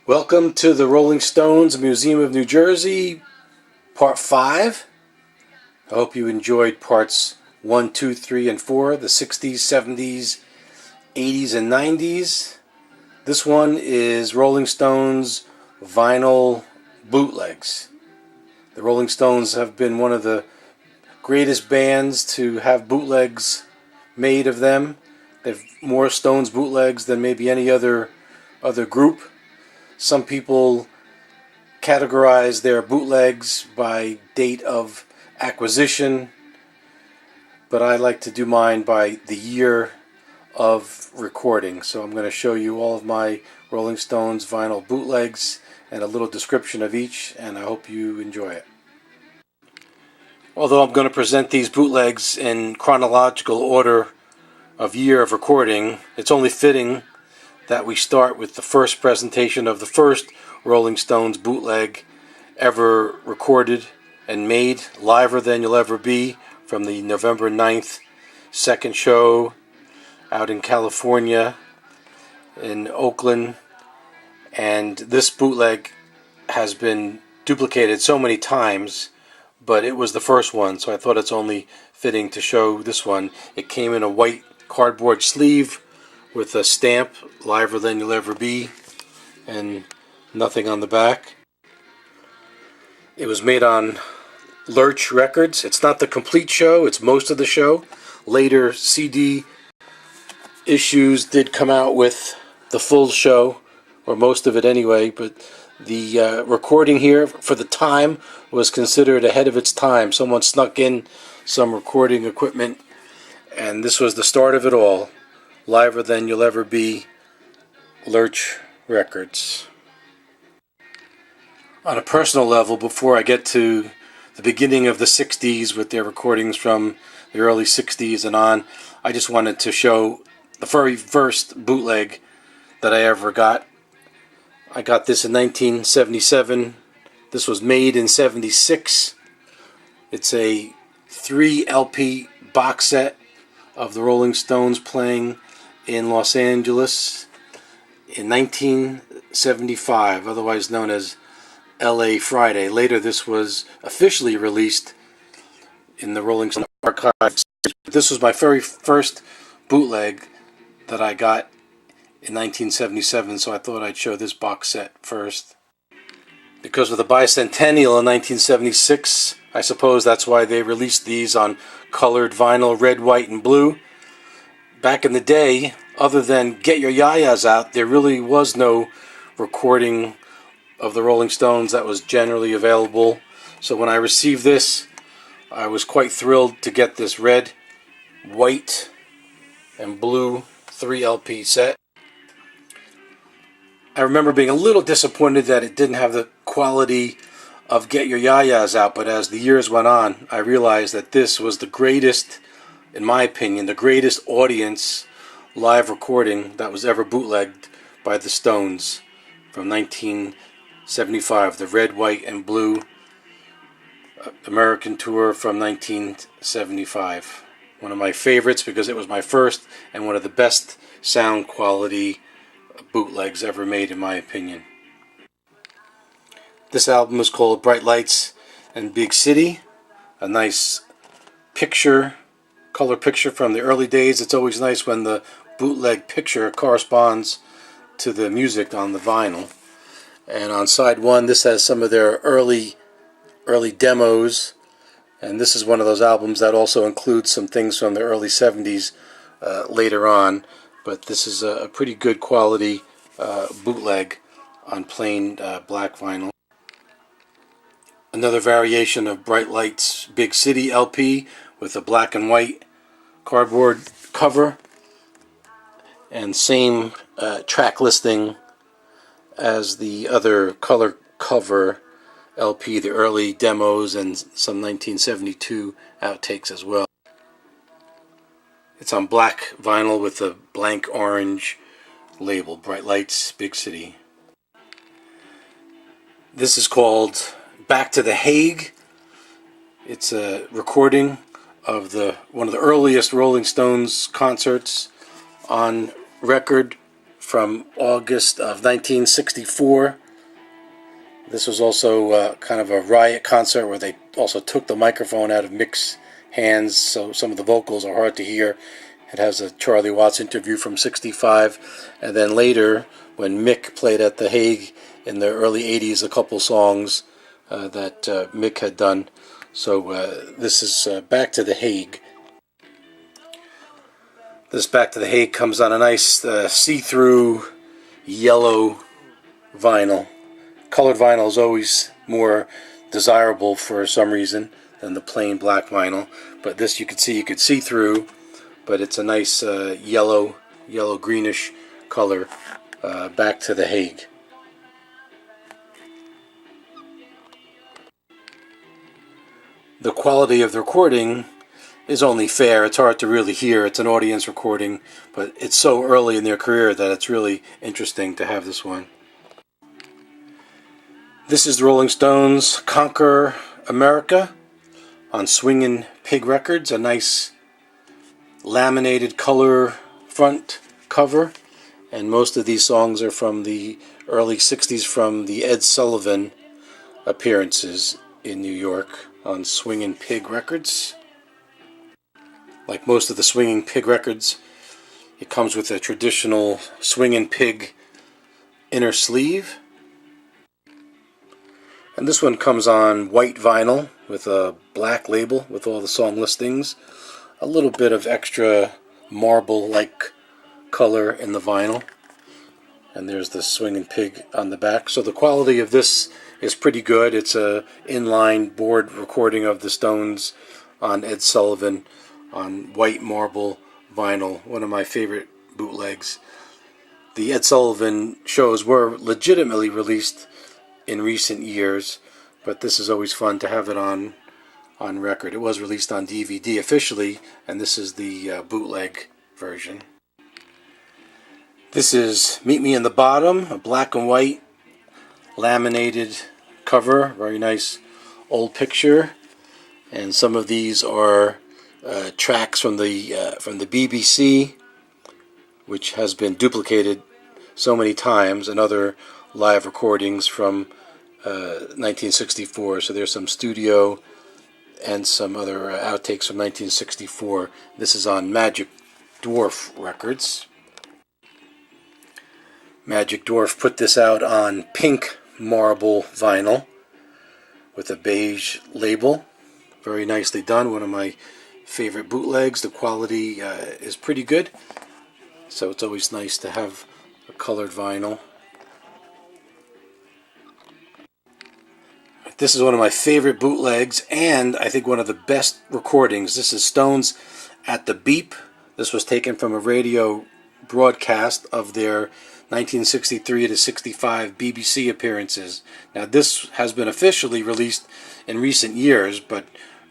Welcome to the Rolling Stones Museum of New Jersey, Part 5. I hope you enjoyed Parts 1, 2, 3, and 4, the 60s, 70s, 80s, and 90s. This one is Rolling Stones vinyl bootlegs. The Rolling Stones have been one of the greatest bands to have bootlegs made of them. They have more Stones bootlegs than maybe any other group. Some people categorize their bootlegs by date of acquisition, but I like to do mine by the year of recording. So I'm going to show you all of my Rolling Stones vinyl bootlegs and a little description of each, and I hope you enjoy it. Although I'm going to present these bootlegs in chronological order of year of recording, it's only fitting that we start with the first presentation of the first Rolling Stones bootleg ever recorded and made, Liver Than You'll Ever Be, from the November 9th second show out in California, in Oakland. And this bootleg has been duplicated so many times, but it was the first one, so I thought it's only fitting to show this one. It came in a white cardboard sleeve with a stamp, Liver Than You'll Ever Be, and nothing on the back. It was made on Lurch Records. It's not the complete show, it's most of the show. Later CD issues did come out with the full show, or most of it anyway, but the recording here for the time was considered ahead of its time. Someone snuck in some recording equipment, and this was the start of it all. Liver Than You'll Ever Be, Lurch Records. On a personal level, before I get to the beginning of the 60s with their recordings from the early 60s and on, I just wanted to show the very first bootleg that I ever got. I got this in 1977. This was made in 76. It's a 3 LP box set of the Rolling Stones playing in Los Angeles in 1975, otherwise known as LA Friday. Later this was officially released in the Rolling Stone archives. This was my very first bootleg that I got in 1977, so I thought I'd show this box set first. Because of the bicentennial in 1976, I suppose that's why they released these on colored vinyl, red, white, and blue. Back in the day, other than Get Your Yayas Out, there really was no recording of the Rolling Stones that was generally available. So when I received this, I was quite thrilled to get this red, white, and blue 3 LP set. I remember being a little disappointed that it didn't have the quality of Get Your Yayas Out, but as the years went on, I realized that this was the greatest, in my opinion, the greatest audience live recording that was ever bootlegged by the Stones from 1975, the red, white, and blue American tour from 1975. One of my favorites because it was my first and one of the best sound quality bootlegs ever made, in my opinion. This album is called Bright Lights and Big City, a nice picture, color picture from the early days. It's always nice when the bootleg picture corresponds to the music on the vinyl. And on side 1, this has some of their early demos, and this is one of those albums that also includes some things from the early 70s later on, but this is a pretty good quality bootleg on plain black vinyl. Another variation of Bright Lights Big City LP with a black and white cardboard cover, and same track listing as the other color cover LP, the early demos and some 1972 outtakes as well. It's on black vinyl with a blank orange label, Bright Lights Big City. This is called Back to the Hague. It's a recording of one of the earliest Rolling Stones concerts on record from August of 1964. This was also kind of a riot concert where they also took the microphone out of Mick's hands, so some of the vocals are hard to hear. It has a Charlie Watts interview from '65, and then later, when Mick played at the Hague in the early '80s, a couple songs that Mick had done. So this is Back to the Hague. This Back to the Hague comes on a nice see-through yellow vinyl. Colored vinyl is always more desirable for some reason than the plain black vinyl, but this you could see through, but it's a nice yellow greenish color. Back to the Hague. The quality of the recording is only fair. It's hard to really hear. It's an audience recording, but it's so early in their career that it's really interesting to have this one. This is the Rolling Stones' Conquer America on Swingin' Pig Records, a nice laminated color front cover, and most of these songs are from the early 60s from the Ed Sullivan appearances in New York on Swingin' Pig Records. Like most of the Swingin' Pig records, it comes with a traditional Swingin' Pig inner sleeve. And this one comes on white vinyl with a black label with all the song listings. A little bit of extra marble-like color in the vinyl. And there's the Swingin' Pig on the back. So the quality of this is pretty good. It's a inline board recording of the Stones on Ed Sullivan on white marble vinyl. One of my favorite bootlegs. The Ed Sullivan shows were legitimately released in recent years, but this is always fun to have it on record. It was released on DVD officially, and this is the bootleg version. This is Meet Me in the Bottom, a black and white laminated cover, very nice old picture, and some of these are tracks from the BBC, which has been duplicated so many times, and other live recordings from 1964. So there's some studio and some other outtakes from 1964. This is on Magic Dwarf Records. Magic Dwarf put this out on pink marble vinyl with a beige label. Very nicely done. One of my favorite bootlegs. The quality is pretty good, so it's always nice to have a colored vinyl. This is one of my favorite bootlegs, and I think one of the best recordings. This is Stones at the Beep. This was taken from a radio broadcast of their 1963 to 65 BBC appearances. Now this has been officially released in recent years, but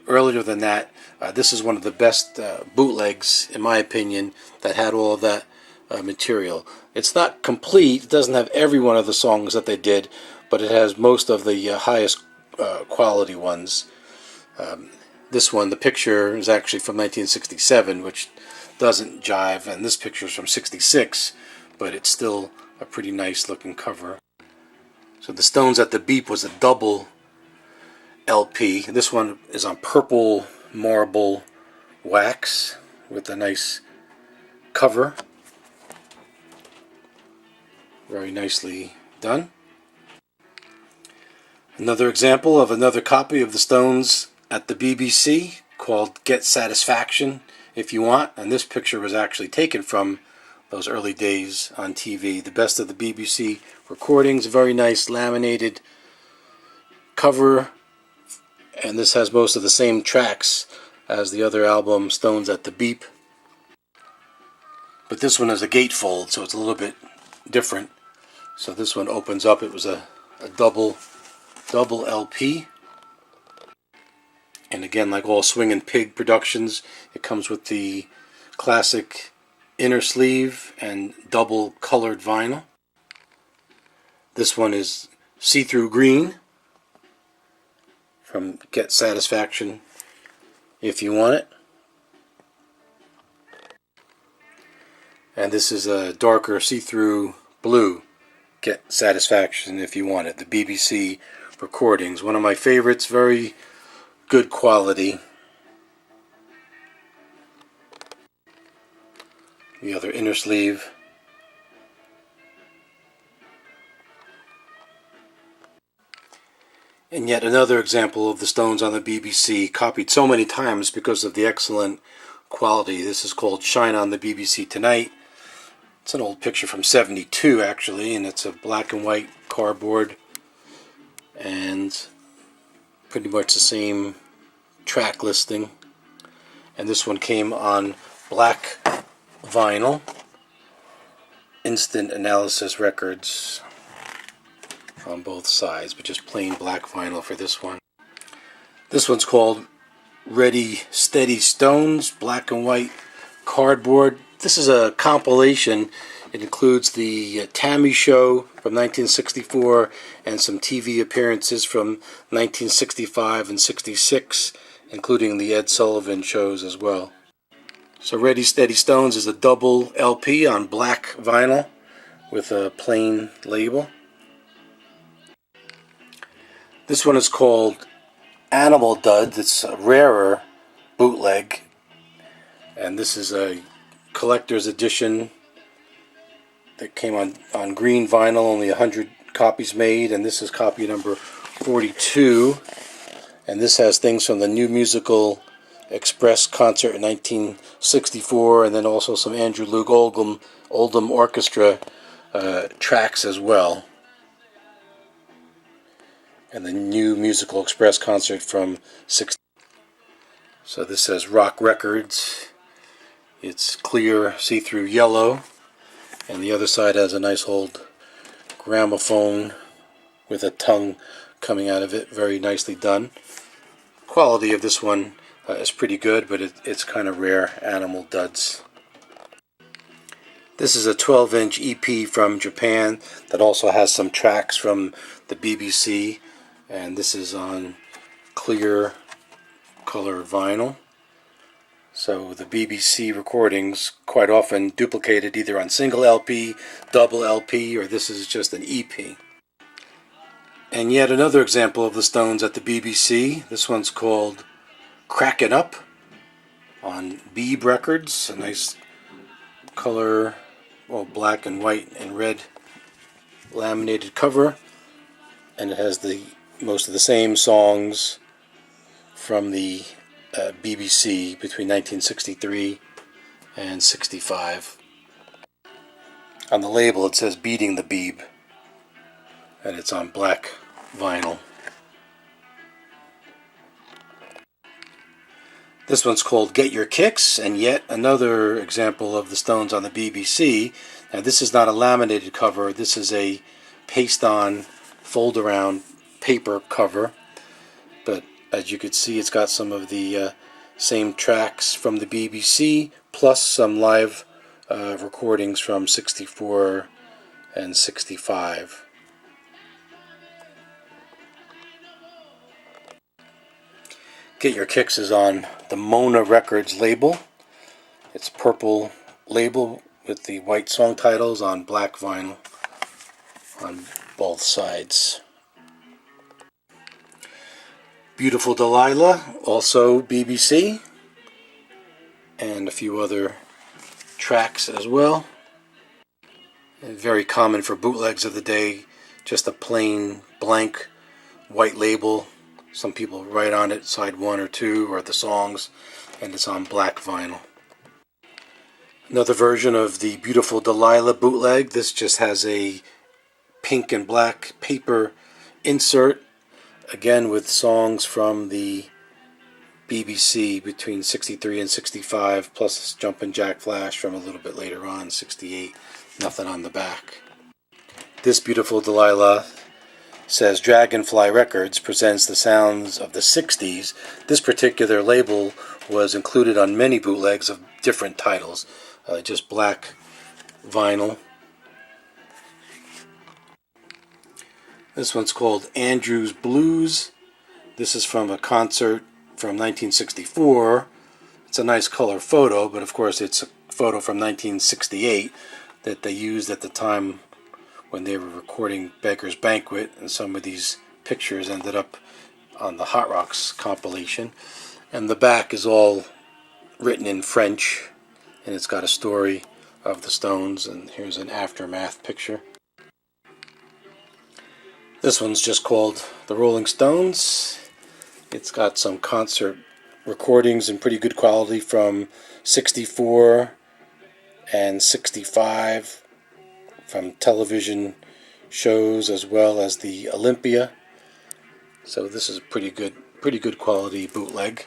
earlier than that, this is one of the best bootlegs, in my opinion, that had all of that material. It's not complete. It doesn't have every one of the songs that they did, but it has most of the highest quality ones. This one, the picture is actually from 1967, which doesn't jive, and this picture is from '66, but it's still a pretty nice looking cover. So the Stones at the Beep was a double LP. This one is on purple marble wax with a nice cover. Very nicely done. Another example of another copy of the Stones at the BBC called Get Satisfaction If You Want, and this picture was actually taken from those early days on TV. The best of the BBC recordings, very nice laminated cover, and this has most of the same tracks as the other album, Stones at the Beep. But this one is a gatefold, so it's a little bit different. So this one opens up. It was a double LP. And again, like all Swingin' Pig productions, it comes with the classic inner sleeve and double colored vinyl. This one is see-through green from Get Satisfaction If You Want It. And this is a darker see-through blue. Get satisfaction if you want it. The BBC recordings. One of my favorites, very good quality. The other inner sleeve. And yet another example of the Stones on the BBC, copied so many times because of the excellent quality. This is called Shine on the BBC Tonight. It's an old picture from '72 actually, and it's a black and white cardboard and pretty much the same track listing. And this one came on black vinyl, Instant Analysis Records on both sides, but just plain black vinyl for this one. This one's called Ready Steady Stones, black and white cardboard. This is a compilation. It includes the Tammy Show from 1964 and some TV appearances from 1965 and '66, including the Ed Sullivan shows as well. So Ready Steady Stones is a double LP on black vinyl with a plain label. This one is called Animal Duds. It's a rarer bootleg, and this is a collector's edition that came on green vinyl, only 100 copies made, and this is copy number 42. And this has things from the New Musical Express concert in 1964, and then also some Andrew Loog Oldham Orchestra tracks as well. And the New Musical Express concert from '60. So this says Rock Records. It's clear see-through yellow, and the other side has a nice old gramophone with a tongue coming out of it. Very nicely done. Quality of this one is pretty good, but it's kind of rare. Animal Duds. This is a 12-inch EP from Japan that also has some tracks from the BBC, and this is on clear color vinyl. So the BBC recordings quite often duplicated either on single LP, double LP, or this is just an EP. And yet another example of the Stones at the BBC. This one's called Crack It Up on Beeb Records. A nice color, well, black and white and red laminated cover. And it has most of the same songs from the BBC between 1963 and '65. On the label it says Beating the Beeb, and it's on black vinyl. This one's called Get Your Kicks, and yet another example of the Stones on the BBC. Now this is not a laminated cover, this is a paste-on, fold-around paper cover, but as you can see, it's got some of the same tracks from the BBC, plus some live recordings from '64 and '65. Get Your Kicks is on the Mona Records label. It's a purple label with the white song titles on black vinyl on both sides. Beautiful Delilah, also BBC, and a few other tracks as well. And very common for bootlegs of the day, just a plain blank white label. Some people write on it side 1 or 2 or the songs, and it's on black vinyl. Another version of the Beautiful Delilah bootleg. This just has a pink and black paper insert, again with songs from the BBC between '63 and '65, plus Jumpin' Jack Flash from a little bit later on, '68. Nothing on the back. This Beautiful Delilah says Dragonfly Records presents the sounds of the '60s. This particular label was included on many bootlegs of different titles, just black vinyl. This one's called Andrew's Blues. This is from a concert from 1964. It's a nice color photo, but of course it's a photo from 1968 that they used at the time when they were recording Beggar's Banquet, and some of these pictures ended up on the Hot Rocks compilation. And the back is all written in French, and it's got a story of the Stones, and here's an aftermath picture. This one's just called The Rolling Stones. It's got some concert recordings in pretty good quality from 64 and 65, from television shows as well as the Olympia. So this is a pretty good quality bootleg.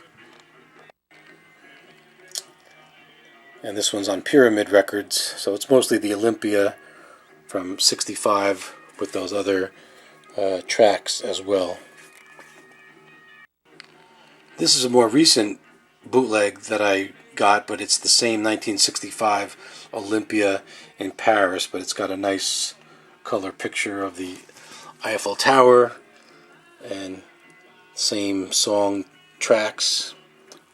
And this one's on Pyramid Records, so it's mostly the Olympia from 65 with those other tracks as well. This is a more recent bootleg that I got, but it's the same 1965 Olympia in Paris, but it's got a nice color picture of the Eiffel Tower and same song tracks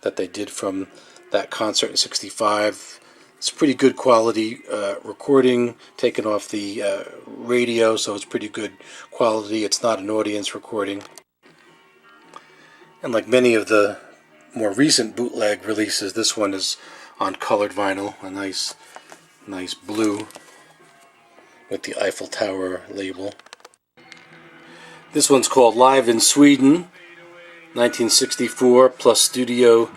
that they did from that concert in 65. It's pretty good quality recording, taken off the radio, so it's pretty good quality. It's not an audience recording. And like many of the more recent bootleg releases, this one is on colored vinyl, a nice blue with the Eiffel Tower label. This one's called Live in Sweden, 1964, plus studio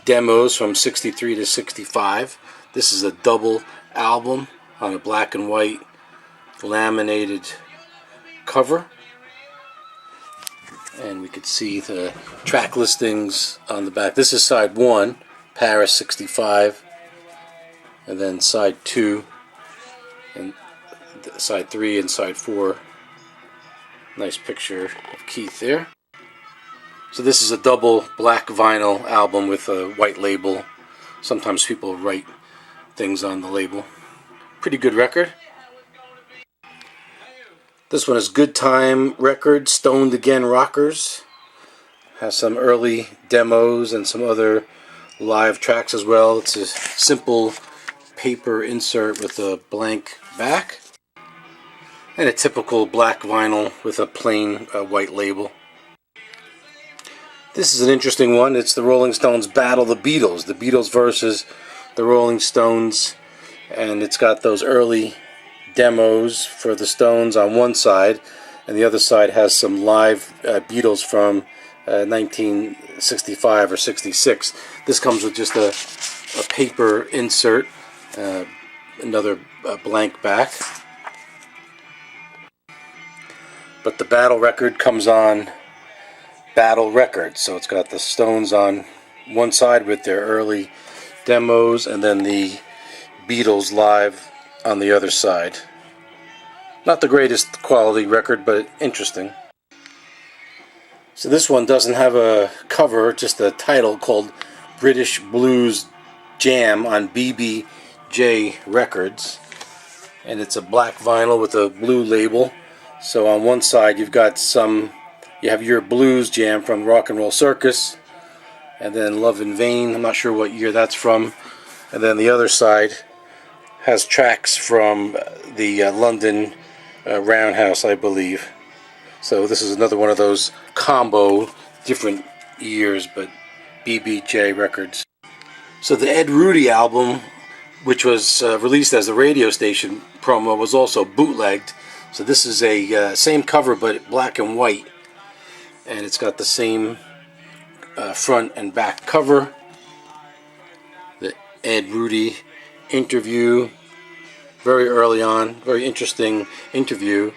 demos from 63 to 65. This is a double album on a black and white laminated cover. And we could see the track listings on the back. This is side 1, Paris 65, and then side 2, and side 3 and side 4. Nice picture of Keith there. So this is a double black vinyl album with a white label. Sometimes people write things on the label. Pretty good record. This one is Good Time Records, Stoned Again Rockers. Has some early demos and some other live tracks as well. It's a simple paper insert with a blank back, and a typical black vinyl with a plain white label. This is an interesting one. It's the Rolling Stones Battle the Beatles. The Beatles versus the Rolling Stones, and it's got those early demos for the Stones on one side, and the other side has some live Beatles from 1965 or 66. This comes with just a paper insert, another blank back. But the Battle record comes on Battle Records, so it's got the Stones on one side with their early demos, and then the Beatles live on the other side. Not the greatest quality record, but interesting. So this one doesn't have a cover, just a title called British Blues Jam on BBJ Records, and it's a black vinyl with a blue label. So on one side you have your blues jam from Rock and Roll Circus, and then Love in Vain, I'm not sure what year that's from, and then the other side has tracks from the London Roundhouse, I believe. So this is another one of those combo, different years, but BBJ Records. So the Ed Rudy album, which was released as a radio station promo, was also bootlegged. So this is a same cover but black and white, and it's got the same front and back cover. The Ed Rudy interview, very early on, very interesting interview.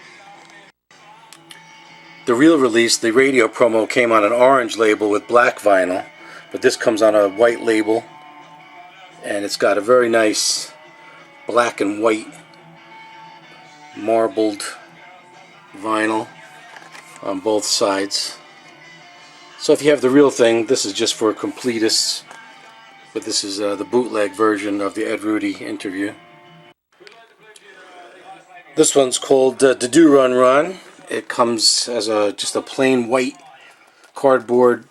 The real release, the radio promo, came on an orange label with black vinyl, but this comes on a white label, and it's got a very nice black and white marbled vinyl on both sides. So if you have the real thing, this is just for completists, but this is the bootleg version of the Ed Rudy interview. This one's called Do Run Run. It comes as just a plain white cardboard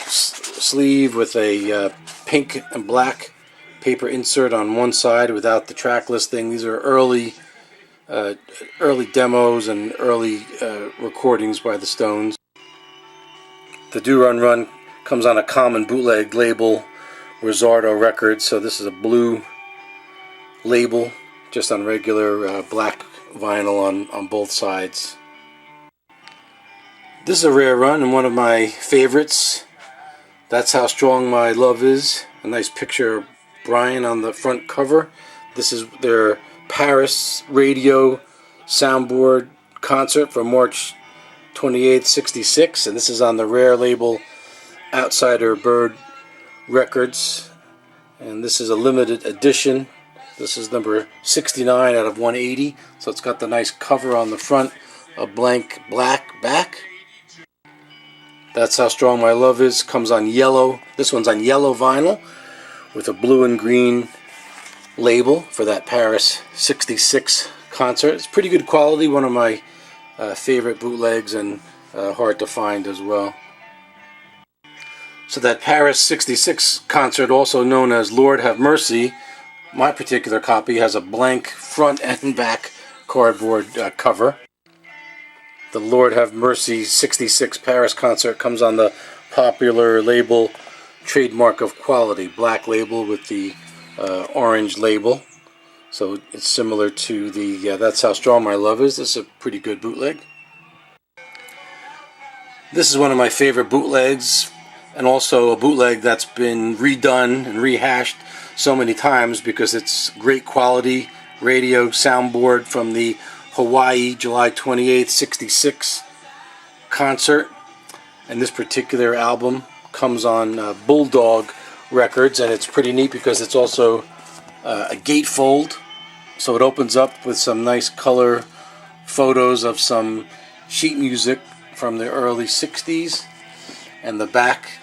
sleeve with a pink and black paper insert on one side without the track listing. These are early demos and early recordings by the Stones. The Do Run Run comes on a common bootleg label, Rizzardo Records, so this is a blue label, just on regular black vinyl on both sides. This is a rare run and one of my favorites. That's How Strong My Love Is. A nice picture of Brian on the front cover. This is their Paris radio soundboard concert from March 28th, 66, and this is on the rare label Outsider Bird Records, and this is a limited edition. This is number 69 out of 180, so it's got the nice cover on the front, a blank black back. That's How Strong My Love Is. Comes on yellow. This one's on yellow vinyl with a blue and green label for that Paris 66 concert. It's pretty good quality, one of my favorite bootlegs, and hard to find as well. So that Paris 66 concert, also known as Lord Have Mercy, my particular copy has a blank front and back cardboard cover. The Lord Have Mercy 66 Paris concert comes on the popular label Trademark of Quality, black label with the orange label. So it's similar to the That's How Strong My Love Is. This is a pretty good bootleg. This is one of my favorite bootlegs, and also a bootleg that's been redone and rehashed so many times because it's great quality radio soundboard from the Hawaii July 28th, 66 concert. And this particular album comes on Bulldog Records, and it's pretty neat because it's also a gatefold. So it opens up with some nice color photos of some sheet music from the early 60s, and the back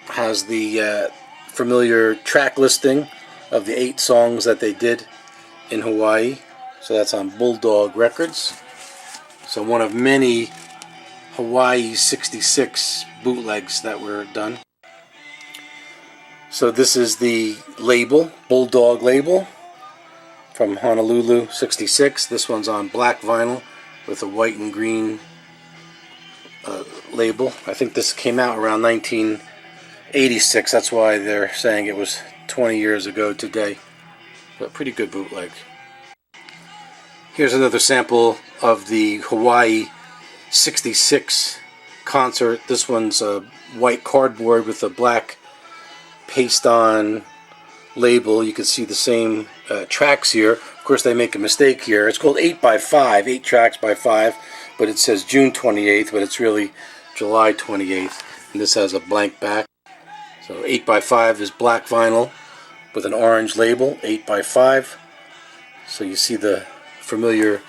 has the familiar track listing of the 8 songs that they did in Hawaii. So that's on Bulldog Records. So one of many Hawaii 66 bootlegs that were done. So this is the label, Bulldog label, from Honolulu 66. This one's on black vinyl with a white and green label. I think this came out around 1986. That's why they're saying it was 20 years ago today. But pretty good bootleg. Here's another sample of the Hawaii 66 concert. This one's a white cardboard with a black paste-on label. You can see the same tracks here. Of course, they make a mistake here. It's called 8x5, 8 tracks by 5, but it says June 28th, but it's really July 28th. And this has a blank back. So 8x5 is black vinyl with an orange label, 8x5. So you see the familiar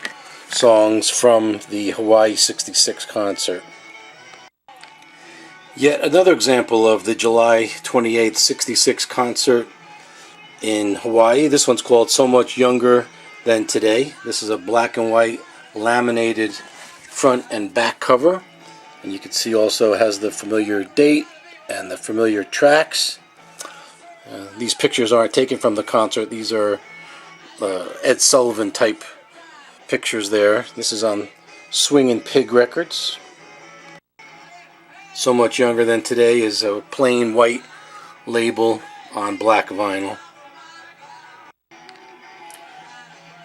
songs from the Hawaii 66 concert. Yet another example of the July 28th, 66 concert in Hawaii. This one's called So Much Younger Than Today. This is a black and white laminated front and back cover. And you can see also it has the familiar date and the familiar tracks. These pictures aren't taken from the concert. These are Ed Sullivan type pictures there. This is on Swingin' Pig Records. So Much Younger Than Today is a plain white label on black vinyl.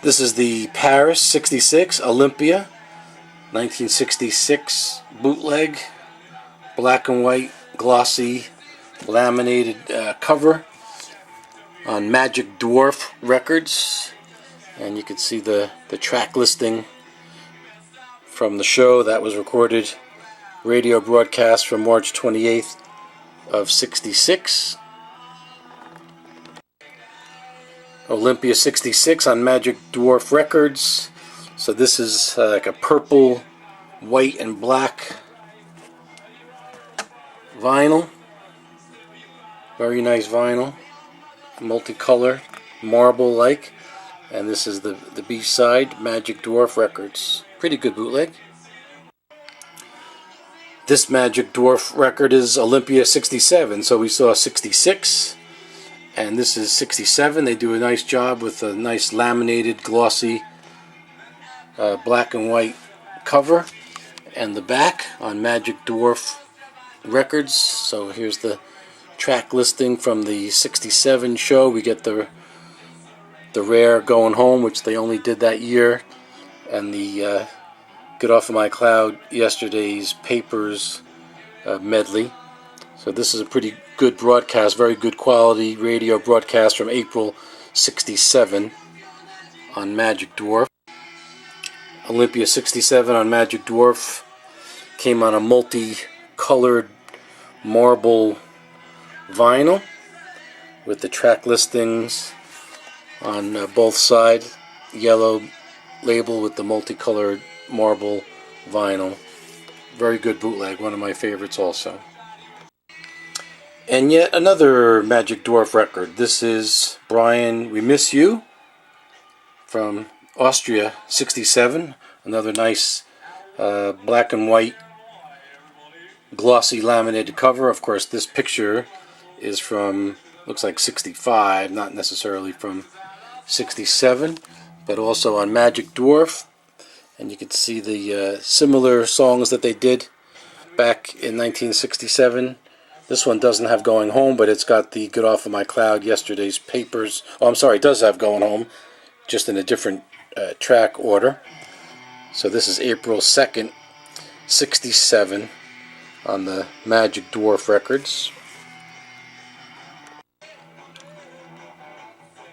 This is the Paris 66 Olympia 1966 bootleg, black and white glossy laminated cover on Magic Dwarf Records, and you can see the track listing from the show that was recorded, radio broadcast from March 28th of 66. Olympia 66 on Magic Dwarf Records. So this is like a purple, white, and black vinyl. Very nice vinyl. Multicolor, marble-like. And this is the B-side, Magic Dwarf Records. Pretty good bootleg. This Magic Dwarf record is Olympia 67. So we saw 66 And this is 67. They do a nice job with a nice laminated, glossy, black and white cover. And the back on Magic Dwarf Records. So here's the track listing from the 67 show. We get the rare Going Home, which they only did that year, and the Get Off of My Cloud Yesterday's Papers medley. So this is a pretty good broadcast, very good quality radio broadcast from April 67 on Magic Dwarf. Olympia 67 on Magic Dwarf came on a multi-colored marble vinyl with the track listings on both sides, yellow label with the multicolored marble vinyl. Very good bootleg, one of my favorites also. And yet another Magic Dwarf record. This is Brian, We Miss You from Austria 67. Another nice black and white glossy laminated cover. Of course, this picture is from, looks like 65, not necessarily from 67, but also on Magic Dwarf. And you can see the similar songs that they did back in 1967. This one doesn't have Going Home, but it's got the Get Off of My Cloud Yesterday's Papers. Oh, I'm sorry, it does have Going Home, just in a different track order. So this is April 2nd, 67 on the Magic Dwarf Records.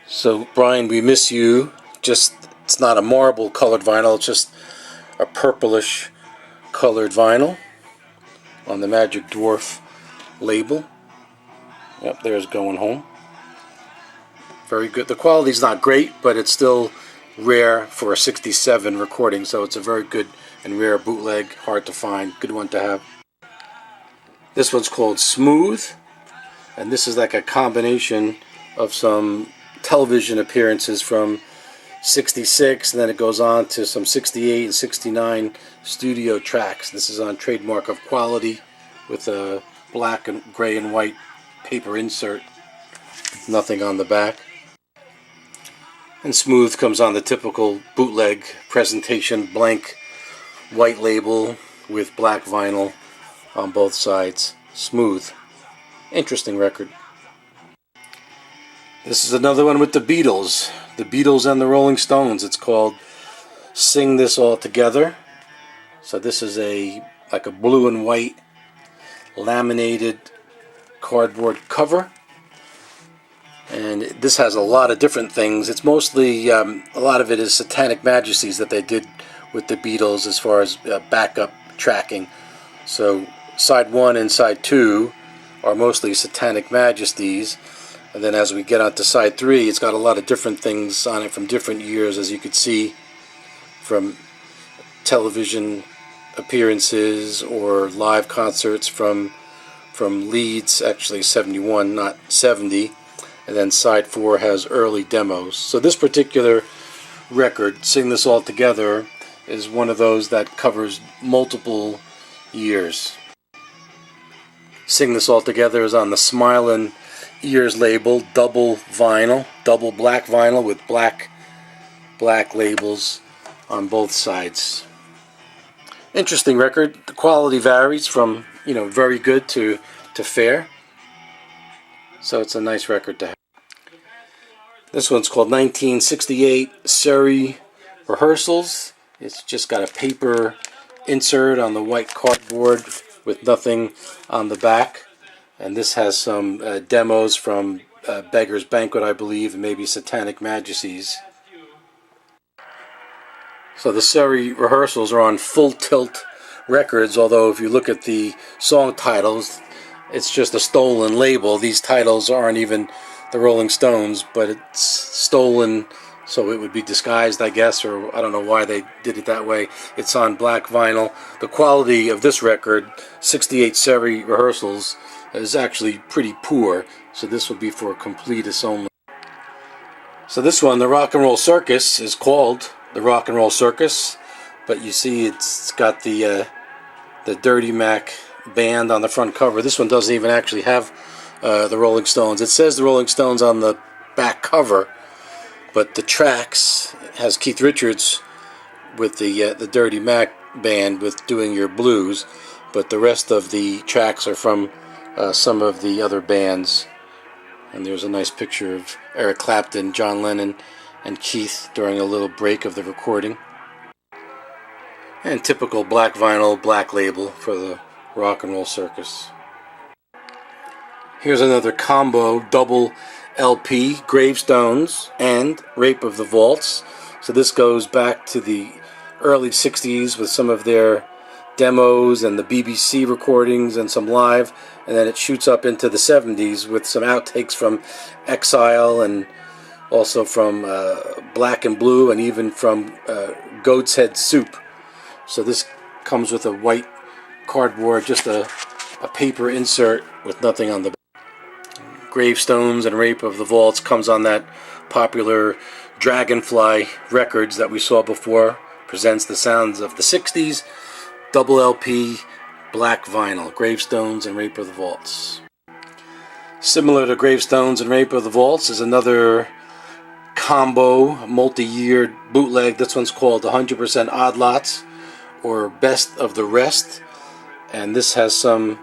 So Brian, We Miss You, just, it's not a marble colored vinyl, it's just a purplish colored vinyl on the Magic Dwarf label. Yep, there's Going Home. Very good. The quality's not great, but it's still rare for a 67 recording, so it's a very good and rare bootleg, hard to find, good one to have. This one's called Smooth, and this is like a combination of some television appearances from 66, and then it goes on to some 68 and 69 studio tracks. This is on Trademark of Quality with a black and gray and white paper insert, nothing on the back. And Smooth comes on the typical bootleg presentation, blank white label with black vinyl on both sides. Smooth. Interesting record. This is another one with the Beatles. The Beatles and the Rolling Stones. It's called Sing This All Together. So this is like a blue and white laminated cardboard cover. And this has a lot of different things. It's mostly, a lot of it is Satanic Majesties that they did with the Beatles as far as backup tracking. So side 1 and side 2 are mostly Satanic Majesties. And then as we get on to side 3, it's got a lot of different things on it from different years, as you could see, from television appearances or live concerts from Leeds, actually 71, not 70. And then side 4 has early demos. So this particular record, Sing This All Together, is one of those that covers multiple years. Sing This All Together is on the Smilin' Ears label, double vinyl, double black vinyl with black labels on both sides. Interesting record. The quality varies from, very good to fair. So it's a nice record to have. This one's called 1968 Surrey Rehearsals. It's just got a paper insert on the white cardboard with nothing on the back. And this has some demos from Beggar's Banquet, I believe, and maybe Satanic Majesties. So the Surrey Rehearsals are on Full Tilt Records, although if you look at the song titles, it's just a stolen label. These titles aren't even the Rolling Stones, but it's stolen, so it would be disguised, I guess, or I don't know why they did it that way. It's on black vinyl. The quality of this record, 68 Surrey Rehearsals, is actually pretty poor, so this will be for completists only. So this one, the Rock and Roll Circus, is called the Rock and Roll Circus, but you see it's got the Dirty Mac band on the front cover. This one doesn't even actually have the Rolling Stones. It says the Rolling Stones on the back cover, but the tracks has Keith Richards with the Dirty Mac band with Doing Your Blues, but the rest of the tracks are from some of the other bands. And there's a nice picture of Eric Clapton, John Lennon, and Keith during a little break of the recording. And typical black vinyl, black label for the rock and roll circus. Here's another combo double LP, Gravestones and Rape of the Vaults. So this goes back to the early 60s with some of their demos and the BBC recordings and some live, and then it shoots up into the 70s with some outtakes from Exile and also from Black and Blue and even from Goat's Head Soup. So this comes with a white cardboard, just a paper insert with nothing on the back. Gravestones and Rape of the Vaults comes on that popular Dragonfly Records that we saw before. Presents the sounds of the 60s. Double LP, black vinyl. Gravestones and Rape of the Vaults. Similar to Gravestones and Rape of the Vaults is another combo, multi-year bootleg. This one's called 100% Odd Lots, or Best of the Rest. And this has some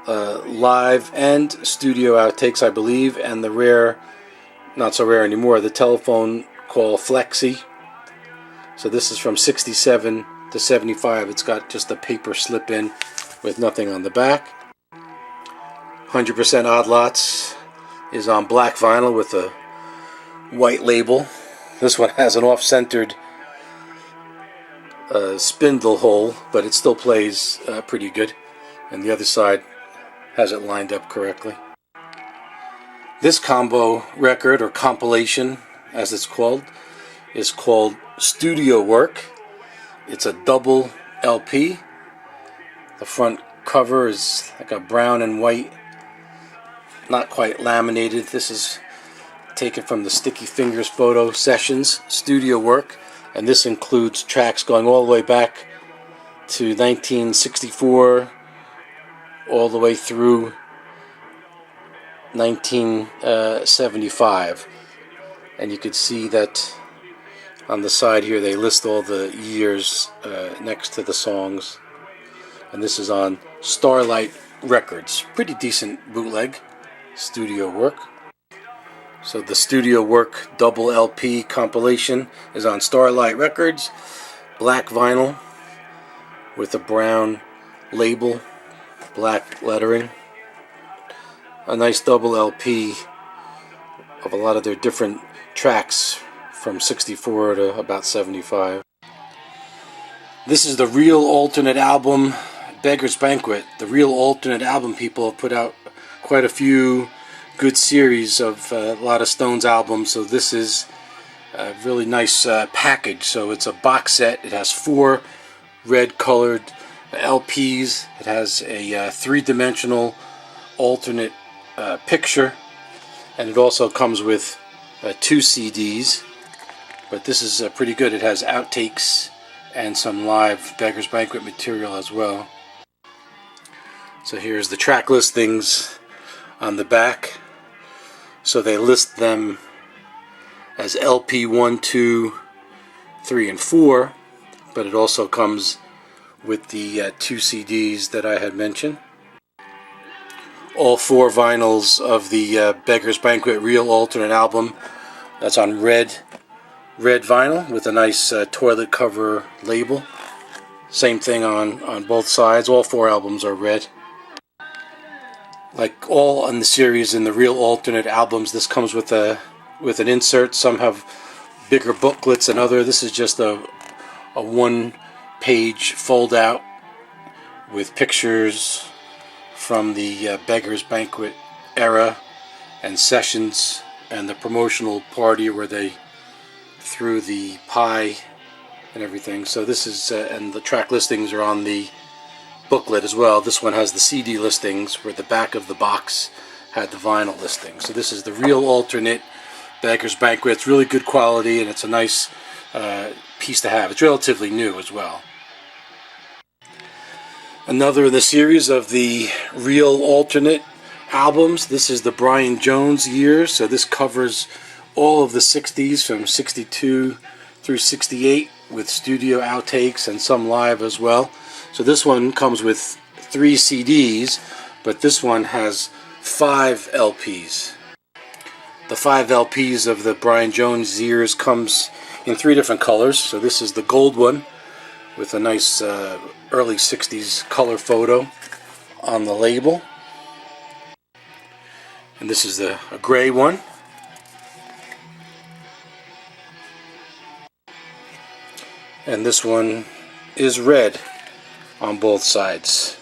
live and studio outtakes, I believe, and the rare, not so rare anymore, the telephone call Flexi. So this is from 67 to 75. It's got just a paper slip in with nothing on the back. 100% Odd Lots is on black vinyl with a white label. This one has an off-centered spindle hole, but it still plays pretty good. And the other side has it lined up correctly. This combo record, or compilation as it's called, is called Studio Work. It's a double LP. The front cover is like a brown and white, not quite laminated. This is taken from the Sticky Fingers photo sessions, Studio Work, and this includes tracks going all the way back to 1964 all the way through 1975. And you could see that on the side here they list all the years next to the songs. And this is on Starlight Records. Pretty decent bootleg, Studio Work. So the Studio Work double LP compilation is on Starlight Records. Black vinyl with a brown label, black lettering. A nice double LP of a lot of their different tracks from 64 to about 75. This is the Real Alternate Album, Beggar's Banquet. The Real Alternate Album people have put out quite a few good series of a lot of Stones albums, so this is a really nice package. So it's a box set. It has 4 red colored LPs. It has a 3-dimensional alternate picture, and it also comes with 2 CDs, but this is pretty good. It has outtakes and some live Beggar's Banquet material as well. So here's the track listings on the back. So they list them as LP 1, 2, 3, and 4, but it also comes with the 2 CDs that I had mentioned. All 4 vinyls of the Beggar's Banquet Real Alternate Album. That's on red vinyl with a nice toilet cover label. Same thing on both sides. All 4 albums are red. Like all in the series in the Real Alternate albums, this comes with an insert. Some have bigger booklets than other. This is just a 1-page fold out with pictures from the Beggar's Banquet era and sessions and the promotional party where they threw the pie and everything. So this is and the track listings are on the booklet as well. This one has the CD listings where the back of the box had the vinyl listing. So this is the Real Alternate Beggar's Banquet. It's really good quality and it's a nice piece to have. It's relatively new as well. Another in the series of the Real Alternate albums. This is the Brian Jones years, so this covers all of the 60s from 62 through 68 with studio outtakes and some live as well. So this one comes with 3 CDs, but this one has 5 LPs. The 5 LPs of the Brian Jones years comes in 3 different colors. So this is the gold one with a nice early 60s color photo on the label. And this is a gray one. And this one is red on both sides.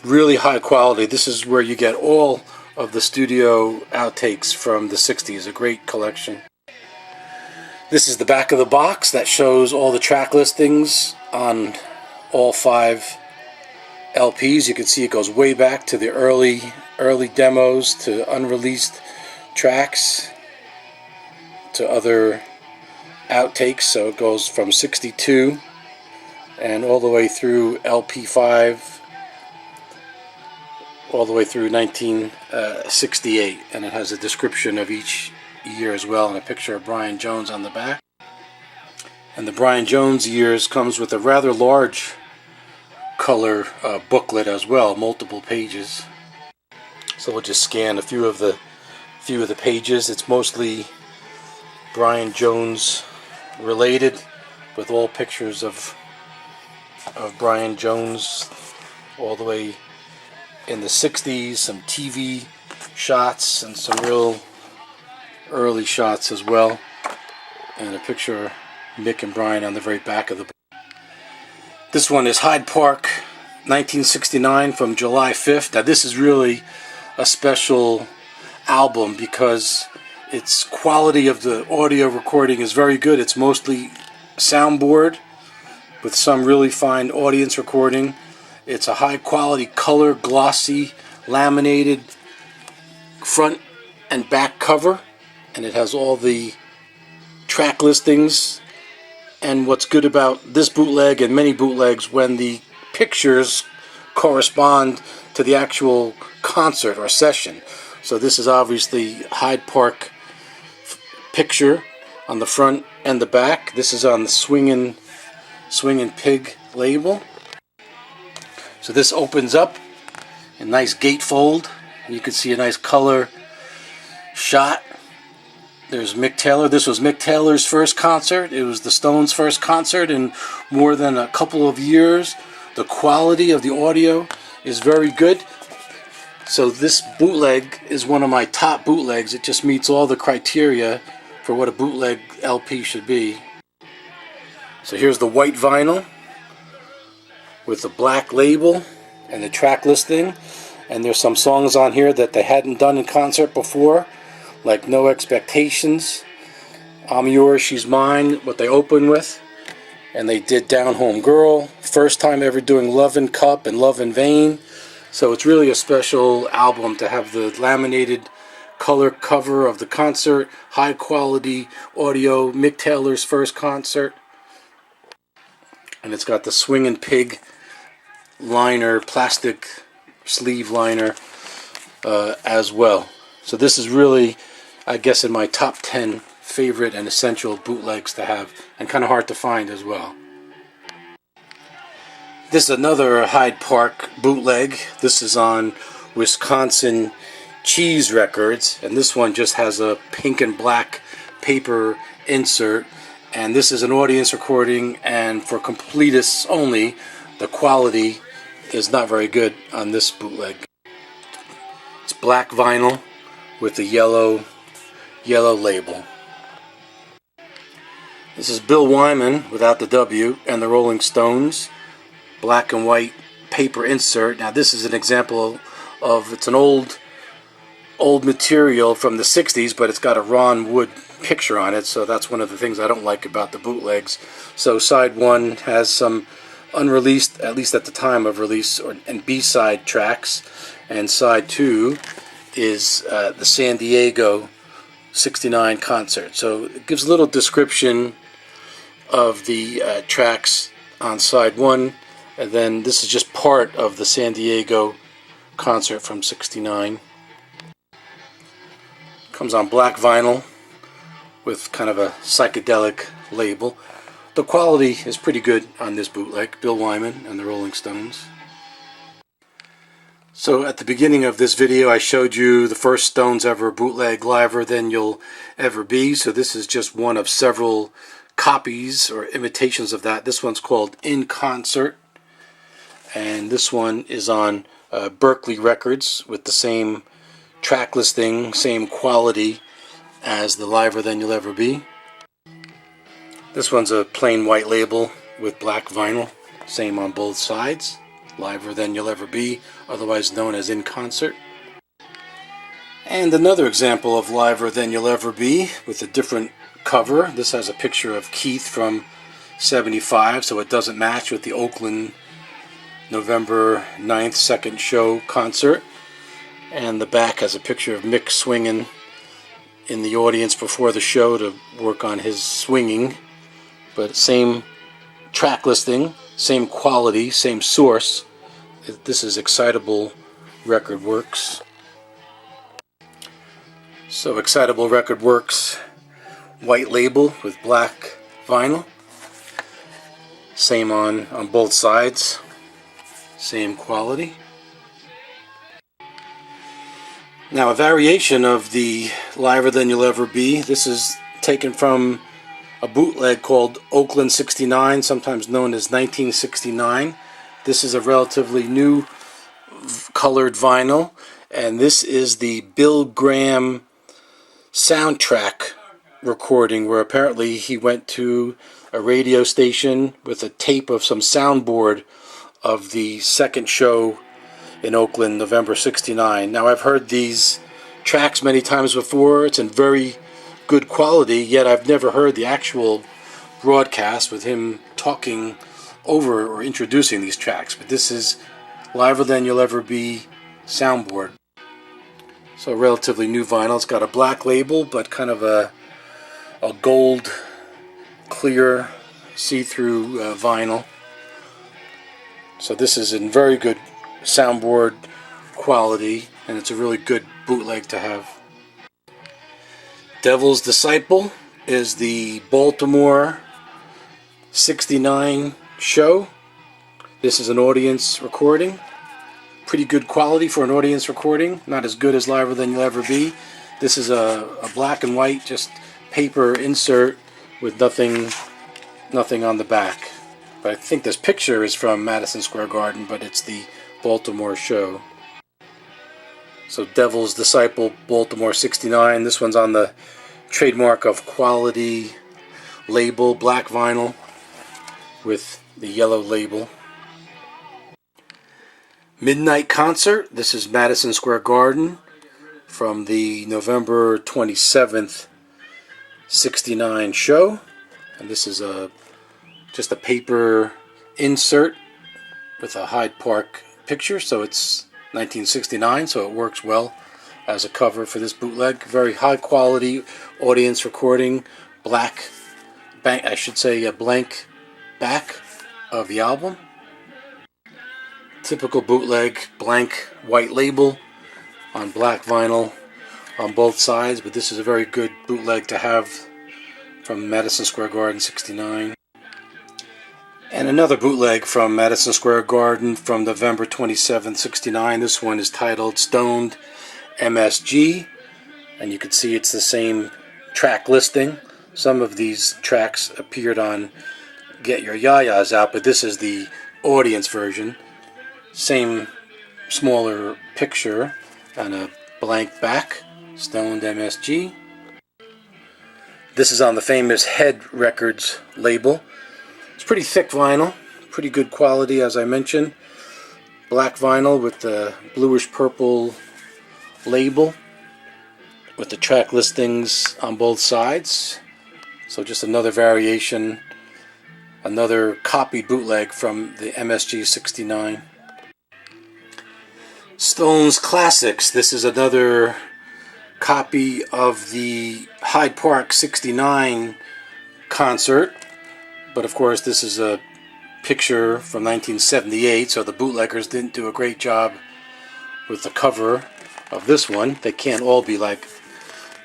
Really high quality. This is where you get all of the studio outtakes from the 60s. A great collection. This is the back of the box that shows all the track listings on all 5 LPs. You can see it goes way back to the early demos, to unreleased tracks, to other outtakes. So it goes from 62 and all the way through LP5, all the way through 1968, and it has a description of each year as well and a picture of Brian Jones on the back. And the Brian Jones years comes with a rather large color booklet as well, multiple pages. So we'll just scan a few of the pages. It's mostly Brian Jones related, with all pictures of Brian Jones all the way in the 60s, some TV shots and some real early shots as well, and a picture of Mick and Brian on the very back of the book. This one is Hyde Park 1969 from July 5th. Now this is really a special album because its quality of the audio recording is very good. It's mostly soundboard with some really fine audience recording. It's a high quality color, glossy, laminated front and back cover, and it has all the track listings. And what's good about this bootleg and many bootlegs, when the pictures correspond to the actual concert or session. So this is obviously Hyde Park picture on the front and the back. This is on the Swingin' Pig label. So this opens up, a nice gatefold, and you can see a nice color shot. There's Mick Taylor. This was Mick Taylor's first concert. It was the Stones' first concert in more than a couple of years. The quality of the audio is very good. So this bootleg is one of my top bootlegs. It just meets all the criteria for what a bootleg LP should be. So here's the white vinyl with the black label and the track listing. And there's some songs on here that they hadn't done in concert before, like No Expectations, I'm Yours, She's Mine, what they open with. And they did Down Home Girl, first time ever doing Love and Cup and Love in Vain. So it's really a special album to have the laminated color cover of the concert, high quality audio, Mick Taylor's first concert. And it's got the Swingin' Pig liner, plastic sleeve liner as well. So this is really, I guess, in my top 10 favorite and essential bootlegs to have, and kind of hard to find as well. This is another Hyde Park bootleg. This is on Wisconsin Cheese Records, and this one just has a pink and black paper insert, and this is an audience recording, and for completists only, the quality is not very good on this bootleg. It's black vinyl with the yellow label. This is Bill Wyman without the W and the Rolling Stones, black and white paper insert. Now this is an example of, it's an old material from the 60s, but it's got a Ron Wood picture on it, so that's one of the things I don't like about the bootlegs. So side 1 has some unreleased, at least at the time of release, and B-side tracks, and side 2 is the San Diego 69 concert. So it gives a little description of the tracks on side 1, and then this is just part of the San Diego concert from 69. Comes on black vinyl with kind of a psychedelic label. The quality is pretty good on this bootleg, Bill Wyman and the Rolling Stones. So at the beginning of this video I showed you the first Stones ever bootleg, Liver Than You'll Ever Be. So this is just one of several copies or imitations of that. This one's called In Concert, and this one is on Berkeley Records with the same track listing, same quality as the Liver Than You'll Ever Be. This one's a plain white label with black vinyl, same on both sides. Liver Than You'll Ever Be, otherwise known as In Concert. And another example of Liver Than You'll Ever Be with a different cover. This has a picture of Keith from '75, so it doesn't match with the Oakland November 9th second show concert. And the back has a picture of Mick swinging in the audience before the show to work on his swinging. But same track listing, same quality, same source. This is Excitable Record Works. So Excitable Record Works, white label with black vinyl. Same on both sides. Same quality. Now a variation of the Liver Than You'll Ever Be. This is taken from a bootleg called Oakland 69, sometimes known as 1969. This is a relatively new colored vinyl, and this is the Bill Graham soundtrack recording, where apparently he went to a radio station with a tape of some soundboard of the second show in Oakland, November 69. Now I've heard these tracks many times before. It's in very good quality, yet I've never heard the actual broadcast with him talking over or introducing these tracks. But this is Liver Than You'll Ever Be soundboard. So relatively new vinyl. It's got a black label, but kind of a gold, clear, see-through vinyl. So this is in very good soundboard quality, and it's a really good bootleg to have. Devil's Disciple is the Baltimore 69 show. This is an audience recording. Pretty good quality for an audience recording. Not as good as Liver Than You'll Ever Be. This is a black and white, just paper insert with nothing on the back. But I think this picture is from Madison Square Garden, but it's the Baltimore show. So Devil's Disciple, Baltimore 69. This one's on the trademark of quality label, black vinyl with the yellow label. Midnight Concert. This is Madison Square Garden from the November 27th 69 show. And this is just a paper insert with a Hyde Park picture, so it's 1969, so it works well as a cover for this bootleg. Very high quality audience recording, black bank, I should say a blank back of the album. Typical bootleg, blank white label on black vinyl on both sides, but this is a very good bootleg to have from Madison Square Garden 69. And another bootleg from Madison Square Garden from November 27th, 69. This one is titled Stoned MSG, and you can see it's the same track listing. Some of these tracks appeared on Get Your Yayas Out, but this is the audience version. Same smaller picture and a blank back, Stoned MSG. This is on the famous Head Records label. It's pretty thick vinyl, pretty good quality as I mentioned. Black vinyl with the bluish purple label with the track listings on both sides. So just another variation, another copied bootleg from the MSG 69. Stones Classics. This is another copy of the Hyde Park 69 concert. But of course this is a picture from 1978, so the bootleggers didn't do a great job with the cover of this one. They can't all be like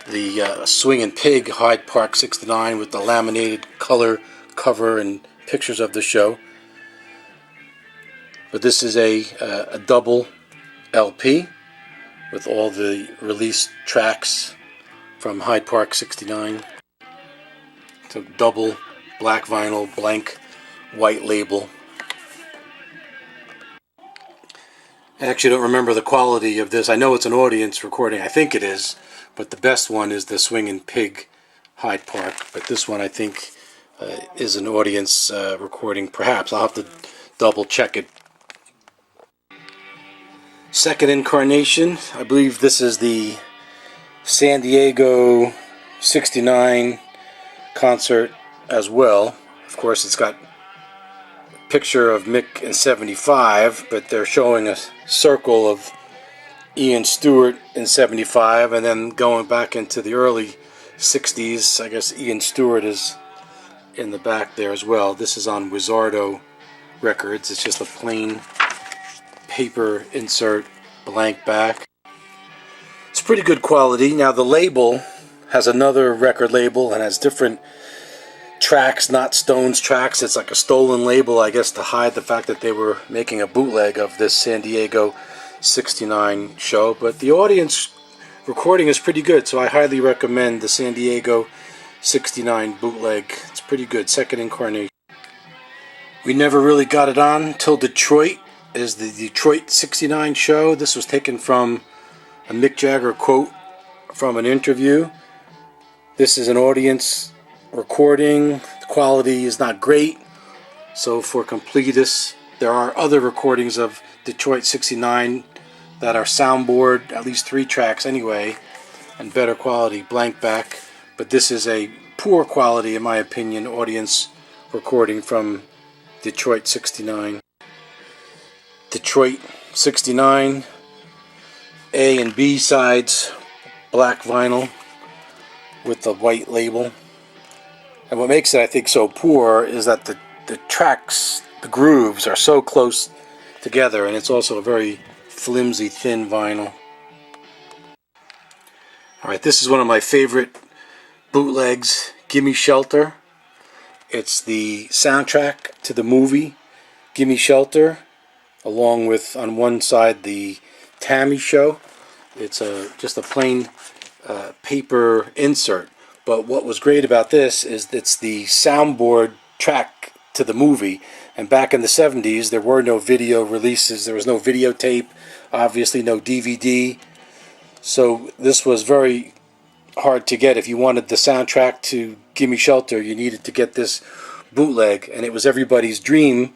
the Swingin' Pig Hyde Park 69 with the laminated color cover and pictures of the show. But this is a double LP with all the released tracks from Hyde Park 69. It's a double black vinyl, blank white label. I actually don't remember the quality of this. I know it's an audience recording. I think it is. But the best one is the Swingin' Pig Hyde Park. But this one I think is an audience recording. Perhaps. I'll have to double check it. Second incarnation. I believe this is the San Diego 69 concert as well. Of course, it's got a picture of Mick in 75, but they're showing a circle of Ian Stewart in 75, and then going back into the early 60s, I guess Ian Stewart is in the back there as well. This is on Wizardo Records. It's just a plain paper insert, blank back. It's pretty good quality. Now the label has another record label and has different tracks, not Stones tracks. It's like a stolen label, I guess, to hide the fact that they were making a bootleg of this San Diego 69 show. But the audience recording is pretty good, so I highly recommend the San Diego 69 bootleg. It's pretty good. Second incarnation. We never really got it on till Detroit. Is the Detroit 69 show. This was taken from a Mick Jagger quote from an interview. This is an audience recording. The quality is not great, so for completists, there are other recordings of Detroit 69 that are soundboard, at least 3 tracks anyway, and better quality, blank back. But this is a poor quality, in my opinion, audience recording from Detroit 69. Detroit 69 A and B sides, black vinyl with the white label. And what makes it, I think, so poor is that the tracks, the grooves, are so close together, and it's also a very flimsy, thin vinyl. Alright, this is one of my favorite bootlegs, Gimme Shelter. It's the soundtrack to the movie Gimme Shelter, along with, on one side, the Tammy Show. It's just a plain paper insert. But what was great about this is it's the soundboard track to the movie. And back in the 70s, there were no video releases. There was no videotape, obviously no DVD. So this was very hard to get. If you wanted the soundtrack to Gimme Shelter, you needed to get this bootleg. And it was everybody's dream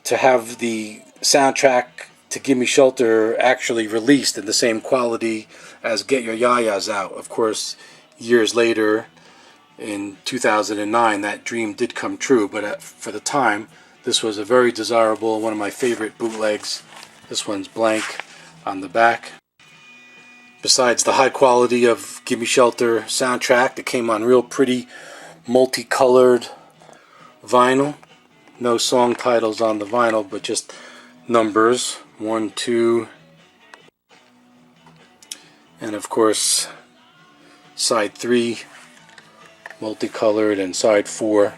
to have the soundtrack to Gimme Shelter actually released in the same quality as Get Your Yayas Out. Of course, years later, in 2009, that dream did come true, but for the time, this was a very desirable, one of my favorite bootlegs. This one's blank on the back. Besides the high quality of Gimme Shelter soundtrack, that came on real pretty multicolored vinyl. No song titles on the vinyl, but just numbers 1, 2, and of course side 3 multicolored, and side 4.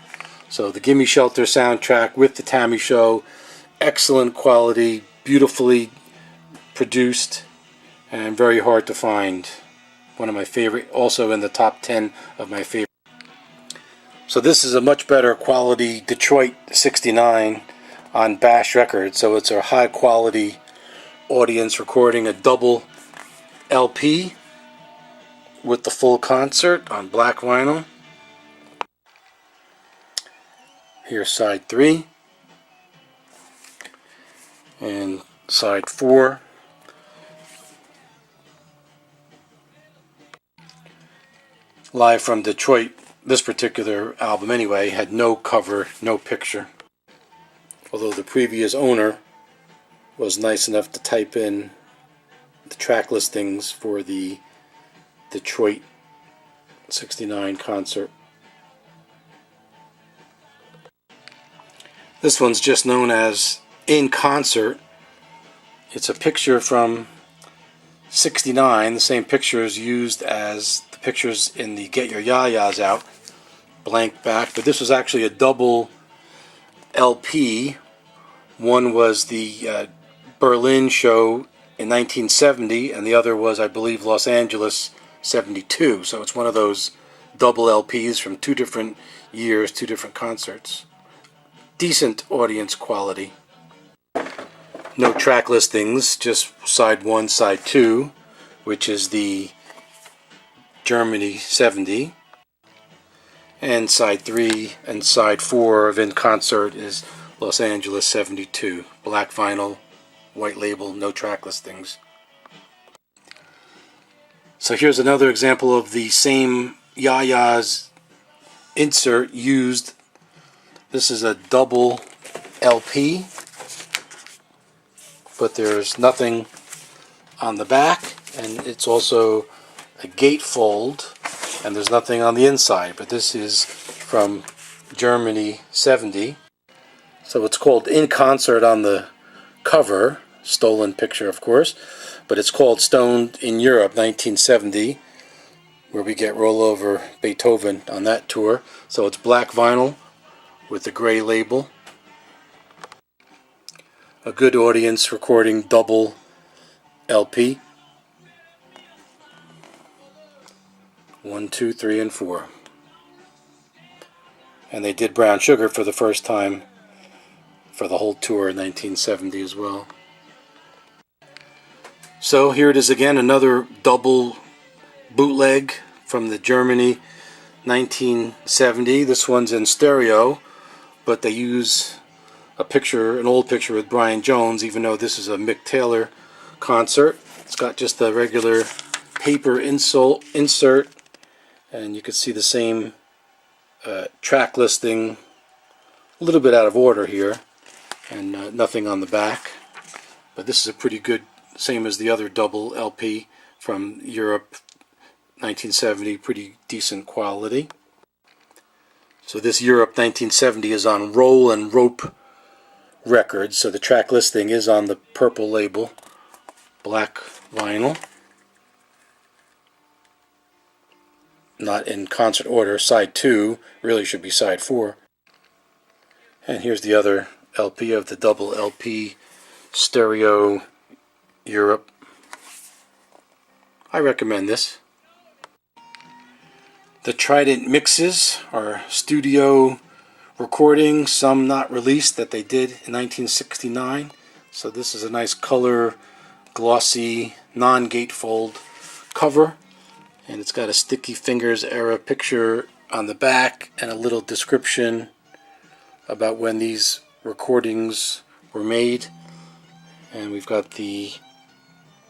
So the Gimme Shelter soundtrack with the Tammy Show, excellent quality, beautifully produced, and very hard to find. One of my favorite, also in the top 10 of my favorite. So this is a much better quality Detroit 69 on Bash Records. So it's a high quality audience recording, a double LP with the full concert on black vinyl. Here's side 3 and side 4. Live from Detroit. This particular album anyway had no cover, no picture. Although the previous owner was nice enough to type in the track listings for the Detroit 69 concert. This one's just known as In Concert. It's a picture from '69, the same pictures used as the pictures in the Get Your Ya-Ya's Out, blank back, but this was actually a double LP. One was the Berlin show in 1970, and the other was, I believe, Los Angeles '72. So it's one of those double LPs from 2 different years, 2 different concerts. Decent audience quality. No track listings, just side 1, side 2, which is the Germany '70. And side 3 and side 4 of In Concert is Los Angeles '72. Black vinyl, white label, no track listings. So here's another example of the same Ya-Ya's insert used. This is a double LP, but there's nothing on the back, and it's also a gatefold, and there's nothing on the inside, but this is from Germany '70. So it's called In Concert on the cover, stolen picture of course, but it's called Stoned in Europe 1970, where we get Rollover Beethoven on that tour. So it's black vinyl with the gray label. A good audience recording, double LP. 1, 2, 3, and 4. And they did Brown Sugar for the first time for the whole tour in 1970 as well. So here it is again, another double bootleg from the Germany 1970. This one's in stereo, but they use a picture, an old picture with Brian Jones, even though this is a Mick Taylor concert. It's got just the regular paper insert, and you can see the same track listing, a little bit out of order here, and nothing on the back. But this is a pretty good, same as the other double LP from Europe 1970, pretty decent quality. So this Europe 1970 is on Roll and Rope Records, so the track listing is on the purple label, black vinyl. Not in concert order. Side 2 really should be side 4. And here's the other LP of the double LP stereo Europe. I recommend this. The Trident mixes are studio recordings, some not released that they did in 1969. So this is a nice color, glossy, non-gatefold cover. And it's got a Sticky Fingers era picture on the back and a little description about when these recordings were made. And we've got the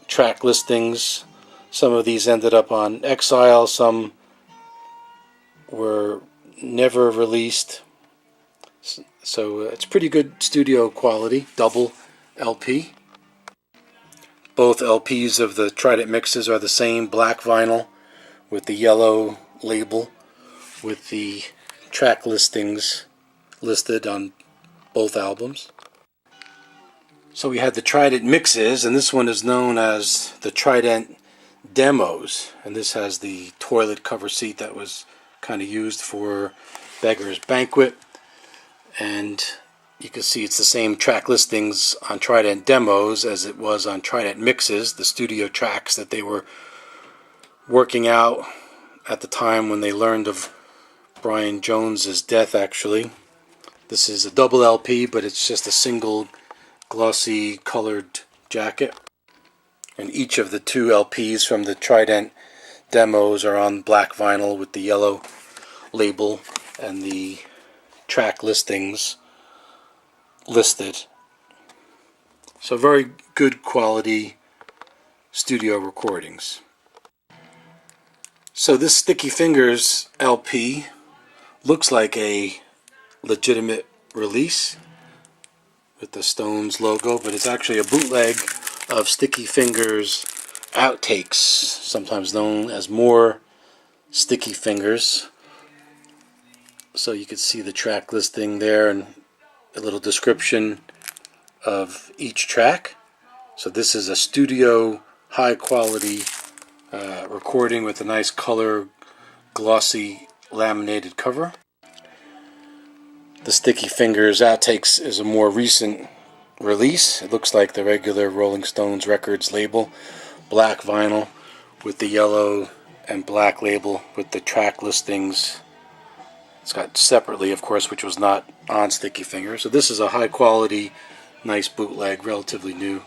track listings. Some of these ended up on Exile, some were never released. So it's pretty good studio quality, double LP. Both LPs of the Trident mixes are the same, black vinyl with the yellow label with the track listings listed on both albums. So we had the Trident mixes, and this one is known as the Trident demos, and this has the toilet cover seat that was kind of used for Beggar's Banquet, and you can see it's the same track listings on Trident demos as it was on Trident mixes, the studio tracks that they were working out at the time when they learned of Brian Jones's death. Actually, this is a double LP, but it's just a single glossy colored jacket, and each of the 2 LPs from the Trident demos are on black vinyl with the yellow label and the track listings listed. So very good quality studio recordings. So this Sticky Fingers LP looks like a legitimate release with the Stones logo, but it's actually a bootleg of Sticky Fingers Outtakes, sometimes known as More Sticky Fingers. So you can see the track listing there and a little description of each track. So this is a studio high quality recording with a nice color glossy laminated cover. The Sticky Fingers Outtakes is a more recent release. It looks like the regular Rolling Stones Records label, black vinyl with the yellow and black label with the track listings. It's got separately, of course, which was not on Sticky Fingers. So this is a high quality, nice bootleg, relatively new.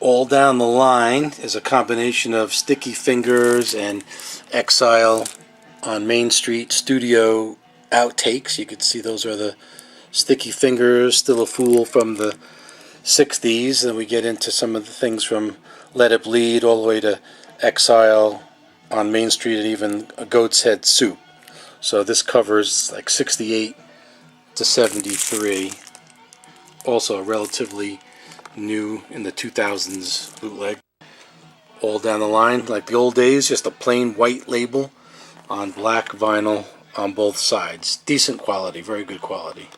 All down the line is a combination of Sticky Fingers and Exile on Main Street studio outtakes. You can see those are the Sticky Fingers, Still a Fool from the 60s, and we get into some of the things from Let It Bleed all the way to Exile on Main Street and even A Goat's Head Soup. So this covers like 68 to 73. Also relatively new in the 2000s bootleg. All down the line, like the old days, just a plain white label on black vinyl on both sides. Decent quality, very good quality.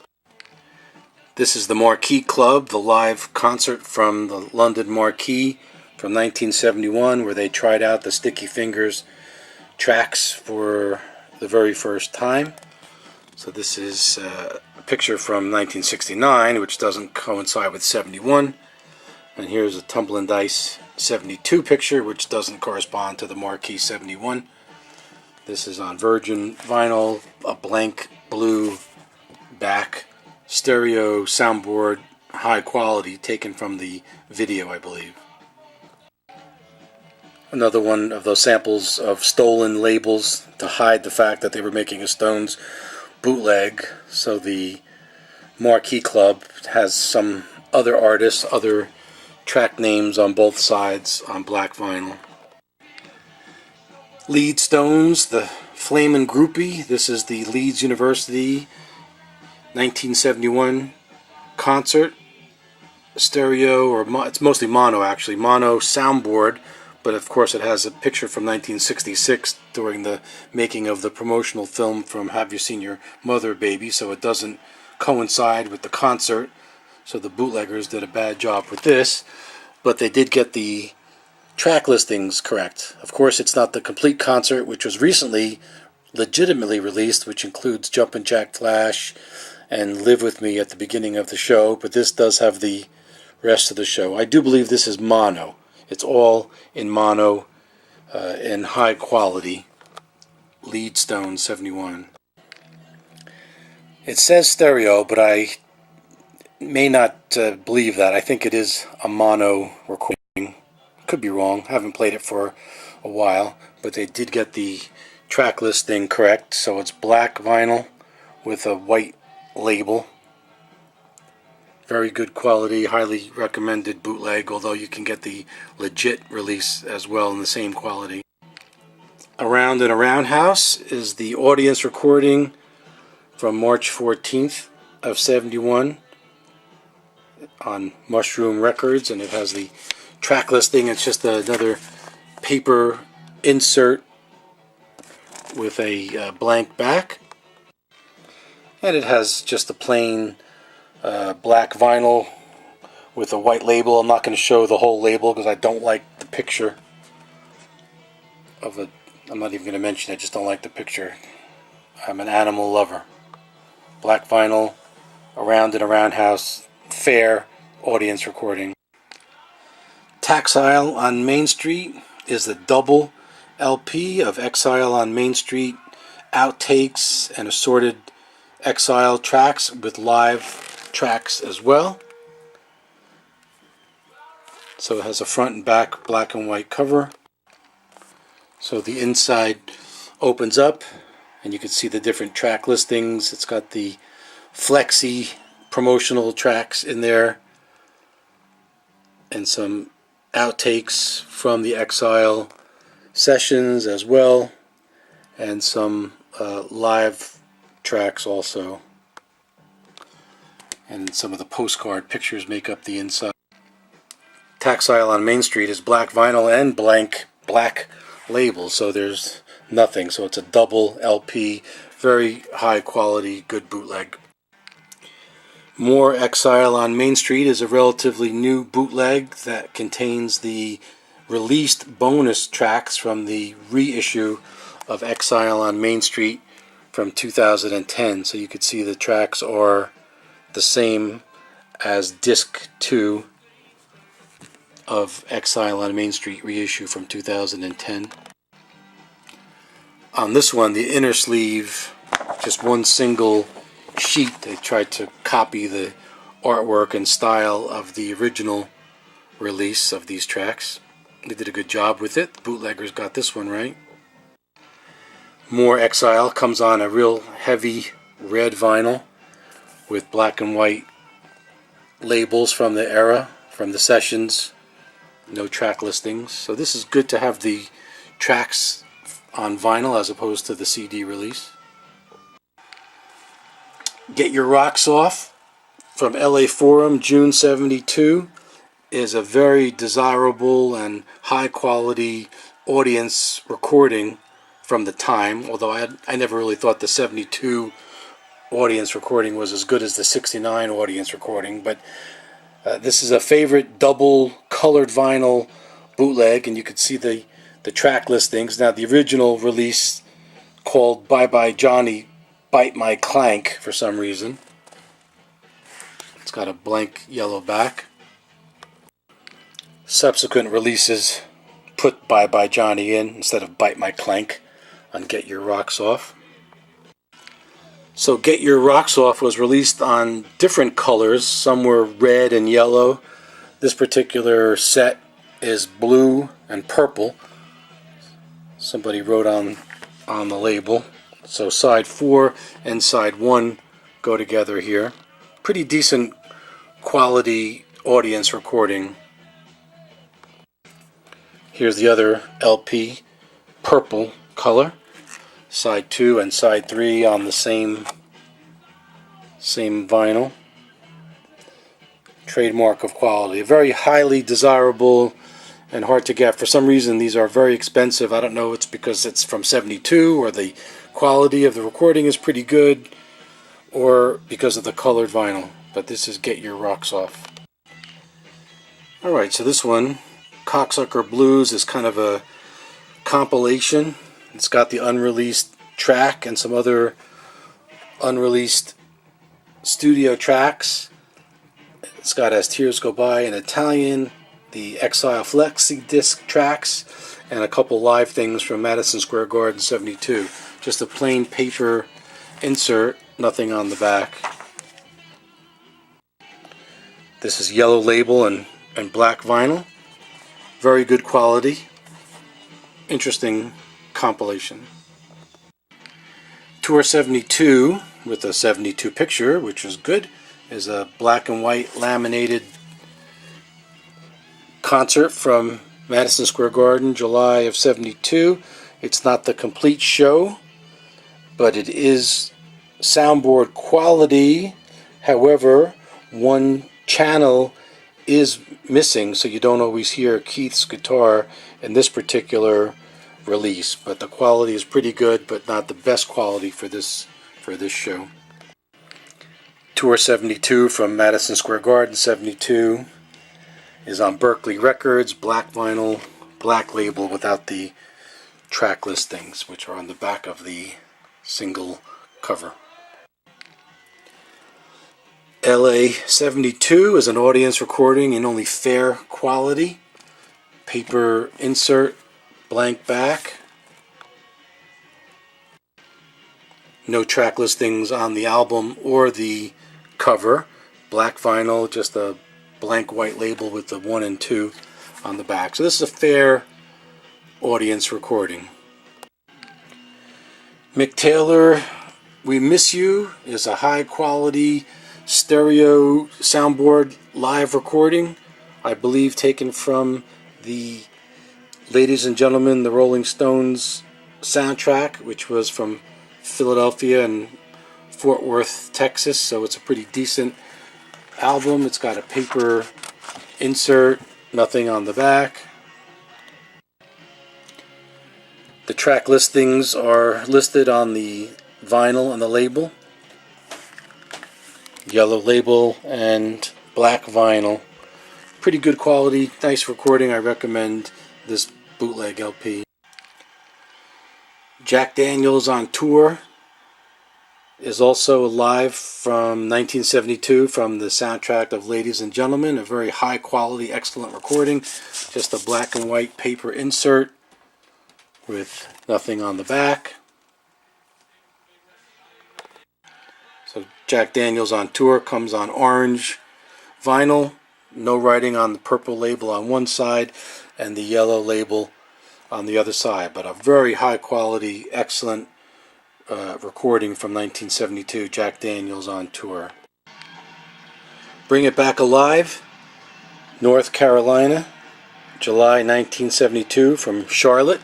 This is the Marquee Club, the live concert from the London Marquee from 1971, where they tried out the Sticky Fingers tracks for the very first time. So this is a picture from 1969, which doesn't coincide with 71. And here's a Tumblin' Dice 72 picture, which doesn't correspond to the Marquee 71. This is on virgin vinyl, a blank blue back, stereo soundboard, high quality, taken from the video, I believe. Another one of those samples of stolen labels to hide the fact that they were making a Stones bootleg. So the Marquee Club has some other artists, other track names on both sides on black vinyl. Lead Stones, the Flamin' Groupie. This is the Leeds University 1971 concert. Stereo, or it's mostly mono actually, mono soundboard, but of course it has a picture from 1966 during the making of the promotional film from Have You Seen Your Mother, Baby, so it doesn't coincide with the concert. So the bootleggers did a bad job with this, but they did get the track listings correct. Of course, it's not the complete concert, which was recently legitimately released, which includes Jumpin' Jack Flash and Live With Me at the beginning of the show, but this does have the rest of the show. I do believe this is mono. It's all in mono, in high quality. Lead Stone 71. It says stereo, but I may not believe that. I think it is a mono recording. Could be wrong. Haven't played it for a while, but they did get the track listing correct. So it's black vinyl with a white label. Very good quality, highly recommended bootleg, although you can get the legit release as well in the same quality. Around and Around House is the audience recording from March 14th of 71 on Mushroom Records, and it has the track listing. It's just another paper insert with a blank back, and it has just a plain black vinyl with a white label. I'm not going to show the whole label because I don't like the picture of a. I'm not even going to mention it. I just don't like the picture. I'm an animal lover. Black vinyl, Around and Around House, fair audience recording. Exile on Main Street is the double LP of Exile on Main Street, outtakes, and assorted Exile tracks with live tracks as well. So it has a front and back black and white cover. So the inside opens up and you can see the different track listings. It's got the flexi promotional tracks in there and some outtakes from the Exile sessions as well, and some live tracks also, and some of the postcard pictures make up the inside. Exile on Main Street is black vinyl and blank black label, so there's nothing, so it's a double LP, very high quality, good bootleg. More Exile on Main Street is a relatively new bootleg that contains the released bonus tracks from the reissue of Exile on Main Street from 2010. So you could see the tracks are the same as disc 2 of Exile on Main Street reissue from 2010. On this one, the inner sleeve, just one single sheet. They tried to copy the artwork and style of the original release of these tracks. They did a good job with it. The bootleggers got this one right. More Exile comes on a real heavy red vinyl with black and white labels from the era, from the sessions. No track listings. So this is good to have the tracks on vinyl as opposed to the CD release. Get Your Rocks Off from LA Forum, June 72, is a very desirable and high quality audience recording from the time, although I never really thought the 72 audience recording was as good as the 69 audience recording, but this is a favorite double colored vinyl bootleg, and you can see the track listings. Now, the original release called Bye Bye Johnny, Bite My Clank for some reason. It's got a blank yellow back. Subsequent releases put Bye Bye Johnny in instead of Bite My Clank on Get Your Rocks Off. So Get Your Rocks Off was released on different colors. Some were red and yellow. This particular set is blue and purple. Somebody wrote on the label. So side 4 and side 1 go together here. Pretty decent quality audience recording. Here's the other LP, purple color. Side 2 and side 3 on the same vinyl. Trademark of quality. Very highly desirable and hard to get. For some reason these are very expensive. I don't know, it's because it's from 72 or the quality of the recording is pretty good, or because of the colored vinyl. But this is Get Your Rocks Off. Alright, so this one, Cocksucker Blues, is kind of a compilation. It's got the unreleased track and some other unreleased studio tracks. It's got As Tears Go By in Italian, the Exile Flexi Disc tracks, and a couple live things from Madison Square Garden 72. Just a plain paper insert, nothing on the back. This is yellow label and black vinyl. Very good quality. Interesting compilation. Tour 72 with a 72 picture, which is good, is a black and white laminated concert from Madison Square Garden, July of 72. It's not the complete show, but it is soundboard quality. However, one channel is missing, so you don't always hear Keith's guitar in this particular release, but the quality is pretty good, but not the best quality for this show. Tour 72 from Madison Square Garden 72 is on Berkeley Records, black vinyl, black label without the track listings, which are on the back of the single cover. LA 72 is an audience recording in only fair quality. Paper insert, blank back. No track listings on the album or the cover. Black vinyl, just a blank white label with the 1 and 2 on the back. So this is a fair audience recording. Mick Taylor, We Miss You is a high quality stereo soundboard live recording, I believe taken from the Ladies and Gentlemen, the Rolling Stones soundtrack, which was from Philadelphia and Fort Worth, Texas. So it's a pretty decent album. It's got a paper insert, nothing on the back. The track listings are listed on the vinyl and the label. Yellow label and black vinyl. Pretty good quality, nice recording. I recommend this bootleg LP. Jack Daniels on Tour is also live from 1972 from the soundtrack of Ladies and Gentlemen. A very high quality, excellent recording. Just a black and white paper insert with nothing on the back. So Jack Daniels on Tour comes on orange vinyl, no writing on the purple label on one side and the yellow label on the other side, but a very high quality, excellent recording from 1972, Jack Daniels on Tour. Bring It Back Alive, North Carolina, July 1972 from Charlotte.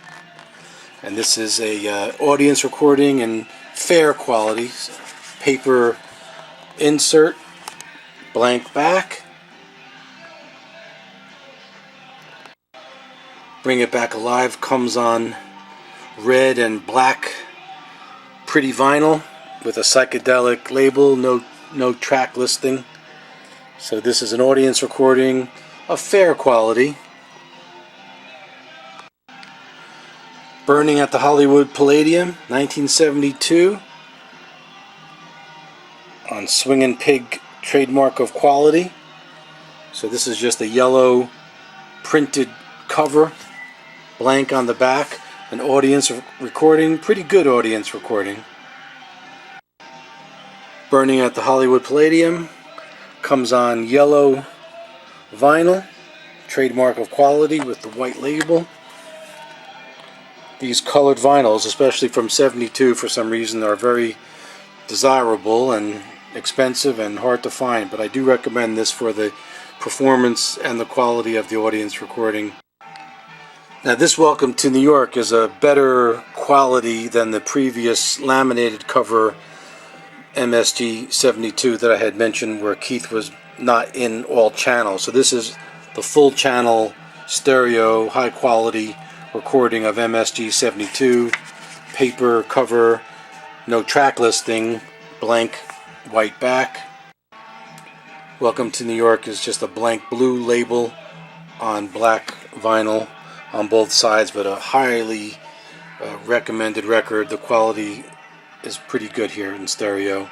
And this is a audience recording in fair quality, paper insert, blank back. Bring It Back Alive comes on red and black pretty vinyl with a psychedelic label, no track listing. So this is an audience recording of fair quality. Burning at the Hollywood Palladium, 1972, on Swingin' Pig trademark of quality. So this is just a yellow printed cover, blank on the back, an audience recording, pretty good audience recording. Burning at the Hollywood Palladium comes on yellow vinyl, trademark of quality with the white label. These colored vinyls, especially from 72 for some reason, are very desirable and expensive and hard to find, but I do recommend this for the performance and the quality of the audience recording. Now this Welcome to New York is a better quality than the previous laminated cover MSG 72 that I had mentioned, where Keith was not in all channels. So this is the full channel stereo high quality recording of MSG 72, paper cover, no track listing, blank white back. Welcome to New York is just a blank blue label on black vinyl on both sides, but a highly recommended record. The quality is pretty good here in stereo.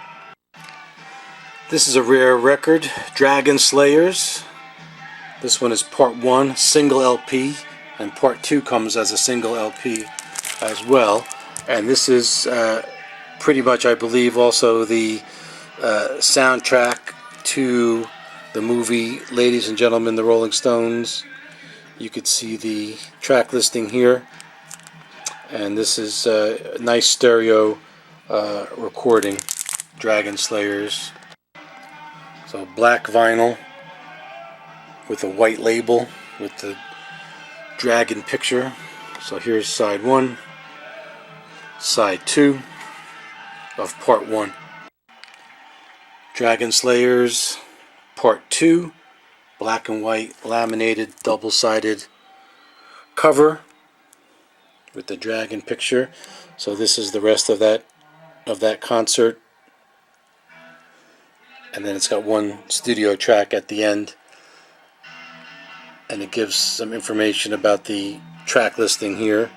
This is a rare record, Dragon Slayers. This one is part 1, single LP, and part 2 comes as a single LP as well. And this is pretty much, I believe, also the soundtrack to the movie Ladies and Gentlemen, the Rolling Stones. You could see the track listing here, and this is a nice stereo recording, Dragon Slayers. So black vinyl with a white label with the dragon picture. So here's side 1, side 2 of part 1. Dragon Slayers part 2, black and white laminated double-sided cover with the dragon picture. So this is the rest of that concert, and then it's got one studio track at the end, and it gives some information about the track listing here.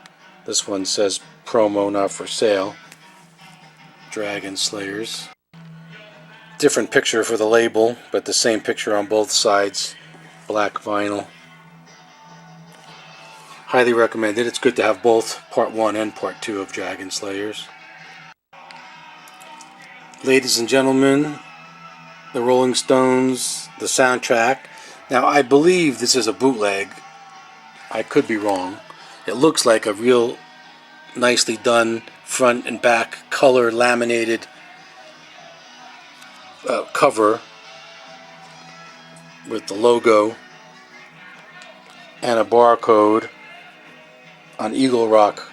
This one says promo not for sale, Dragon Slayers. Different picture for the label, but the same picture on both sides, black vinyl. Highly recommended. It's good to have both part 1 and part 2 of Dragon Slayers. Ladies and Gentlemen, the Rolling Stones, the soundtrack. Now I believe this is a bootleg. I could be wrong. It looks like a real nicely done front and back color laminated cover with the logo and a barcode on Eagle Rock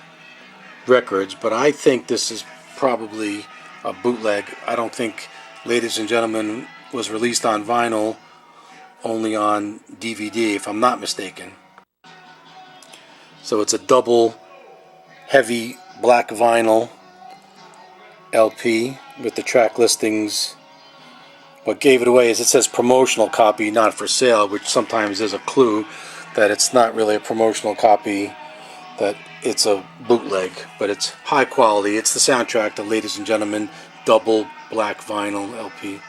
Records, but I think this is probably a bootleg. I don't think Ladies and Gentlemen was released on vinyl, only on DVD, if I'm not mistaken. So it's a double heavy black vinyl LP with the track listings. What gave it away is it says promotional copy, not for sale, which sometimes is a clue. that it's not really a promotional copy, that it's a bootleg, but it's high quality. It's the soundtrack to Ladies and Gentlemen, double black vinyl LP.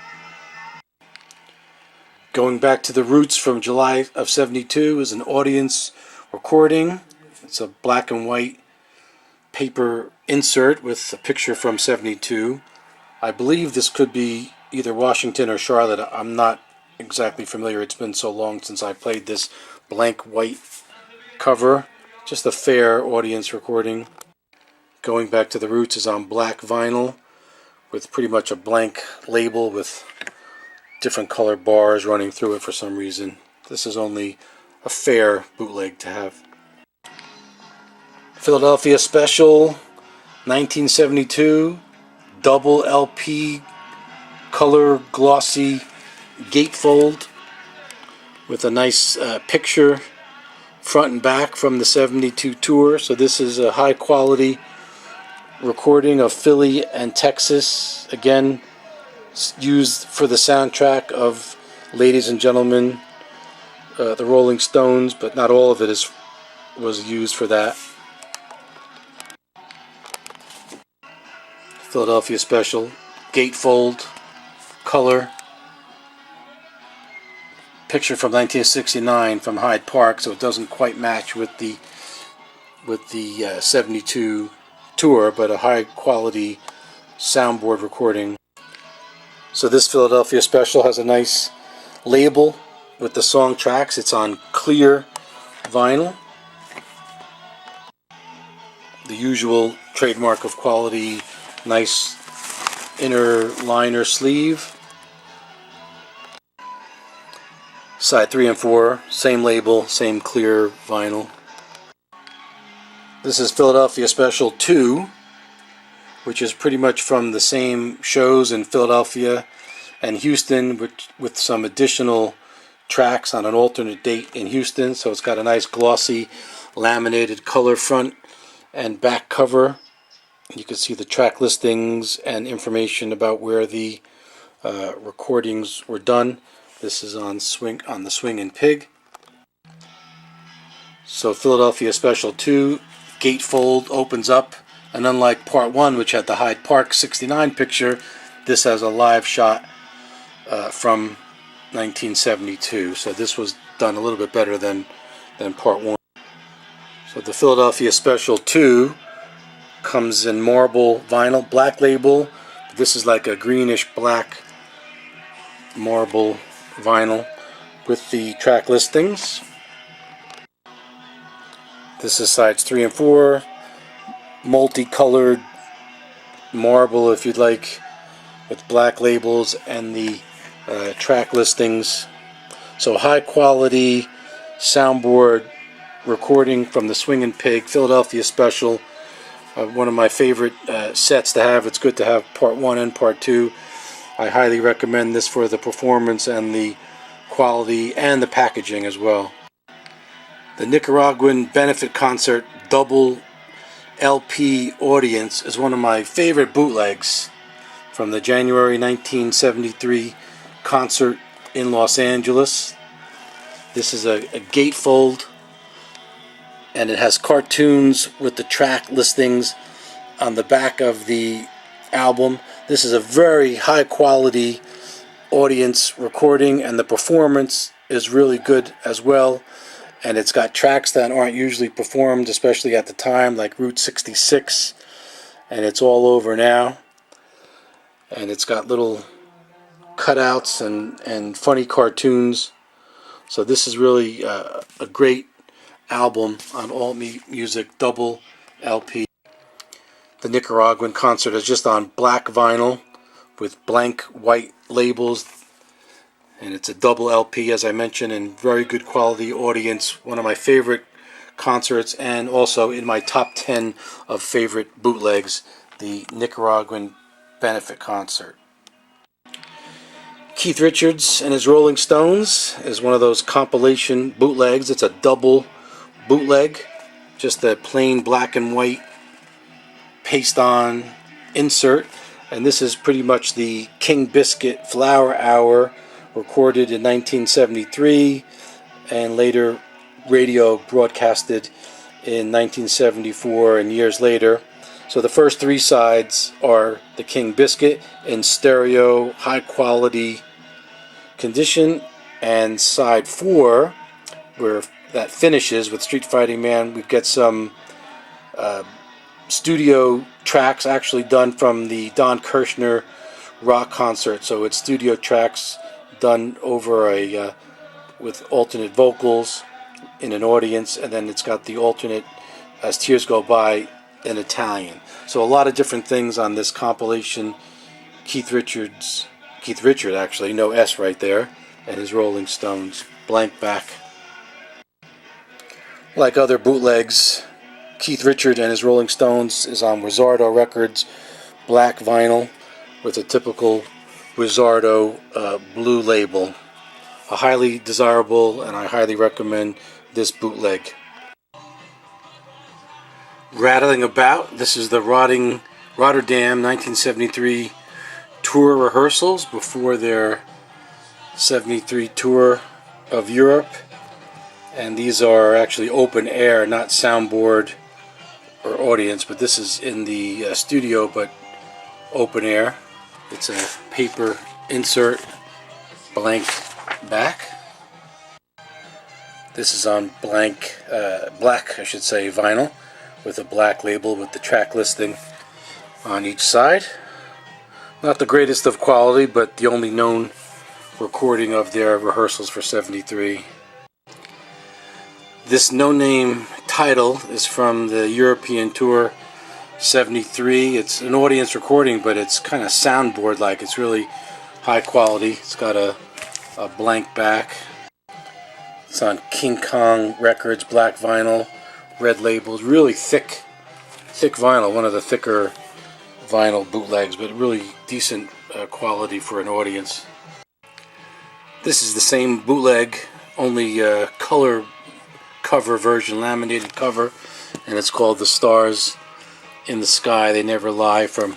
Going back to the roots from July of '72 is an audience recording. It's a black and white paper insert with a picture from '72. I believe this could be either Washington or Charlotte. I'm not exactly familiar. It's been so long since I played this blank white cover. Just a fair audience recording. Going back to the roots is on black vinyl with pretty much a blank label with different color bars running through it for some reason. This is only a fair bootleg to have. Philadelphia Special 1972 double LP color glossy gatefold with a nice picture front and back from the '72 tour. So this is a high quality recording of Philly and Texas, again used for the soundtrack of Ladies and Gentlemen, the Rolling Stones, but not all of it was used for that. Philadelphia Special gatefold color picture from 1969 from Hyde Park, so it doesn't quite match with the '72 tour, but a high quality soundboard recording. So this Philadelphia Special has a nice label with the song tracks. It's on clear vinyl, the usual trademark of quality, nice inner liner sleeve. Side 3 and 4, same label, same clear vinyl. This is Philadelphia Special 2, which is pretty much from the same shows in Philadelphia and Houston, with some additional tracks on an alternate date in Houston. So it's got a nice glossy laminated color front and back cover. You can see the track listings and information about where the recordings were done. This is on the Swing and Pig. So Philadelphia Special 2 gatefold opens up, and unlike Part 1, which had the Hyde Park '69 picture, this has a live shot from 1972. So this was done a little bit better than Part 1. So the Philadelphia Special 2 comes in marble vinyl, black label. This is like a greenish black marble vinyl with the track listings. This is sides 3 and 4, multicolored marble if you'd like, with black labels and the track listings. So high quality soundboard recording from the Swingin' Pig Philadelphia Special. One of my favorite sets to have. It's good to have Part 1 and Part 2. I highly recommend this for the performance and the quality and the packaging as well. The Nicaraguan Benefit Concert double LP audience is one of my favorite bootlegs from the January 1973 concert in Los Angeles. This is a gatefold, and it has cartoons with the track listings on the back of the album. This is a very high quality audience recording, and the performance is really good as well. And it's got tracks that aren't usually performed, especially at the time, like Route 66, and it's all over now. And it's got little cutouts and funny cartoons. So this is really a great album on Alt Music double LP. The Nicaraguan concert is just on black vinyl with blank white labels, and it's a double LP, as I mentioned, and very good quality audience. One of my favorite concerts, and also in my top 10 of favorite bootlegs, the Nicaraguan Benefit Concert. Keith Richards and his Rolling Stones is one of those compilation bootlegs. It's a double bootleg, just a plain black and white paste-on insert, and this is pretty much the King Biscuit Flower Hour, recorded in 1973 and later radio broadcasted in 1974 and years later. So the first three sides are the King Biscuit in stereo, high quality condition, and side 4, where that finishes with Street Fighting Man, we've got some studio tracks actually done from the Don Kirshner rock concert. So it's studio tracks done over a with alternate vocals in an audience, and then it's got the alternate As Tears Go By in Italian. So a lot of different things on this compilation. Keith Richard actually, no S right there, and his Rolling Stones, blank back. Like other bootlegs, Keith Richard and his Rolling Stones is on Rizzardo Records, black vinyl with a typical Rizzardo blue label. A highly desirable, and I highly recommend this bootleg. Rattling About, this is the Rotterdam 1973 tour rehearsals before their 73 tour of Europe. And these are actually open air, not soundboard or audience, but this is in the studio, but open air. It's a paper insert, blank back. This is on black vinyl with a black label with the track listing on each side. Not the greatest of quality, but the only known recording of their rehearsals for 73. This no-name title is from the European Tour 73. It's an audience recording, but it's kind of soundboard-like. It's really high quality. It's got a blank back. It's on King Kong Records, black vinyl, red labels, really thick vinyl, one of the thicker vinyl bootlegs, but really decent quality for an audience. This is the same bootleg, only color cover version, laminated cover, and it's called The Stars in the Sky, They Never Lie, from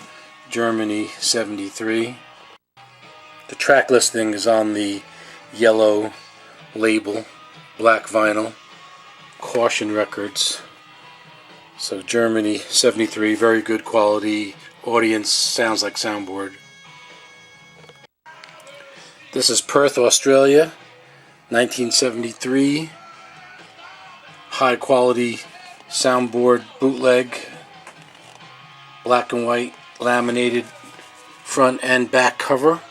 Germany, 73. The track listing is on the yellow label, black vinyl, Caution Records. So Germany, 73, very good quality. Audience sounds like soundboard. This is Perth, Australia, 1973. High quality soundboard bootleg, black and white laminated front and back cover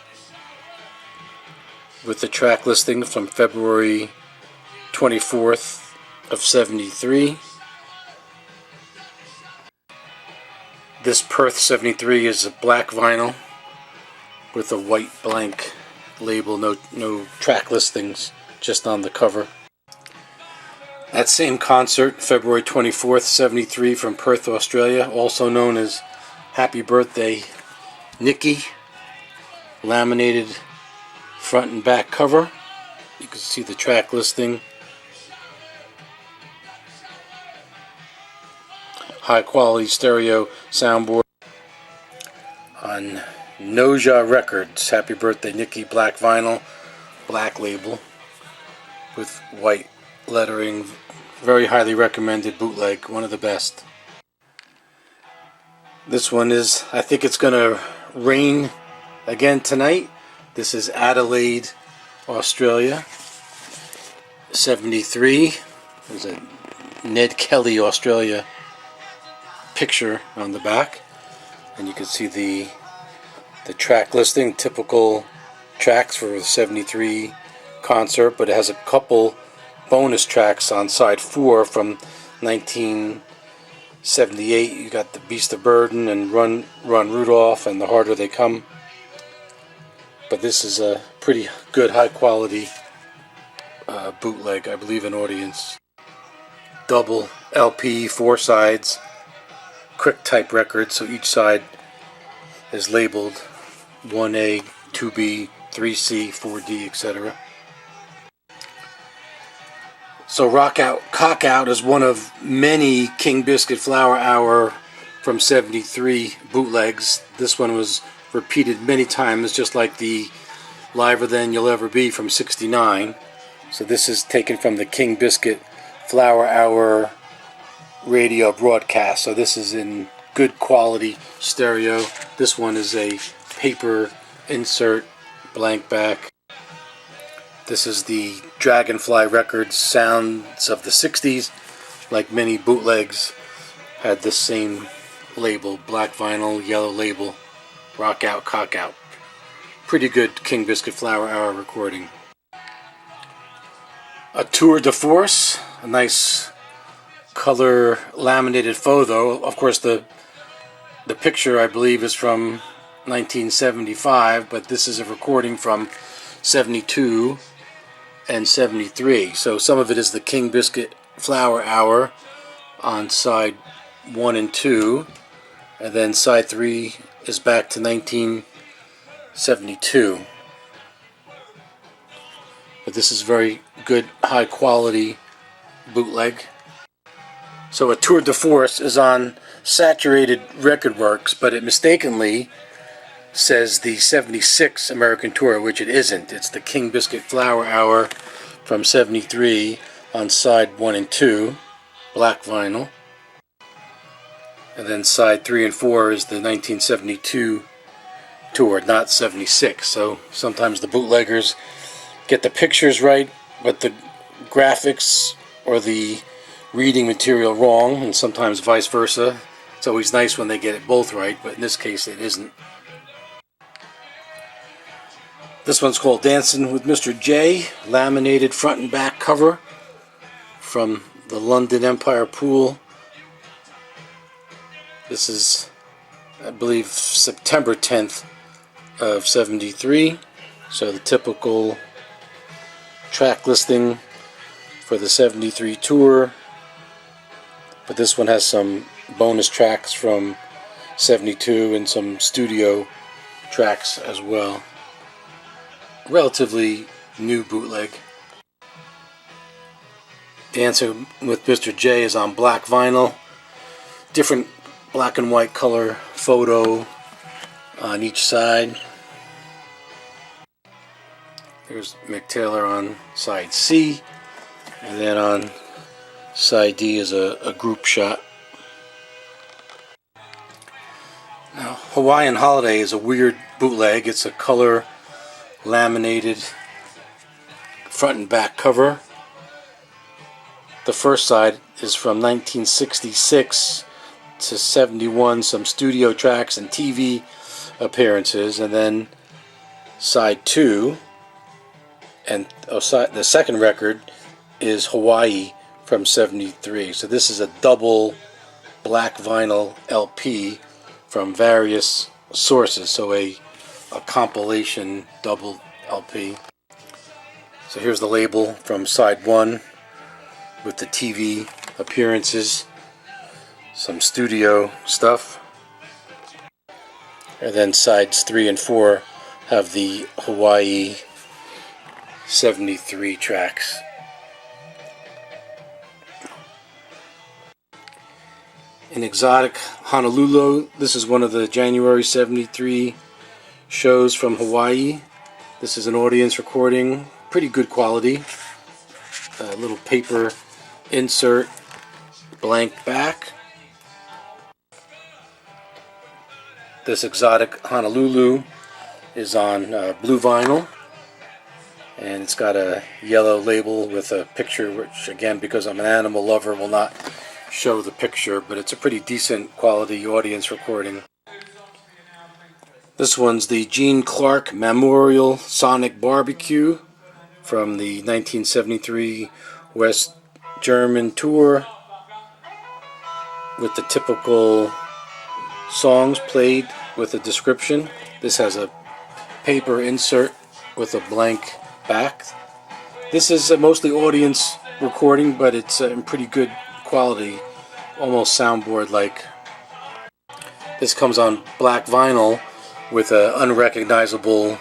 with the track listing from February 24th of 73. This Perth 73 is a black vinyl with a white blank label, no track listings, just on the cover. That same concert, February 24th, 73, from Perth, Australia, also known as Happy Birthday Nicky, laminated front and back cover. You can see the track listing. High quality stereo soundboard on Noja Records, Happy Birthday Nicky, black vinyl, black label with white lettering. Very highly recommended bootleg, one of the best. This one is, I think it's gonna rain again tonight. This is Adelaide, Australia, 73. There's a Ned Kelly, Australia picture on the back, and you can see the track listing, typical tracks for the 73 concert, but it has a couple bonus tracks on side 4 from 1978. You got The Beast of Burden and Run Rudolph and The Harder They Come. But this is a pretty good high quality bootleg, I believe, in audience. Double LP, 4 sides, quick type record, so each side is labeled 1A, 2B, 3C, 4D, etc. So Cock Out is one of many King Biscuit Flower Hour from 73 bootlegs. This one was repeated many times, just like the Liver Than You'll Ever Be from 69. So this is taken from the King Biscuit Flower Hour radio broadcast. So this is in good quality stereo. This one is a paper insert, blank back. This is the Dragonfly Records Sounds of the 60s. Like many bootlegs, had this same label, black vinyl, yellow label, rock out, cock out. Pretty good King Biscuit Flower Hour recording. A tour de force, a nice color laminated photo. Of course, the picture, I believe, is from 1975, but this is a recording from 72 and 73. So some of it is the King Biscuit Flower Hour on side 1 and 2, and then side 3 is back to 1972. But this is very good, high quality bootleg. So a tour de force is on Saturated Record Works, but it mistakenly says the 76 American tour, which it isn't. It's the King Biscuit Flower Hour from 73 on side 1 and 2, black vinyl. And then side 3 and 4 is the 1972 tour, not 76. So sometimes the bootleggers get the pictures right, but the graphics or the reading material wrong, and sometimes vice versa. It's always nice when they get it both right, but in this case it isn't. This one's called Dancing with Mr. J, laminated front and back cover from the London Empire Pool. This is, I believe, September 10th of 73. So the typical track listing for the 73 tour. But this one has some bonus tracks from 72 and some studio tracks as well. Relatively new bootleg. Dancing with Mr. J is on black vinyl. Different black and white color photo on each side. There's Mick Taylor on side C, and then on side D is a group shot. Now, Hawaiian Holiday is a weird bootleg. It's a color laminated front and back cover. The first side is from 1966 to 71, some studio tracks and TV appearances, and then side 2 and the second record is Hawaii from 73. So this is a double black vinyl LP from various sources, so a compilation double LP. So here's the label from side 1 with the TV appearances, some studio stuff, and then sides 3 and 4 have the Hawaii 73 tracks. In exotic Honolulu, this is one of the January 73 shows from Hawaii. This is an audience recording, pretty good quality. A little paper insert, blank back. This exotic Honolulu is on blue vinyl, and it's got a yellow label with a picture, which again, because I'm an animal lover, will not show the picture, but it's a pretty decent quality audience recording. This one's the Gene Clark Memorial Sonic Barbecue from the 1973 West German tour, with the typical songs played with a description. This has a paper insert with a blank back. This is mostly audience recording, but it's in pretty good quality, almost soundboard like. This comes on black vinyl with an unrecognizable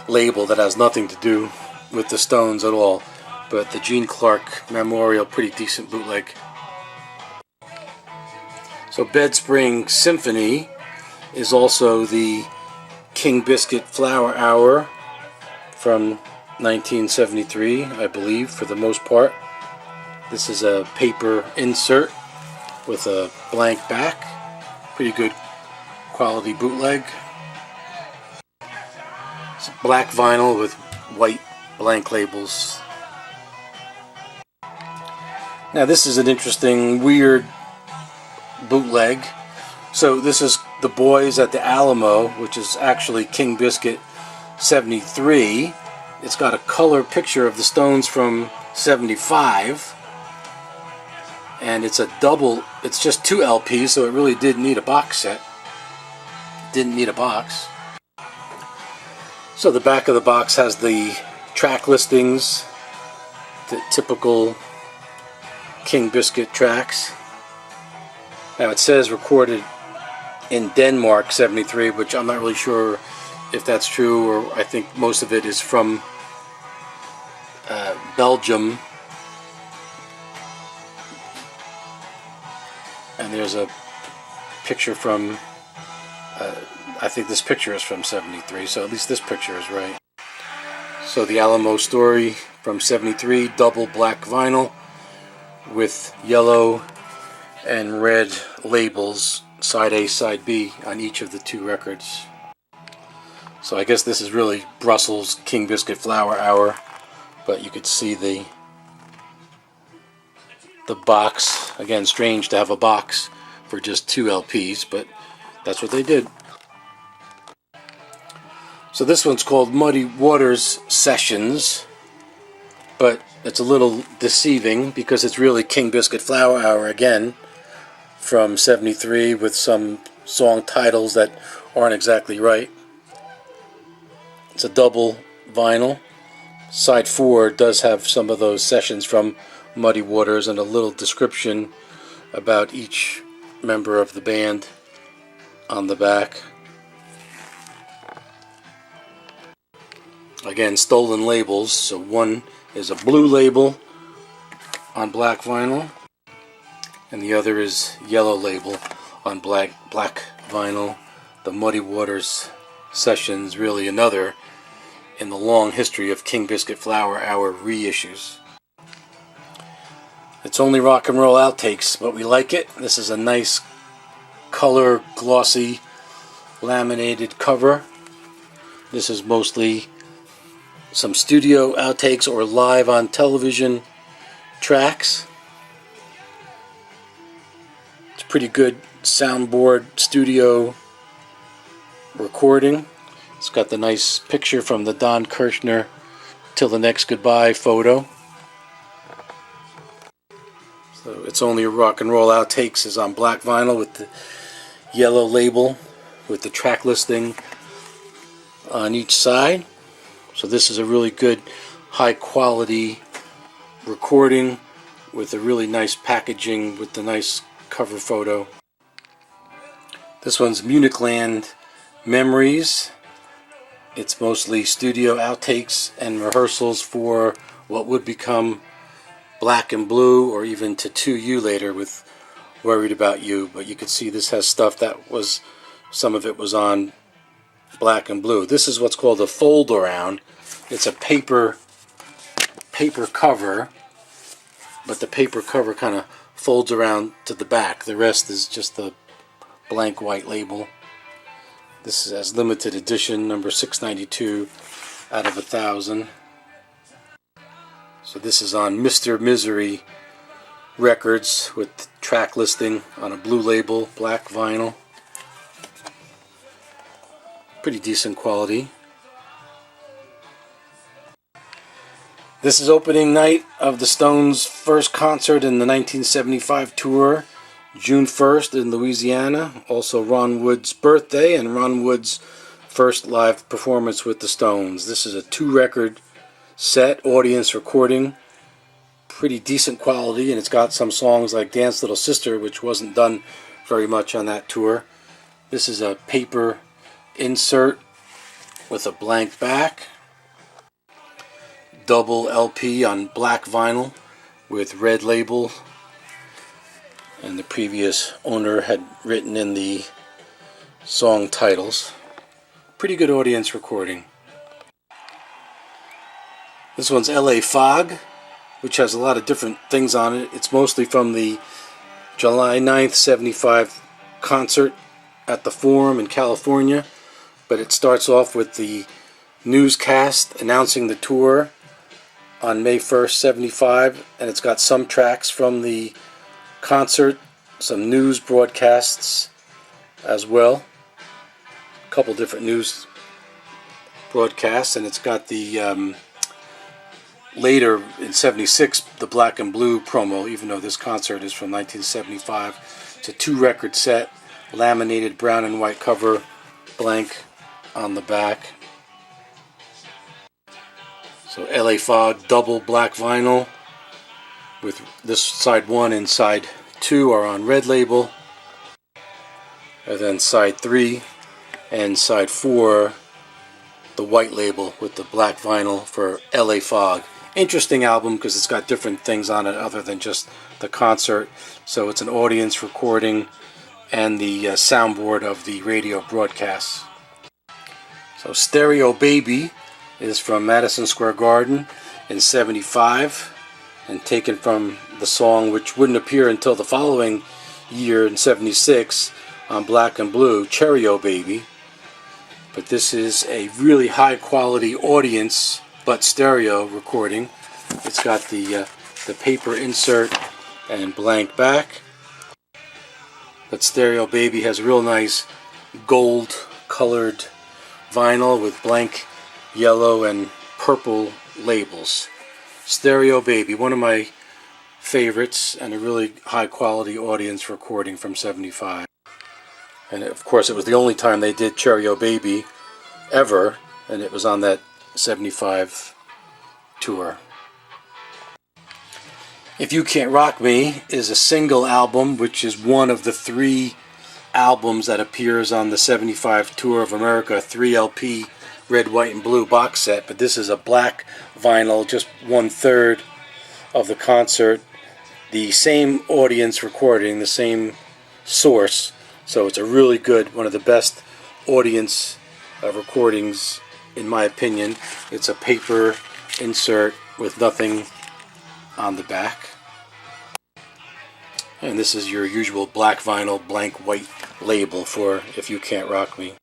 label that has nothing to do with the Stones at all, but the Gene Clark Memorial, pretty decent bootleg. So Bed Spring Symphony is also the King Biscuit Flower Hour from 1973, I believe, for the most part. This is a paper insert with a blank back. Pretty good quality bootleg. It's black vinyl with white blank labels. Now this is an interesting, weird bootleg. So this is The Boys at the Alamo, which is actually King Biscuit 73. It's got a color picture of the Stones from 75. And it's a double, it's just 2 LPs, so it really did need a box set. Didn't need a box. So the back of the box has the track listings, the typical King Biscuit tracks. Now it says recorded in Denmark 73, which I'm not really sure if that's true, or I think most of it is from Belgium. And there's a picture from, I think this picture is from 73, so at least this picture is right. So the Alamo Story from 73, double black vinyl with yellow and red labels, side A, side B, on each of the 2 records. So I guess this is really Brussels King Biscuit Flower Hour, but you could see the box. Again, strange to have a box for just 2 LPs, but that's what they did. So this one's called Muddy Waters Sessions, but it's a little deceiving because it's really King Biscuit Flower Hour again from 73 with some song titles that aren't exactly right. It's a double vinyl. Side 4 does have some of those sessions from Muddy Waters and a little description about each member of the band on the back. Again, stolen labels. So one is a blue label on black vinyl, and the other is yellow label on black vinyl. The Muddy Waters Sessions, really another in the long history of King Biscuit Flower Hour reissues. It's only rock and roll outtakes, but we like it. This is a nice color glossy laminated cover. This is mostly some studio outtakes or live on television tracks. It's pretty good soundboard studio recording. It's got the nice picture from the Don Kirshner Till the Next Goodbye photo. So It's Only Rock and Roll Outtakes is on black vinyl with the yellow label with the track listing on each side. So this is a really good high quality recording with a really nice packaging with the nice cover photo. This one's Munichland Memories. It's mostly studio outtakes and rehearsals for what would become Black and Blue, or even to 2U later with Worried About You. But you can see this has stuff that was, some of it was on Black and Blue. This is what's called a fold around. It's a paper cover, but the paper cover kind of folds around to the back. The rest is just the blank white label. This is as limited edition, number 692 out of 1,000. So this is on Mr. Misery Records with track listing on a blue label, black vinyl. Pretty decent quality. This is opening night of the Stones' first concert in the 1975 tour, June 1st in Louisiana. Also Ron Wood's birthday and Ron Wood's first live performance with the Stones. This is a 2-record set, audience recording. Pretty decent quality, and it's got some songs like Dance Little Sister, which wasn't done very much on that tour. This is a paper insert with a blank back. Double LP on black vinyl with red label, and the previous owner had written in the song titles. Pretty good audience recording. This one's LA Fog which has a lot of different things on it. It's mostly from the July 9th, 75 concert at the Forum in California, but it starts off with the newscast announcing the tour on May 1st, 75, and it's got some tracks from the concert, some news broadcasts as well, a couple different news broadcasts, and it's got the later in 76 the Black and Blue promo, even though this concert is from 1975. It's a 2-record set, laminated brown and white cover, blank on the back. So LA Fog double black vinyl with this side 1 and side 2 are on red label, and then side 3 and side 4 the white label with the black vinyl for LA Fog. Interesting album because it's got different things on it other than just the concert. So it's an audience recording and the soundboard of the radio broadcasts. So Stereo Baby is from Madison Square Garden in 75 and taken from the song which wouldn't appear until the following year in 76 on Black and Blue, Cherry-O Baby. But this is a really high quality audience but stereo recording. It's got the paper insert and blank back. But Stereo Baby has a real nice gold colored vinyl with blank yellow and purple labels. Stereo Baby, one of my favorites and a really high quality audience recording from 75. And of course it was the only time they did Cherry-O Baby ever, and it was on that 75 tour. If You Can't Rock Me is a single album, which is one of the 3 albums that appears on the 75 Tour of America 3 LP red, white, and blue box set, but this is a black vinyl, just 1/3 of the concert, the same audience recording, the same source, so it's a really good, one of the best audience recordings in my opinion. It's a paper insert with nothing on the back, and this is your usual black vinyl blank white label for If You Can't Rock Me.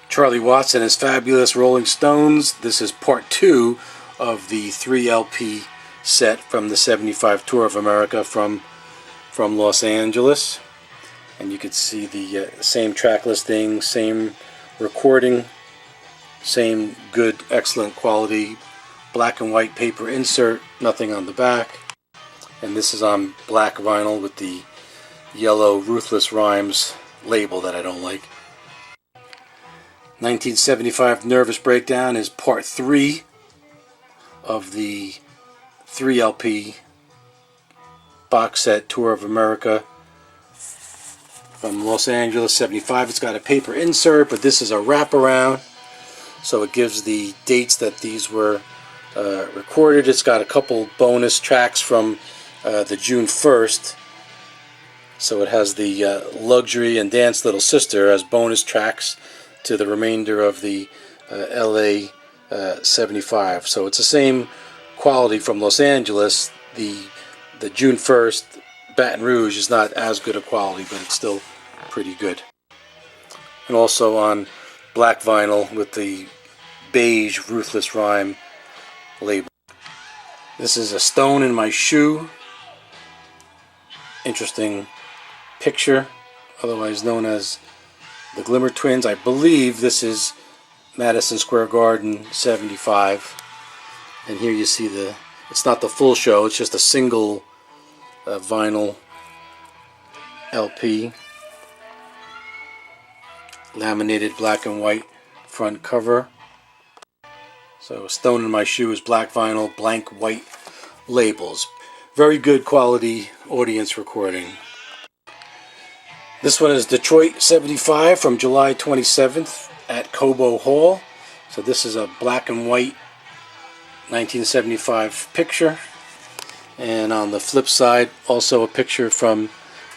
Charlie Watts and His Fabulous Rolling Stones. This is part 2 of the 3 LP set from the 75 Tour of America from Los Angeles, and you could see the same track listing, same recording, same good, excellent quality black and white paper insert, nothing on the back. And this is on black vinyl with the yellow Ruthless Rhymes label that I don't like. 1975 Nervous Breakdown is part 3 of the 3 LP box set Tour of America from Los Angeles 75. It's got a paper insert, but this is a wraparound, so it gives the dates that these were recorded. It's got a couple bonus tracks from the June 1st, so it has the Luxury and Dance Little Sister as bonus tracks to the remainder of the LA 75. So it's the same quality from Los Angeles. The June 1st Baton Rouge is not as good a quality, but it's still pretty good. And also on black vinyl with the beige Ruthless Rhyme label. This is A Stone in My Shoe. Interesting picture, otherwise known as the Glimmer Twins. I believe this is Madison Square Garden 75. And here you see it's not the full show, it's just a single vinyl LP. Laminated black and white front cover. So Stone in My Shoe is black vinyl, blank white labels. Very good quality audience recording. This one is Detroit 75 from July 27th at Cobo Hall. So this is a black and white 1975 picture. And on the flip side, also a picture from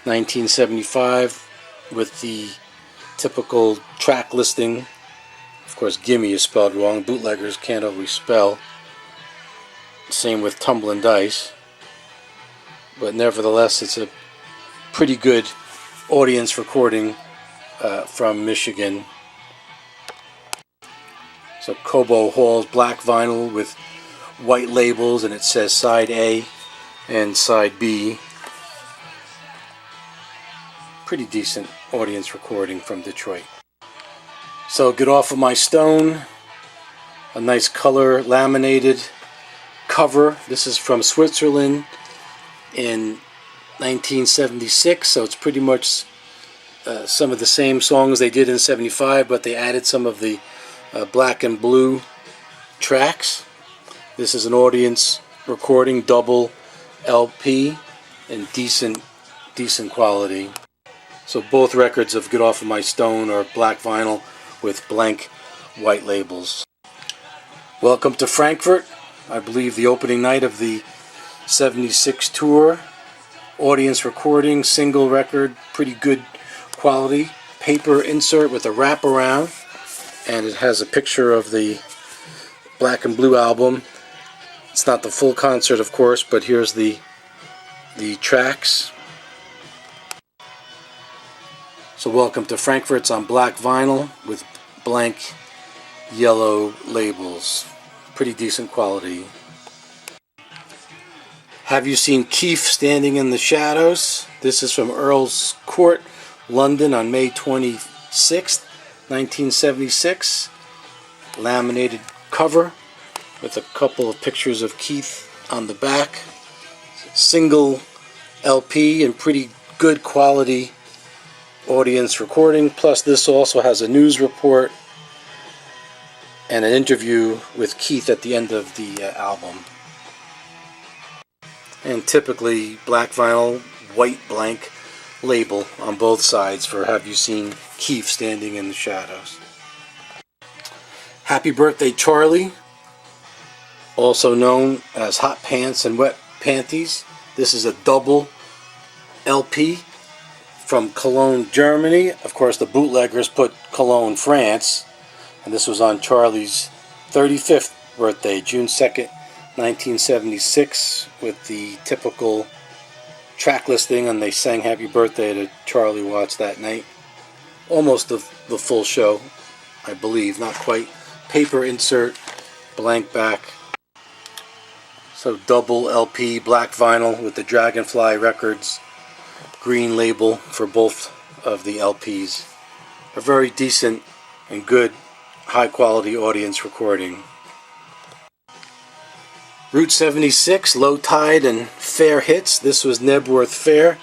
1975 with the typical track listing. Of course, Gimme is spelled wrong. Bootleggers can't always spell. Same with Tumbling Dice. But nevertheless, it's a pretty good audience recording from Michigan. So Cobo Hall's black vinyl with white labels, and it says side A and side B. Pretty decent audience recording from Detroit. So Get Off of My Stone, a nice color laminated cover. This is from Switzerland in 1976, so it's pretty much some of the same songs they did in 75, but they added some of the black and blue tracks. This is an audience recording, double LP, in decent quality. So both records of Get Off of My Stone are black vinyl with blank white labels. Welcome to Frankfurt, I believe the opening night of the 76 tour. Audience recording, single record, pretty good quality. Paper insert with a wraparound, and it has a picture of the black and blue album. It's not the full concert, of course, but here's the tracks. So Welcome to Frankfurt's on black vinyl with blank yellow labels. Pretty decent quality. Have You Seen Keith Standing in the Shadows? This is from Earl's Court, London on May 26th, 1976. Laminated cover with a couple of pictures of Keith on the back. Single LP and pretty good quality audience recording. Plus this also has a news report and an interview with Keith at the end of the album. And typically black vinyl, white blank label on both sides for Have You Seen Keith Standing in the Shadows. Happy Birthday Charlie, also known as Hot Pants and Wet Panties. This is a double LP from Cologne, Germany. Of course, the bootleggers put Cologne, France, and this was on Charlie's 35th birthday, June 2nd, 1976, with the typical track listing, and they sang Happy Birthday to Charlie Watts that night. Almost the full show, I believe, not quite. Paper insert, blank back. So double LP, black vinyl with the Dragonfly Records green label for both of the LPs. A very decent and good high quality audience recording. Route 76, Low Tide and Fair Hits. This was Knebworth Fair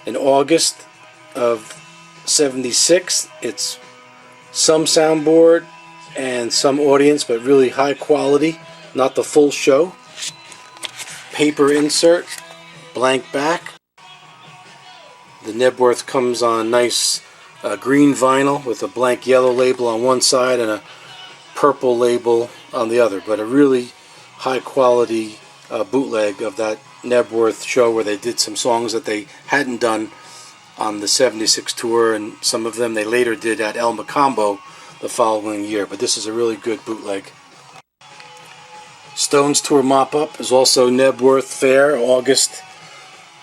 in August of 76. It's some soundboard and some audience, but really high quality, not the full show. Paper insert, blank back. The Knebworth comes on nice green vinyl with a blank yellow label on one side and a purple label on the other, but a really high quality bootleg of that Knebworth show where they did some songs that they hadn't done on the 76 tour, and some of them they later did at El Macombo the following year, but this is a really good bootleg. Stones Tour Mop-Up is also Knebworth Fair, August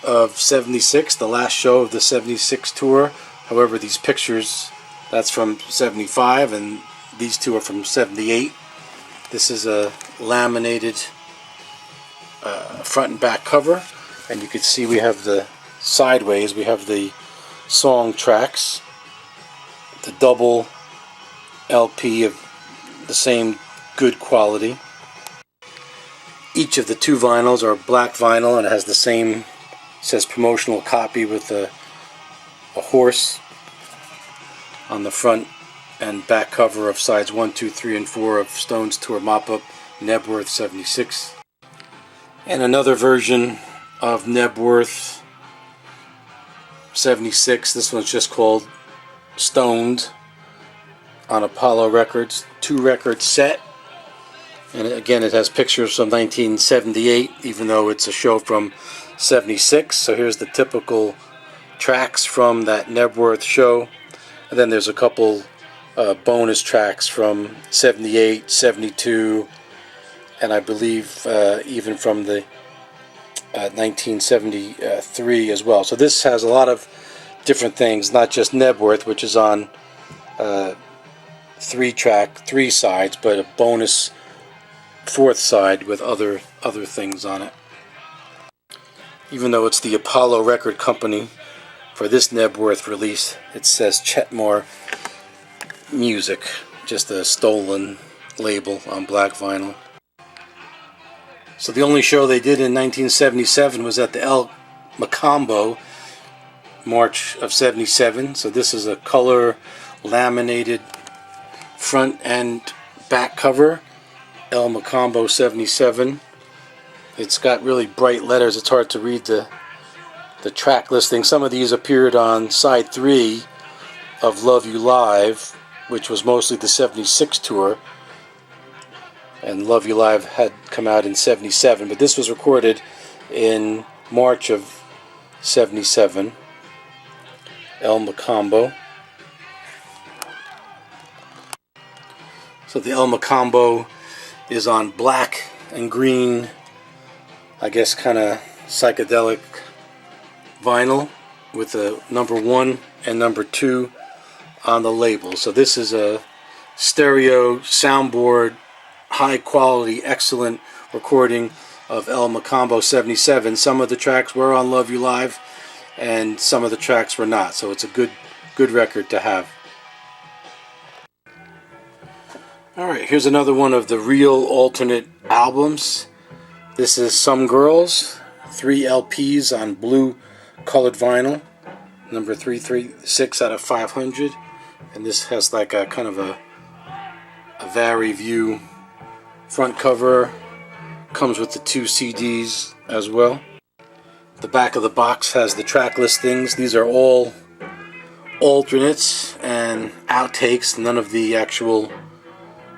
of 76, the last show of the 76 tour. However, these pictures, that's from 75, and these two are from 78. This is a laminated front and back cover, and you can see we have the sideways, we have the song tracks, the double LP of the same good quality. Each of the two vinyls are black vinyl, and it has the same, says promotional copy with a horse on the front and back cover of sides 1, 2, 3, and 4 of Stones Tour Mop-Up, Knebworth 76. And another version of Knebworth 76. This one's just called Stoned on Apollo Records. 2-record set. And again, it has pictures from 1978, even though it's a show from 76. So here's the typical tracks from that Knebworth show. And then there's a couple bonus tracks from 78, 72, and I believe even from the 1973 as well. So this has a lot of different things, not just Nebworth, which is on 3-track, 3 sides, but a bonus 4th side with other things on it. Even though it's the Apollo Record Company, for this Nebworth release, it says Chetmore Music, just a stolen label on black vinyl. So the only show they did in 1977 was at the El Macambo, March of 77. So this is a color laminated front and back cover, El Macambo 77. It's got really bright letters. It's hard to read the track listing. Some of these appeared on side 3 of Love You Live, which was mostly the 76 tour, and Love You Live had come out in 77, but this was recorded in March of 77. El Macambo. So the El Macambo is on black and green, I guess kind of psychedelic vinyl, with the number 1 and number 2 on the label. So this is a stereo soundboard, high quality, excellent recording of El Macambo 77. Some of the tracks were on Love You Live and some of the tracks were not, so it's a good record to have. Alright, here's another one of the real alternate albums. This is Some Girls, 3 LPs on blue colored vinyl, number 336 out of 500, and this has like a kind of a Vari view front cover. Comes with the 2 CDs as well. The back of the box has the track listings. These are all alternates and outtakes. None of the actual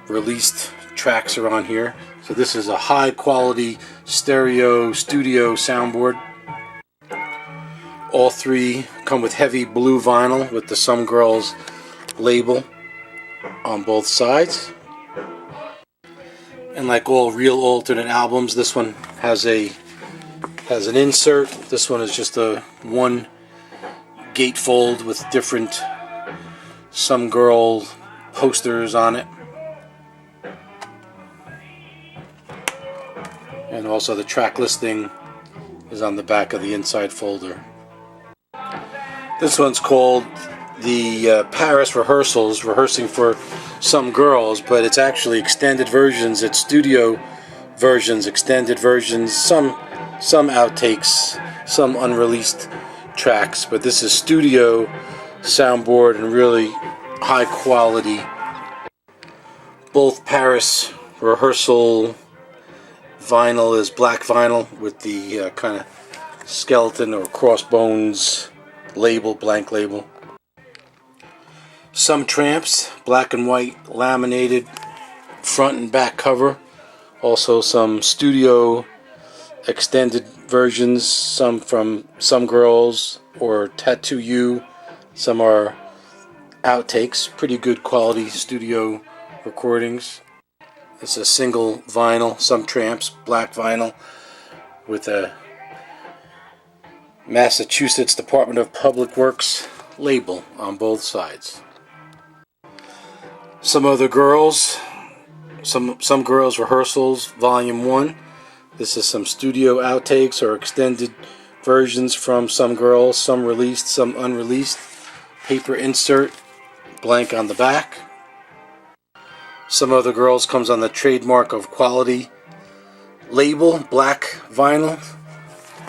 released tracks are on here. So this is a high quality stereo studio soundboard. All 3 come with heavy blue vinyl with the Some Girls label on both sides. And like all real alternate albums, this one has an insert. This one is just a 1 gatefold with different Some Girl posters on it. And also the track listing is on the back of the inside folder. This one's called the Paris Rehearsals, rehearsing for Some Girls, but it's actually extended versions. It's studio versions, extended versions, some outtakes, some unreleased tracks, but this is studio soundboard and really high quality. Both Paris Rehearsal vinyl is black vinyl with the kind of skeleton or crossbones label, blank label. Some Tramps, black and white laminated front and back cover. Also some studio extended versions, some from Some Girls or Tattoo You. Some are outtakes, pretty good quality studio recordings. It's a single vinyl, Some Tramps, black vinyl with a Massachusetts Department of Public Works label on both sides. Some Other Girls, Some Girls Rehearsals, Volume 1. This is some studio outtakes or extended versions from Some Girls, some released, some unreleased. Paper insert, blank on the back. Some Other Girls comes on the Trademark of Quality label, black vinyl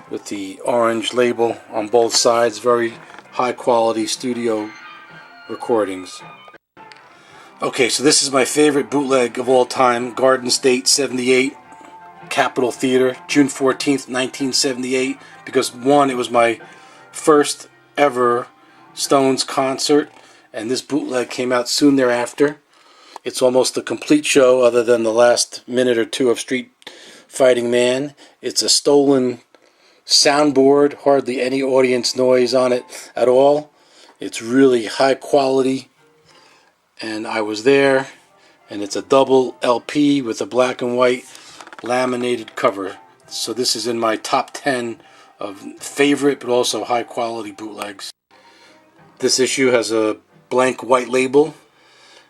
with the orange label on both sides. Very high quality studio recordings. Okay, so this is my favorite bootleg of all time, Garden State 78, Capitol Theater, June 14th, 1978, because one, it was my first ever Stones concert, and this bootleg came out soon thereafter. It's almost a complete show other than the last minute or 2 of Street Fighting Man. It's a stolen soundboard, hardly any audience noise on it at all. It's really high quality, and I was there, and it's a double LP with a black and white laminated cover. So this is in my top 10 of favorite but also high quality bootlegs. This issue has a blank white label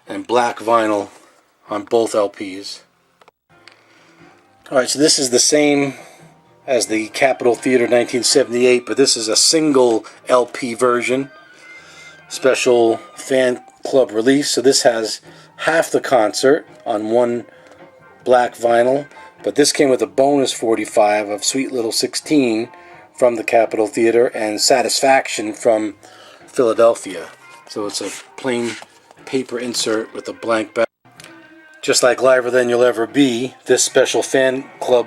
and black vinyl on both LPs. Alright, so this is the same as the Capitol Theater 1978, but this is a single LP version, special fan club release. So this has half the concert on one black vinyl, but this came with a bonus 45 of Sweet Little 16 from the Capitol Theater and Satisfaction from Philadelphia. So it's a plain paper insert with a blank back. Just like Liver Than You'll Ever Be, this special fan club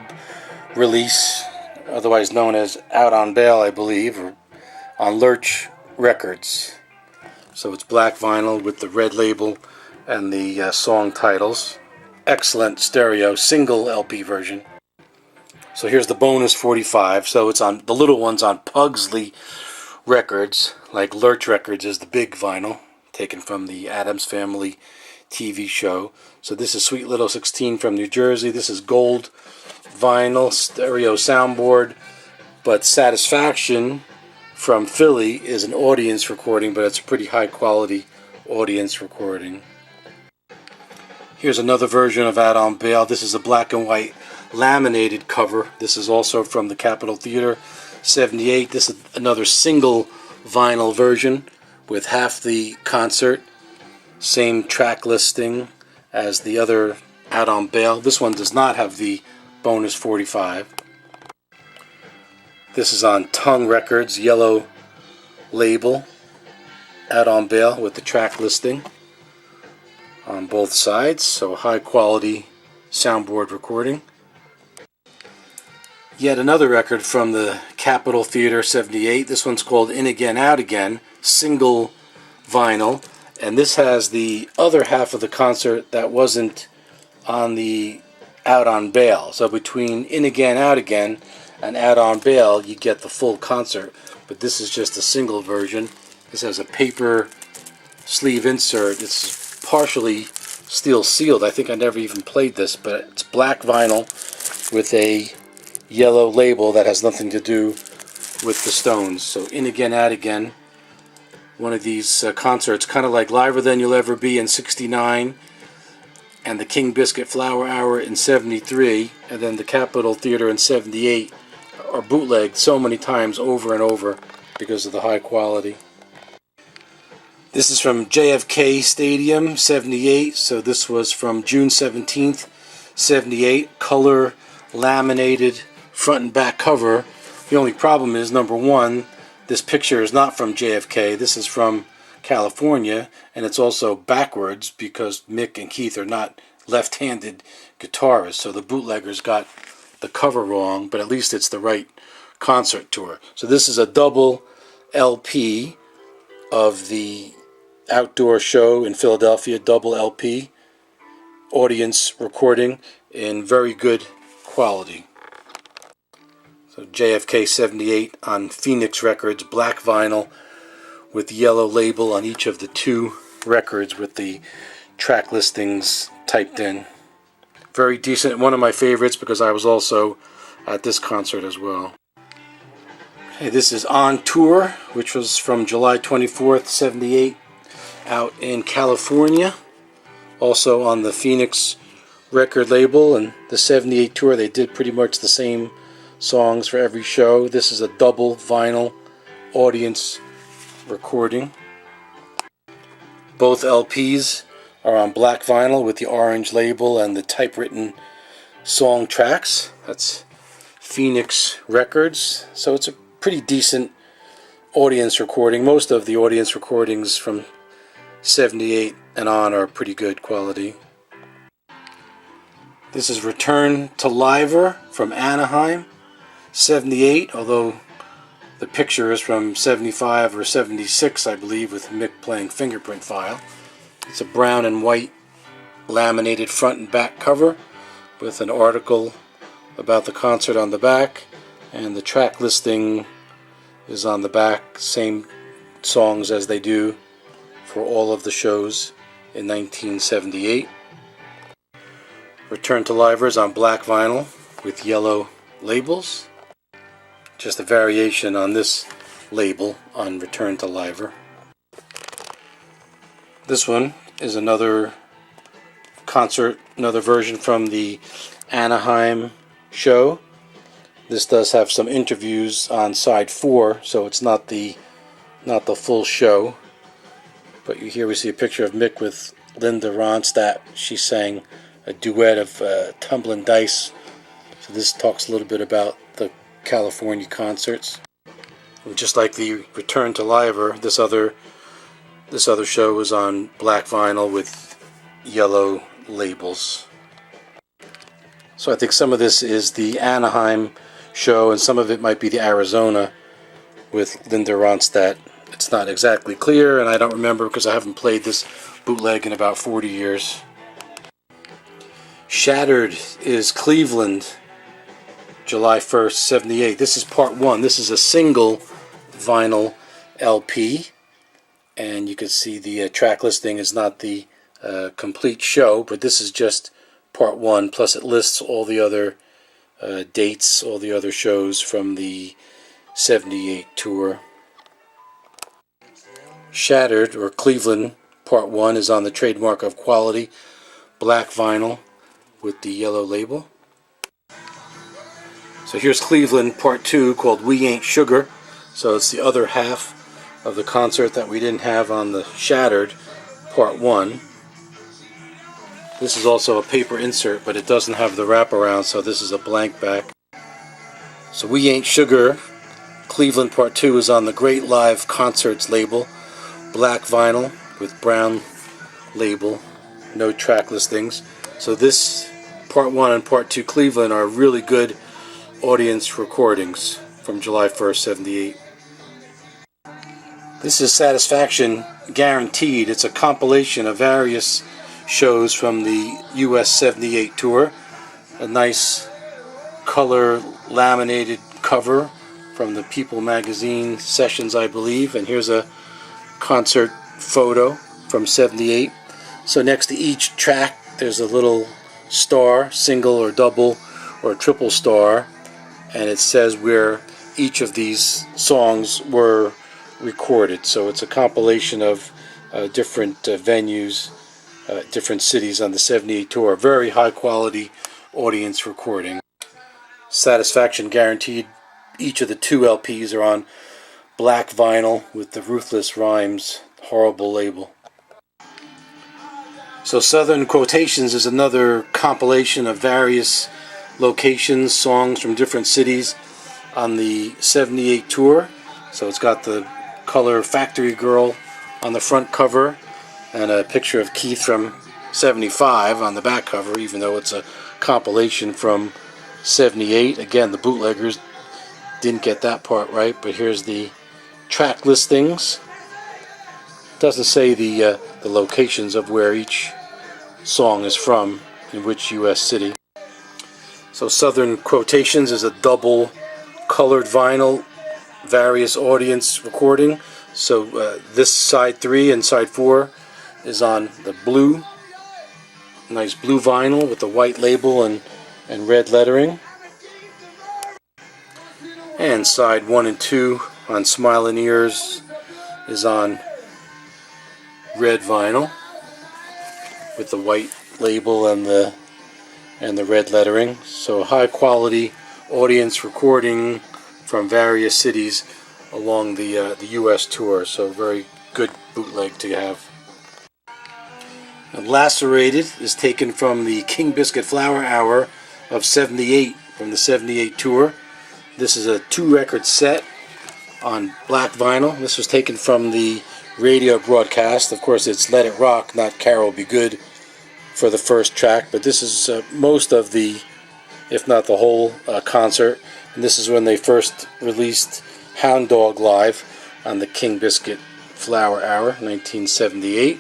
release, otherwise known as Out on Bail, I believe, or on Lurch Records. So it's black vinyl with the red label and the song titles. Excellent stereo single LP version. So here's the bonus 45. So it's on the little ones on Pugsley Records, like Lurch Records is the big vinyl, taken from the Addams Family TV show. So this is Sweet Little 16 from New Jersey. This is gold vinyl stereo soundboard, but Satisfaction from Philly is an audience recording, but it's a pretty high quality audience recording. Here's another version of Out on Bail. This is a black and white laminated cover. This is also from the Capitol Theater 78. This is another single vinyl version with half the concert. Same track listing as the other Out on Bail. This one does not have the bonus 45. This is on Tongue Records, yellow label, Out on Bail with the track listing on both sides. So high quality soundboard recording. Yet another record from the Capitol Theater 78. This one's called In Again, Out Again, single vinyl. And this has the other half of the concert that wasn't on the Out on Bail. So between In Again, Out Again and Out on Bail, you get the full concert. But this is just a single version. This has a paper sleeve insert. It's partially steel sealed. I think I never even played this, but it's black vinyl with a yellow label that has nothing to do with the Stones. So In Again, Out Again. One of these concerts, kind of like Liver Than You'll Ever Be in 69, and the King Biscuit Flower Hour in 73, and then the Capitol Theater in 78, are bootlegged so many times over and over because of the high quality. This is from JFK Stadium 78, so this was from June 17th, 78, color laminated front and back cover. The only problem is, number one, this picture is not from JFK. This is from California, and it's also backwards because Mick and Keith are not left-handed guitarists, so the bootleggers got the cover wrong, but at least it's the right concert tour. So this is a double LP of the outdoor show in Philadelphia, double LP, audience recording in very good quality. So JFK 78 on Phoenix Records, black vinyl with yellow label on each of the two records with the track listings typed in. Very decent, one of my favorites because I was also at this concert as well. Okay, this is On Tour, which was from July 24th, 78, out in California. Also on the Phoenix record label, and the 78 tour, they did pretty much the same songs for every show. This is a double vinyl audience recording. Both LPs are on black vinyl with the orange label and the typewritten song tracks. That's Phoenix Records. So it's a pretty decent audience recording. Most of the audience recordings from 78 and on are pretty good quality. This is Return to Liver from Anaheim 78, although the picture is from 75 or 76, I believe, with Mick playing fingerprint file. It's a brown and white laminated front and back cover with an article about the concert on the back, and the track listing is on the back, same songs as they do for all of the shows in 1978. Return to Liver is on black vinyl with yellow labels. Just a variation on this label on Return to Liver. This one is another concert, another version from the Anaheim show. This does have some interviews on side 4, so it's not the full show. But here we see a picture of Mick with Linda Ronstadt. She sang a duet of Tumbling Dice. So this talks a little bit about the California concerts. And just like the Return to Liver, this other show was on black vinyl with yellow labels. So I think some of this is the Anaheim show, and some of it might be the Arizona with Linda Ronstadt. It's not exactly clear, and I don't remember because I haven't played this bootleg in about 40 years. Shattered is Cleveland, July 1st, 78. This is part 1. This is a single vinyl LP, and you can see the track listing is not the complete show, but this is just part 1, plus it lists all the other dates, all the other shows from the 78 tour. Shattered, or Cleveland, part 1 is on the Trademark of Quality black vinyl with the yellow label. So here's Cleveland part 2, called We Ain't Sugar. So it's the other half of the concert that we didn't have on the Shattered part 1. This is also a paper insert, but it doesn't have the wraparound, so this is a blank back. So We Ain't Sugar, Cleveland part 2 is on the Great Live Concerts label, black vinyl with brown label, no track listings. So this part 1 and part 2 Cleveland are really good audience recordings from July 1st, 78. This is Satisfaction Guaranteed. It's a compilation of various shows from the US 78 tour. A nice color laminated cover from the People magazine sessions, I believe, and here's a concert photo from 78. So next to each track there's a little star, single or double or triple star, and it says where each of these songs were recorded. So it's a compilation of different venues, different cities on the 78 tour. Very high quality audience recording. Satisfaction Guaranteed. Each of the 2 LPs are on black vinyl with the Ruthless Rhymes horrible label. So Southern Quotations is another compilation of various locations, songs from different cities on the 78 tour. So it's got the color Factory Girl on the front cover and a picture of Keith from 75 on the back cover, even though it's a compilation from 78. Again, the bootleggers didn't get that part right, but here's the track listings. Doesn't say the locations of where each song is from, in which U.S. city. So Southern Quotations is a double colored vinyl, various audience recording. So this side 3 and side 4 is on the blue, nice blue vinyl with the white label and red lettering. And side 1 and 2 on Smiling Ears is on red vinyl with the white label and the red lettering. So high quality audience recording from various cities along the U.S. tour. So very good bootleg to have. And Lacerated is taken from the King Biscuit Flower Hour of 78 from the 78 tour. This is a 2-record set on black vinyl. This was taken from the radio broadcast. Of course, it's Let It Rock, not Carol Be Good, for the first track, but this is most of the, if not the whole, concert. And this is when they first released Hound Dog Live on the King Biscuit Flower Hour, 1978.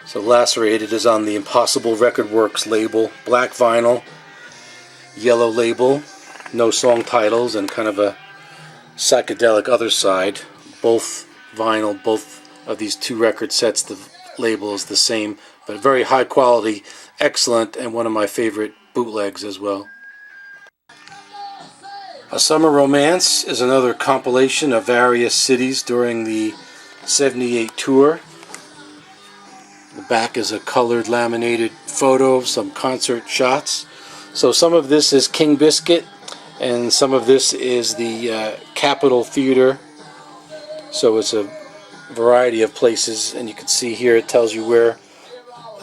So Lacerated is on the Impossible Record Works label, black vinyl, yellow label, no song titles, and kind of a psychedelic other side. Both vinyl, both of these 2 record sets, the label is the same, but very high quality, excellent, and one of my favorite bootlegs as well. A Summer Romance is another compilation of various cities during the 78 tour. The back is a colored laminated photo of some concert shots. So some of this is King Biscuit and some of this is the Capitol Theater. So it's a variety of places, and you can see here it tells you where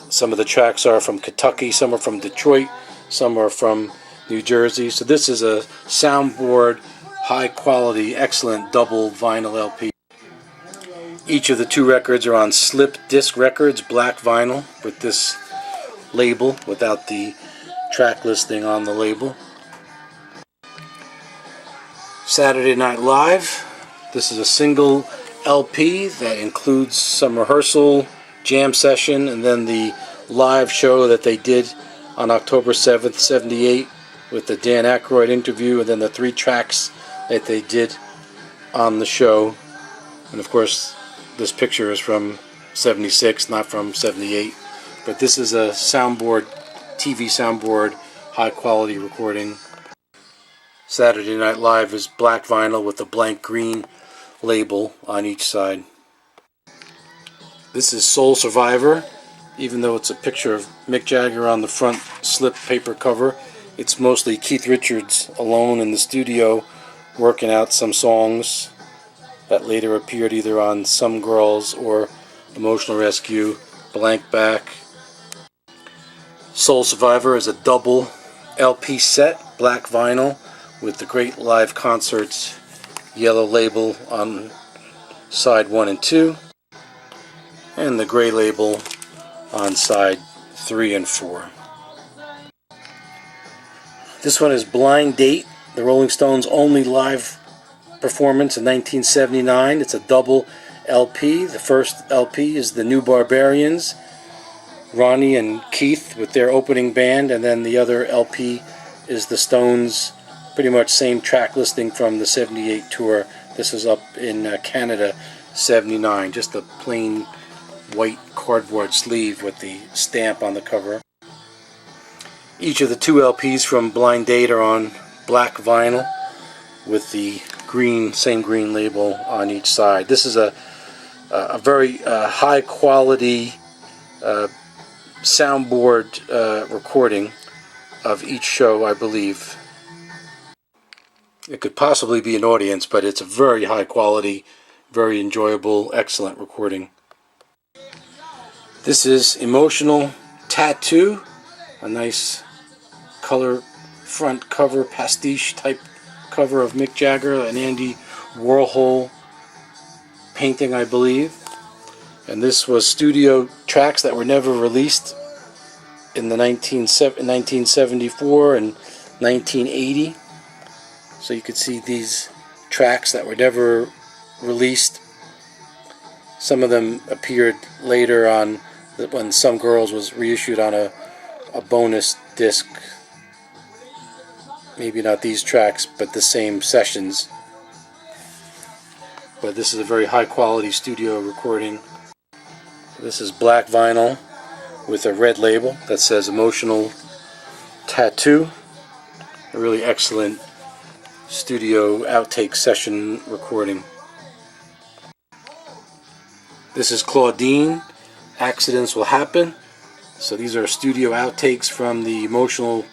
some of the tracks are from Kentucky, some are from Detroit, some are from New Jersey. So this is a soundboard, high quality, excellent double vinyl LP. Each of the two records are on Slip Disc Records, black vinyl, with this label, without the track listing on the label. Saturday Night Live. This is a single LP that includes some rehearsal, jam session, and then the live show that they did on October 7th, 78, with the Dan Aykroyd interview, and then the 3 tracks that they did on the show. And of course, this picture is from 76, not from 78. But this is a soundboard, TV soundboard, high quality recording. Saturday Night Live is black vinyl with a blank green label on each side. This is Soul Survivor. Even though it's a picture of Mick Jagger on the front slip paper cover, it's mostly Keith Richards alone in the studio working out some songs that later appeared either on Some Girls or Emotional Rescue. Blank back. Soul Survivor is a double LP set, black vinyl, with the Great Live Concerts yellow label on side 1 and 2, and the gray label on side 3 and 4. This one is Blind Date, the Rolling Stones' only live performance in 1979. It's a double LP. The first LP is the New Barbarians, Ronnie and Keith with their opening band, and then the other LP is the Stones, pretty much same track listing from the 78 tour. This is up in Canada, 79. Just a plain white cardboard sleeve with the stamp on the cover. Each of the 2 LPs from Blind Date are on black vinyl with the green, same green label on each side. This is a very high quality soundboard recording of each show, I believe. It could possibly be an audience, but it's a very high quality, very enjoyable, excellent recording. This is Emotional Tattoo, a nice color front cover, pastiche type cover of Mick Jagger, an Andy Warhol painting, I believe. And this was studio tracks that were never released in the 1974 and 1980. So you could see these tracks that were never released. Some of them appeared later on when Some Girls was reissued on a bonus disc. Maybe not these tracks, but the same sessions. But this is a very high quality studio recording. This is black vinyl with a red label that says Emotional Tattoo. A really excellent studio outtake session recording. This is Claudine, Accidents Will Happen. So these are studio outtakes from the Emotional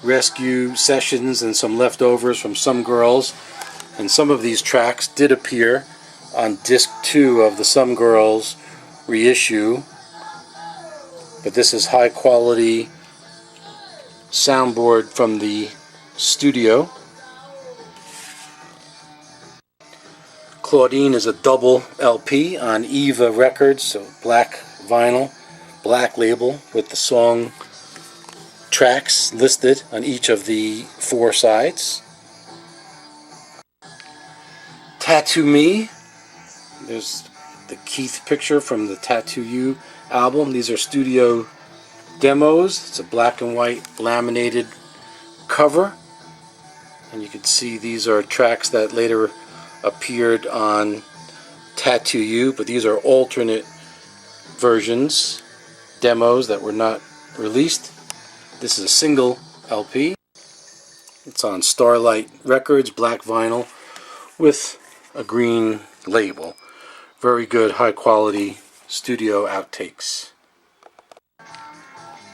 Rescue sessions and some leftovers from Some Girls. And some of these tracks did appear on disc 2 of the Some Girls reissue. But this is high quality soundboard from the studio. Claudine is a double LP on Eva Records, so black vinyl, black label with the song tracks listed on each of the 4 sides. Tattoo Me, there's the Keith picture from the Tattoo You album. These are studio demos. It's a black and white laminated cover, and you can see these are tracks that later appeared on Tattoo You, but these are alternate versions, demos that were not released. This is a single LP. It's on Starlight Records, black vinyl with a green label. Very good, high quality studio outtakes.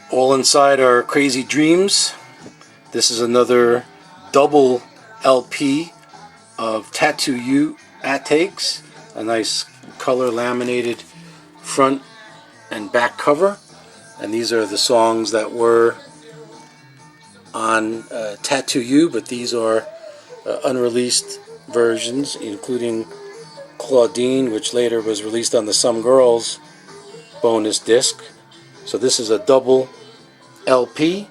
All Inside Our Crazy Dreams. This is another double LP of Tattoo You outtakes. A nice color laminated front and back cover. And these are the songs that were on Tattoo You, but these are unreleased versions, including Claudine, which later was released on the Some Girls bonus disc. So this is a double LP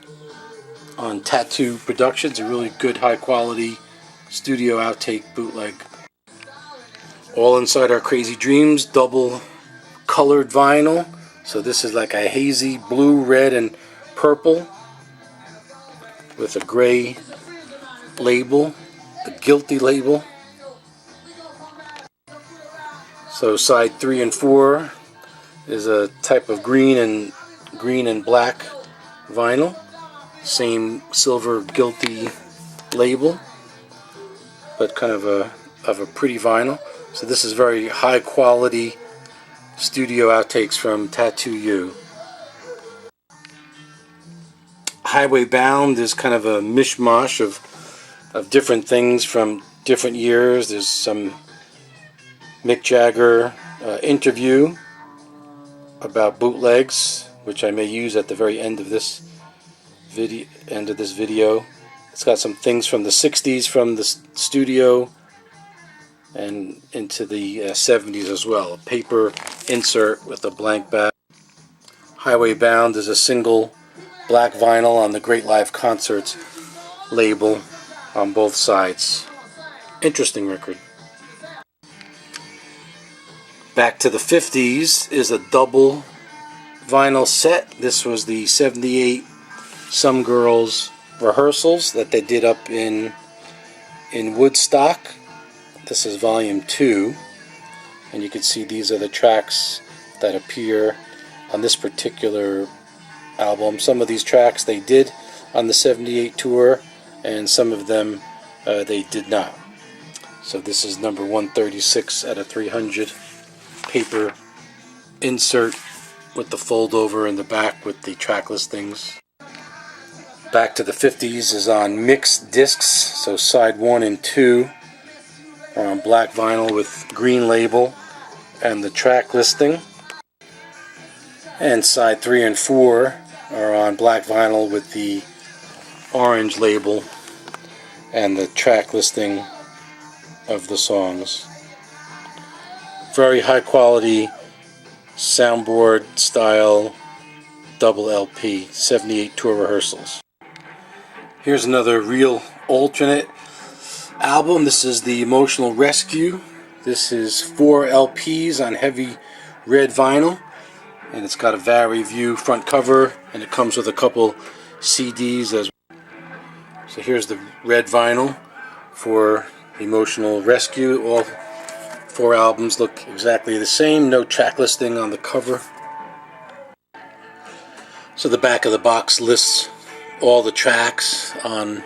on Tattoo Productions, a really good high quality studio outtake bootleg. All Inside Our Crazy Dreams, double colored vinyl. So this is like a hazy blue, red, and purple with a gray label, the Guilty label. So side 3 and 4 is a type of green and black vinyl. Same silver Guilty label, but kind of a pretty vinyl. So this is very high quality studio outtakes from Tattoo You. Highway Bound is kind of a mishmash of different things from different years. There's some Mick Jagger interview about bootlegs, which I may use at the very end of this video. It's got some things from the 60s from the studio and into the 70s as well. A paper insert with a blank back. Highway Bound is a single black vinyl on the Great Live Concerts label on both sides. Interesting record. Back to the 50s is a double vinyl set. This was the 78 Some Girls rehearsals that they did up in Woodstock. This is volume 2, and you can see these are the tracks that appear on this particular album. Some of these tracks they did on the 78 tour, and some of them they did not. So this is number 136 out of 300. Paper insert with the fold over in the back with the track listings. Back to the 50s is on mixed discs, so side 1 and 2 are on black vinyl with green label and the track listing, and side 3 and 4 are on black vinyl with the orange label and the track listing of the songs. Very high quality soundboard style double LP, 78 tour rehearsals. Here's another real alternate album. This is the Emotional Rescue. This is 4 LPs on heavy red vinyl, and it's got a Vary View front cover, and it comes with a couple CDs as well. So here's the red vinyl for Emotional Rescue. All 4 albums look exactly the same, no track listing on the cover. So the back of the box lists all the tracks on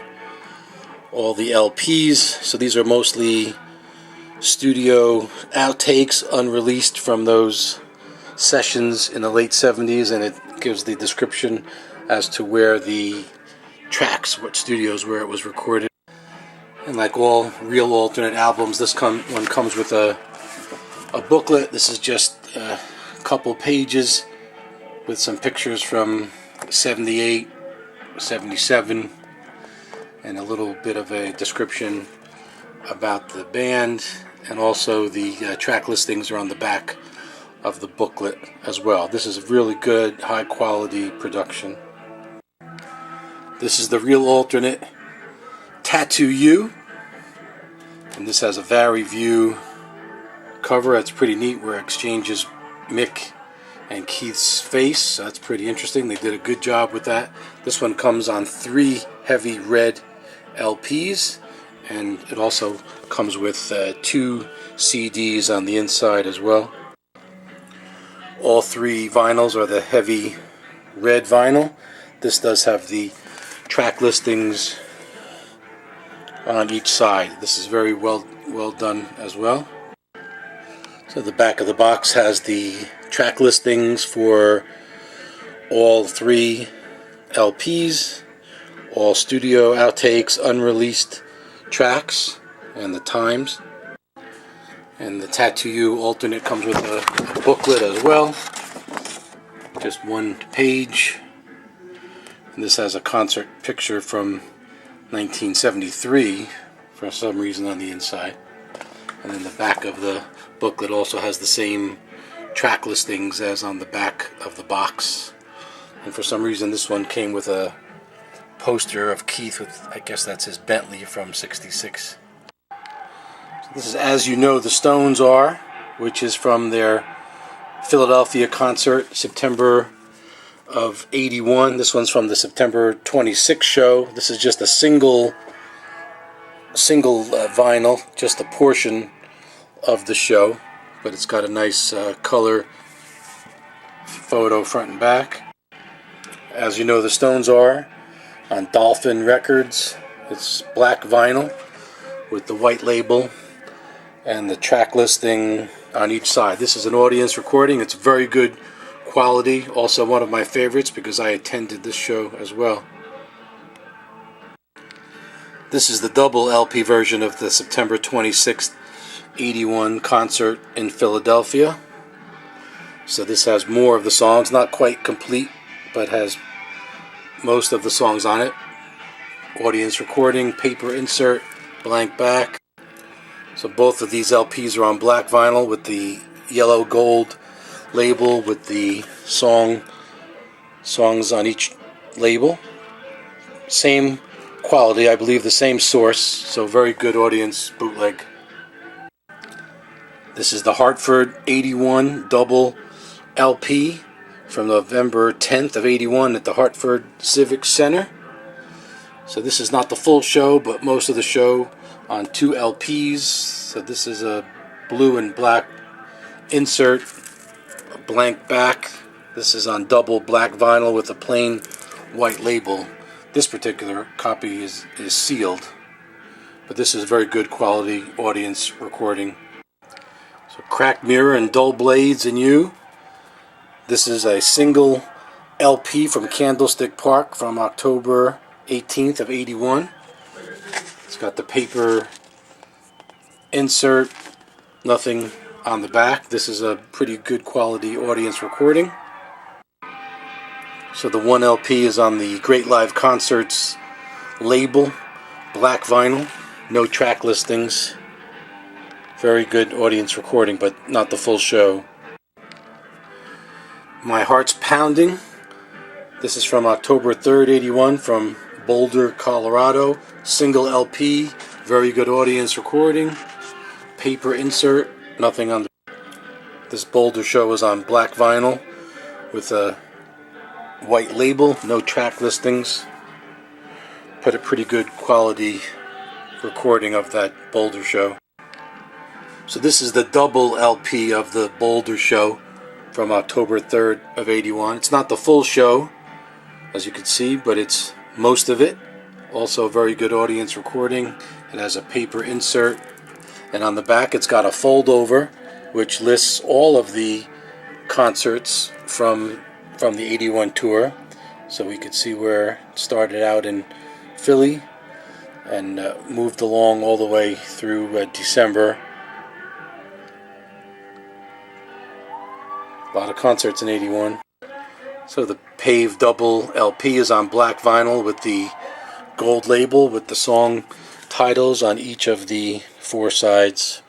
all the LPs. So these are mostly studio outtakes, unreleased from those sessions in the late 70s, and it gives the description as to where the tracks, what studios where it was recorded. And like all real alternate albums, this one comes with a booklet. This is just a couple pages with some pictures from 78, 77, and a little bit of a description about the band, and also the track listings are on the back of the booklet as well. This is a really good, high quality production. This is the real alternate Tattoo You, and this has a Vary View cover. That's pretty neat, where it exchanges Mick and Keith's face. So that's pretty interesting. They did a good job with that. This one comes on 3 heavy red LPs, and it also comes with 2 CDs on the inside as well. All three vinyls are the heavy red vinyl. This does have the track listings on each side. This is very well done as well. So the back of the box has the track listings for all three LPs, all studio outtakes, unreleased tracks, and the times. And the Tattoo You alternate comes with a booklet as well. Just one page. And this has a concert picture from 1973 for some reason on the inside. And then the back of the booklet also has the same track listings as on the back of the box. And for some reason this one came with a poster of Keith with, I guess that's his Bentley from '66. So this is As You Know the Stones Are, which is from their Philadelphia concert, September of '81. This one's from the September 26th show. This is just a single vinyl, just a portion of the show, but it's got a nice color photo front and back. As You Know the Stones Are on Dolphin Records. It's black vinyl with the white label and the track listing on each side. This is an audience recording. It's very good quality. Also one of my favorites because I attended this show as well. This is the double LP version of the September 26th, '81 concert in Philadelphia. So this has more of the songs, not quite complete, but has most of the songs on it. Audience recording, paper insert, blank back. So both of these LPs are on black vinyl with the yellow gold label with the songs on each label. Same quality, I believe the same source, so very good audience bootleg. This is the Hartford '81 double LP from November 10th of '81 at the Hartford Civic Center. So this is not the full show, but most of the show on two LPs. So this is a blue and black insert, a blank back. This is on double black vinyl with a plain white label. This particular copy is sealed, but this is very good quality audience recording. So Cracked Mirror and Dull Blades in You. This is a single LP from Candlestick Park from October 18th of '81. It's got the paper insert, nothing on the back. This is a pretty good quality audience recording. So the one LP is on the Great Live Concerts label, black vinyl, no track listings. Very good audience recording, but not the full show. My Heart's Pounding. This is from October 3rd, '81 from Boulder, Colorado. Single LP, very good audience recording. Paper insert, nothing on the... This Boulder show is on black vinyl with a white label, no track listings. But a pretty good quality recording of that Boulder show. So this is the double LP of the Boulder show from October 3rd of '81. It's not the full show, as you can see, but it's most of it. Also very good audience recording. It has a paper insert, and on the back it's got a fold over which lists all of the concerts from the '81 tour. So we could see where it started out in Philly and moved along all the way through December. A lot of concerts in '81. So the Pave double LP is on black vinyl with the gold label with the song titles on each of the four sides.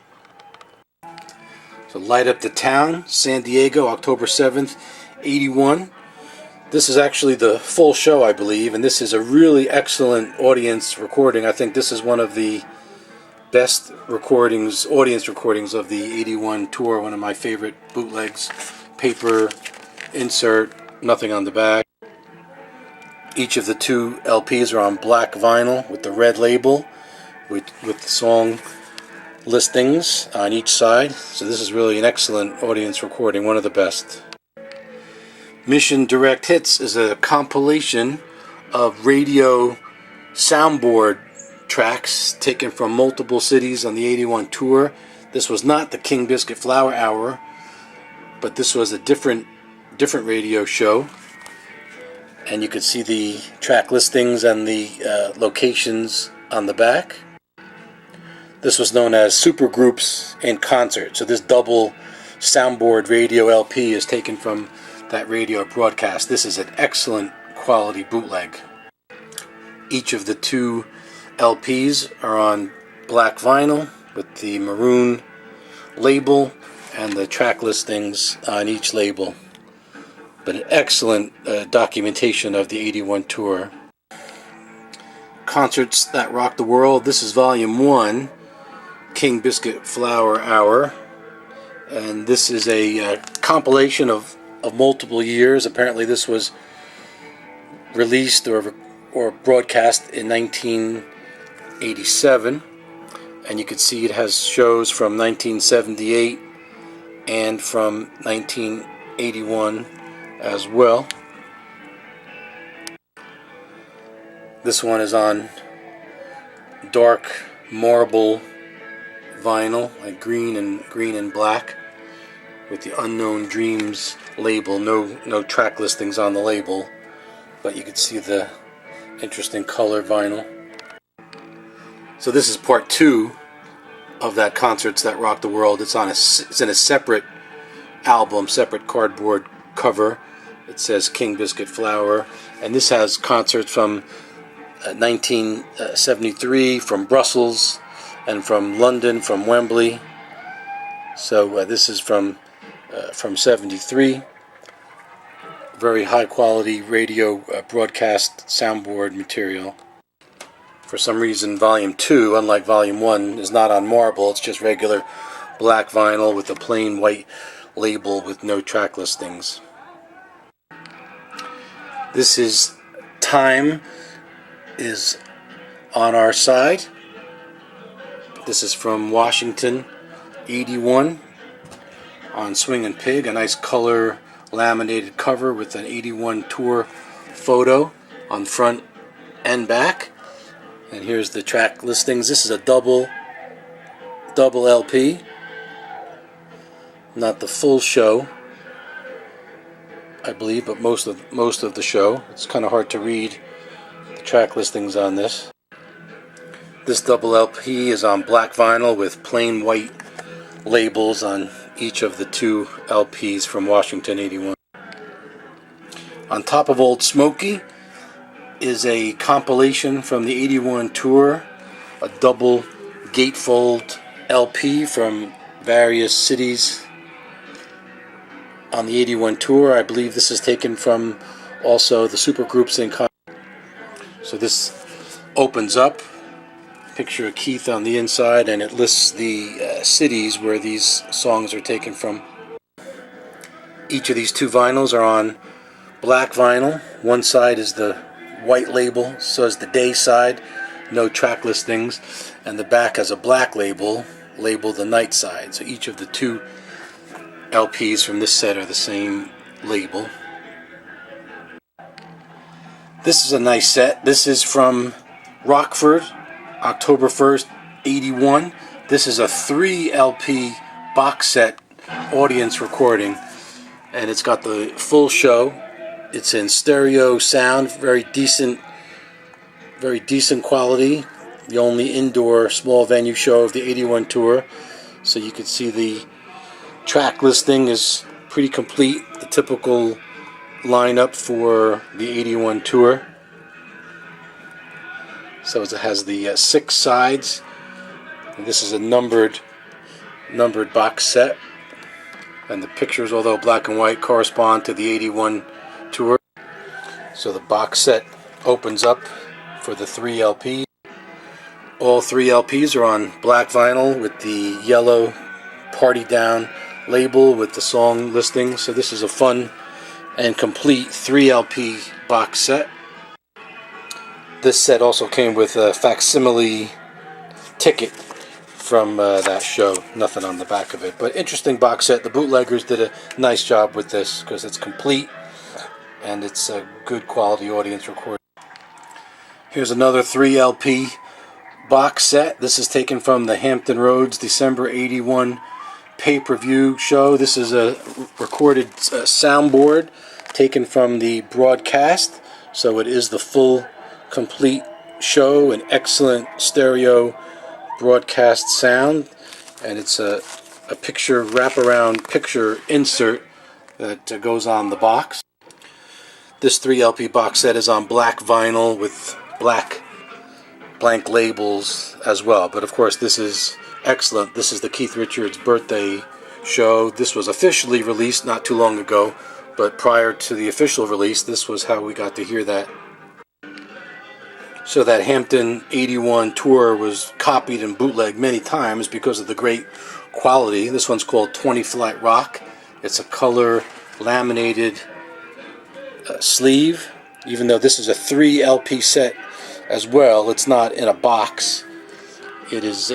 So Light Up the Town, San Diego, October 7th, '81. This is actually the full show, I believe, and this is a really excellent audience recording. I think this is one of the best recordings, audience recordings of the '81 tour, one of my favorite bootlegs. Paper insert, nothing on the back. Each of the two LPs are on black vinyl with the red label with the song listings on each side. So this is really an excellent audience recording, one of the best. Mission Direct Hits is a compilation of radio soundboard tracks taken from multiple cities on the 81 tour. This was not the King Biscuit Flower Hour, but this was a different radio show. And you could see the track listings and the locations on the back. This was known as Supergroups in Concert. So this double soundboard radio LP is taken from that radio broadcast. This is an excellent quality bootleg. Each of the two LPs are on black vinyl with the maroon label and the track listings on each label. But an excellent documentation of the 81 tour. Concerts that rocked the world. This is volume 1, King Biscuit Flower Hour. And this is a compilation of multiple years. Apparently this was released or broadcast in 1987. And you can see it has shows from 1978 and from 1981 as well. This one is on dark marble vinyl, like green and black, with the Unknown Dreams label. No track listings on the label, but you can see the interesting color vinyl. So this is part 2 of that Concerts That Rock the World. It's in a separate album, separate cardboard cover. It says King Biscuit Flower, and this has concerts from 1973, from Brussels, and from London, from Wembley. So this is from 73. Very high quality radio broadcast soundboard material. For some reason, volume 2, unlike volume 1, is not on marble. It's just regular black vinyl with a plain white label with no track listings. This is Time is on Our Side. This is from Washington, 81, on Swingin' Pig. A nice color laminated cover with an 81 tour photo on front and back. And here's the track listings. This is a double LP, not the full show, I believe, but most of the show. It's kind of hard to read the track listings on this. This double LP is on black vinyl with plain white labels on each of the two LPs from Washington 81. On top of Old Smoky is a compilation from the 81 tour, a double gatefold LP from various cities on the 81 tour. I believe this is taken from also the Supergroups in Concert. So this opens up, picture of Keith on the inside, and it lists the cities where these songs are taken from. Each of these two vinyls are on black vinyl. One side is the white label, so is the day side, no track listings, and the back has a black label labeled the night side. So each of the two LPs from this set are the same label. This is a nice set. This is from Rockford, October 1st, 81. This is a 3 LP box set audience recording, and it's got the full show. It's in stereo sound, very decent quality. The only indoor small venue show of the 81 tour. So you can see the track listing is pretty complete. The typical lineup for the 81 tour. So it has the 6 sides. And this is a numbered box set. And the pictures, although black and white, correspond to the 81 tour. So the box set opens up for the 3 LPs. All 3 LPs are on black vinyl with the yellow Party Down label with the song listing. So this is a fun and complete 3 LP box set. This set also came with a facsimile ticket from that show. Nothing on the back of it, but interesting box set. The bootleggers did a nice job with this because it's complete. and it's a good quality audience recording. Here's another 3 LP box set. This is taken from the Hampton Roads December '81 pay-per-view show. This is a recorded soundboard taken from the broadcast, so it is the full, complete show, an excellent stereo broadcast sound, and it's a picture wraparound picture insert that goes on the box. This 3 LP box set is on black vinyl with black blank labels as well, but of course this is excellent. This is the Keith Richards birthday show. This was officially released not too long ago, but prior to the official release, this was how we got to hear that. So that Hampton '81 tour was copied and bootlegged many times because of the great quality. This one's called 20 Flight Rock. It's a color laminated sleeve. Even though this is a 3 LP set as well, it's not in a box. It is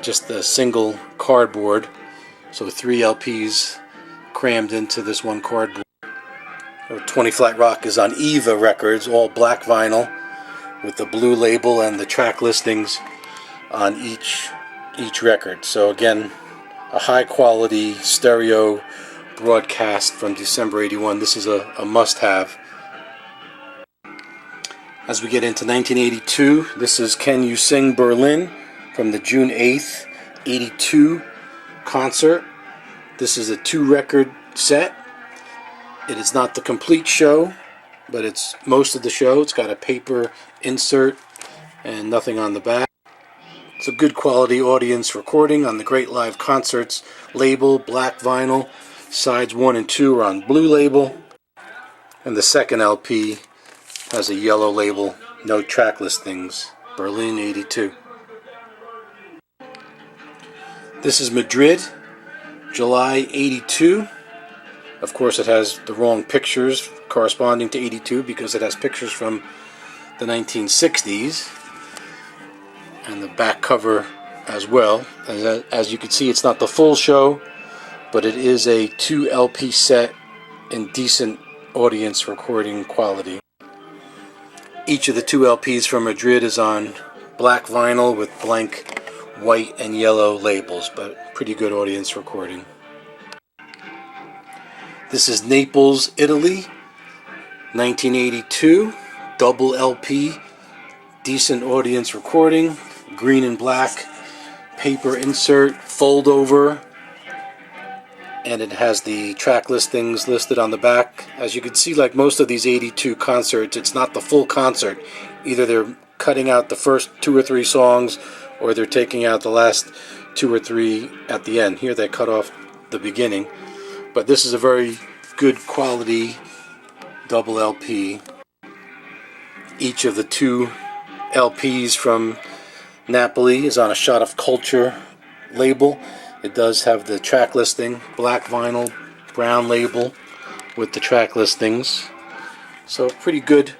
just a single cardboard, so 3 LPs crammed into this one cardboard. 20 Flight Rock is on Eva Records, all black vinyl, with the blue label and the track listings on each record. So again, a high quality stereo broadcast from December '81. This is a must-have. As we get into 1982, this is Can You Sing Berlin from the June 8th, '82 concert. This is a 2-record set. It is not the complete show, but it's most of the show. It's got a paper insert and nothing on the back. It's a good quality audience recording on the Great Live Concerts label, black vinyl. Sides 1 and 2 are on blue label, and the second LP has a yellow label, no track listings, Berlin '82. This is Madrid, July '82. Of course, it has the wrong pictures corresponding to '82 because it has pictures from the 1960s, and the back cover as well. As you can see, it's not the full show, but it is a 2 LP set in decent audience recording quality. Each of the 2 LPs from Madrid is on black vinyl with blank white and yellow labels, but pretty good audience recording. This is Naples, Italy, 1982, double LP, decent audience recording, green and black, paper insert, fold over, and it has the track listings listed on the back. As you can see, like most of these '82 concerts, it's not the full concert. Either they're cutting out the first 2 or 3 songs, or they're taking out the last 2 or 3 at the end. Here they cut off the beginning. But this is a very good quality double LP. Each of the 2 LPs from Napoli is on a Shot of Culture label. It does have the track listing, black vinyl, brown label with the track listings. So pretty good,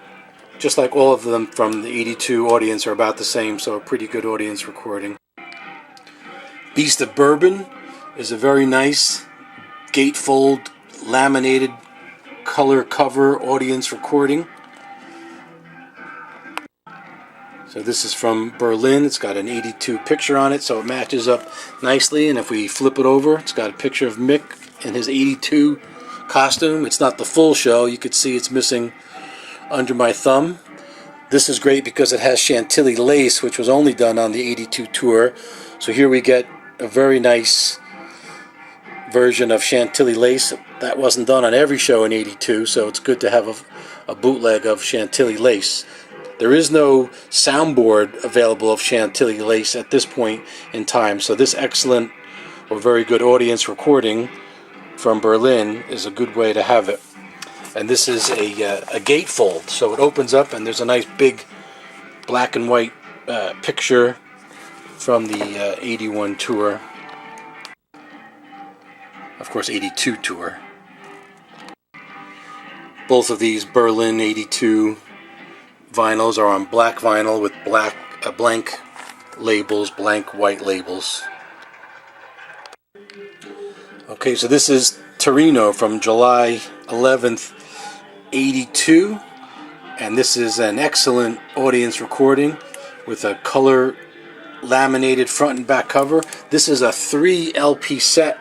just like all of them from the '82 audience are about the same, so a pretty good audience recording. Beast of Bourbon is a very nice gatefold laminated color cover audience recording. So this is from Berlin. It's got an '82 picture on it, so it matches up nicely. And if we flip it over, it's got a picture of Mick in his '82 costume. It's not the full show. You could see it's missing Under My Thumb. This is great because it has Chantilly lace, which was only done on the '82 tour. So here we get a very nice version of Chantilly lace. That wasn't done on every show in '82, so it's good to have a bootleg of Chantilly lace. There is no soundboard available of Chantilly lace at this point in time, so this excellent or very good audience recording from Berlin is a good way to have it. And this is a gatefold, so it opens up and there's a nice big black and white picture from the '81 tour. Of course, '82 tour. Both of these Berlin '82 vinyls are on black vinyl with blank labels, blank white labels. Okay, so this is Torino from July 11th, '82, and this is an excellent audience recording with a color laminated front and back cover. This is a 3 LP set,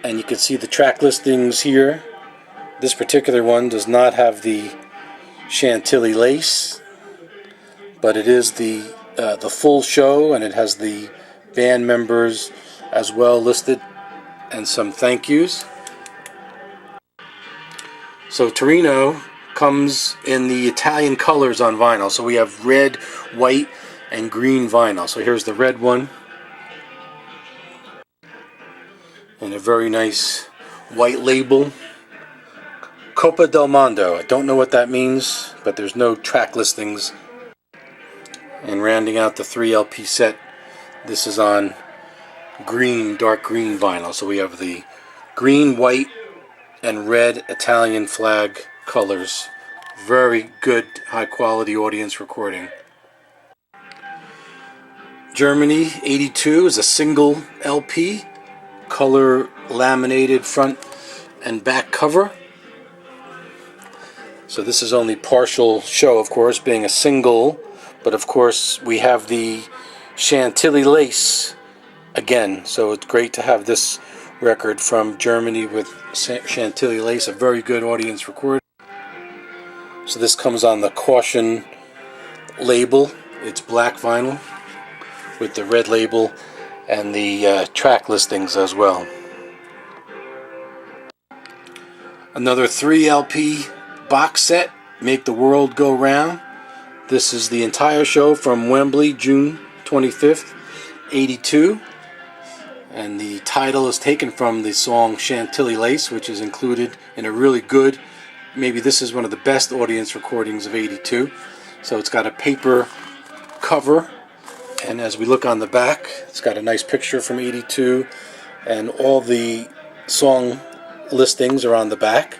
and you can see the track listings here. This particular one does not have the Chantilly lace, but it is the full show, and it has the band members as well listed and some thank yous. So Torino comes in the Italian colors on vinyl. So we have red, white, and green vinyl. So here's the red one, and a very nice white label. Copa del Mondo. I don't know what that means, but there's no track listings. And rounding out the 3 LP set, this is on green, dark green vinyl. So we have the green, white, and red Italian flag colors. Very good, high quality audience recording. Germany '82 is a single LP, color laminated front and back cover. So this is only partial show, of course, being a single, but of course we have the Chantilly lace again, so it's great to have this record from Germany with Chantilly lace, a very good audience recording. So this comes on the Caution label. It's black vinyl with the red label and the track listings as well. Another 3 LP box set, Make the World Go Round. This is the entire show from Wembley, June 25th, '82. And the title is taken from the song Chantilly Lace, which is included in a really good, maybe this is one of the best audience recordings of '82. So it's got a paper cover, and as we look on the back, it's got a nice picture from '82, and all the song listings are on the back.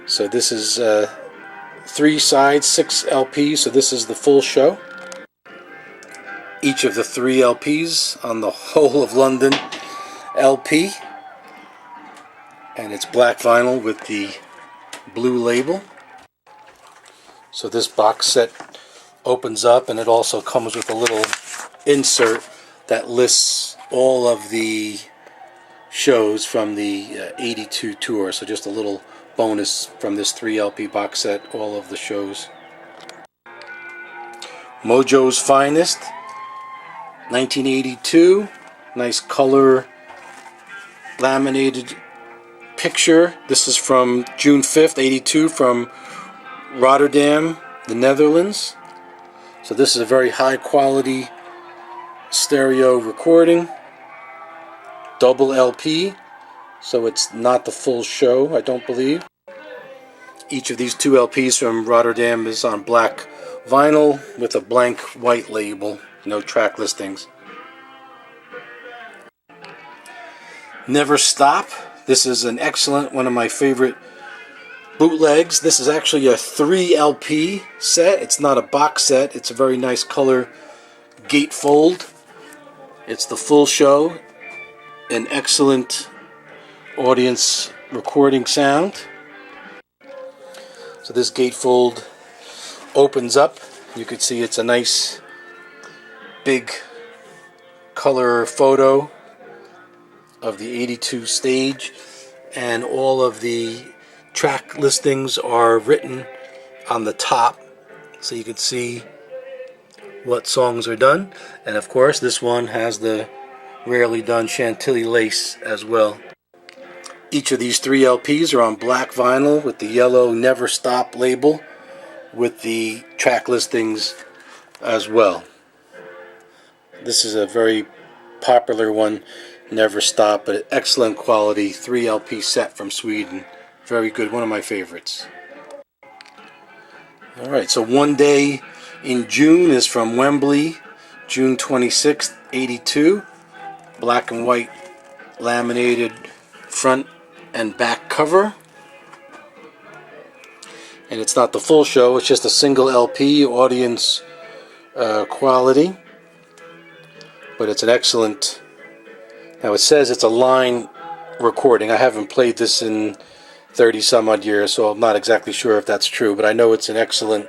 So this is 3 sides, 6 LPs, so this is the full show. Each of the 3 LPs on the Whole of London LP, and it's black vinyl with the blue label. So this box set opens up, and it also comes with a little insert that lists all of the shows from the '82 tour. So just a little bonus from this 3 LP box set, all of the shows. Mojo's Finest, 1982, nice color laminated picture. This is from June 5th, '82, from Rotterdam, the Netherlands. So this is a very high quality stereo recording, double LP, so it's not the full show, I don't believe. Each of these 2 LPs from Rotterdam is on black vinyl with a blank white label, no track listings. Never Stop. This is an excellent, one of my favorite bootlegs. This is actually a 3 LP set. It's not a box set. It's a very nice color gatefold. It's the full show. An excellent audience recording sound. So this gatefold opens up. You can see it's a nice big color photo of the '82 stage, and all of the track listings are written on the top, so you can see what songs are done. And of course this one has the rarely done Chantilly lace as well. Each of these 3 LPs are on black vinyl with the yellow Never Stop label with the track listings as well. This is a very popular one, Never Stop, but excellent quality 3 LP set from Sweden. Very good, one of my favorites. Alright, so One Day in June is from Wembley, June 26th, '82. Black and white laminated front and back cover. And it's not the full show, it's just a single LP, audience quality. But it's an excellent, now it says it's a line recording. I haven't played this in 30 some odd years, so I'm not exactly sure if that's true, but I know it's an excellent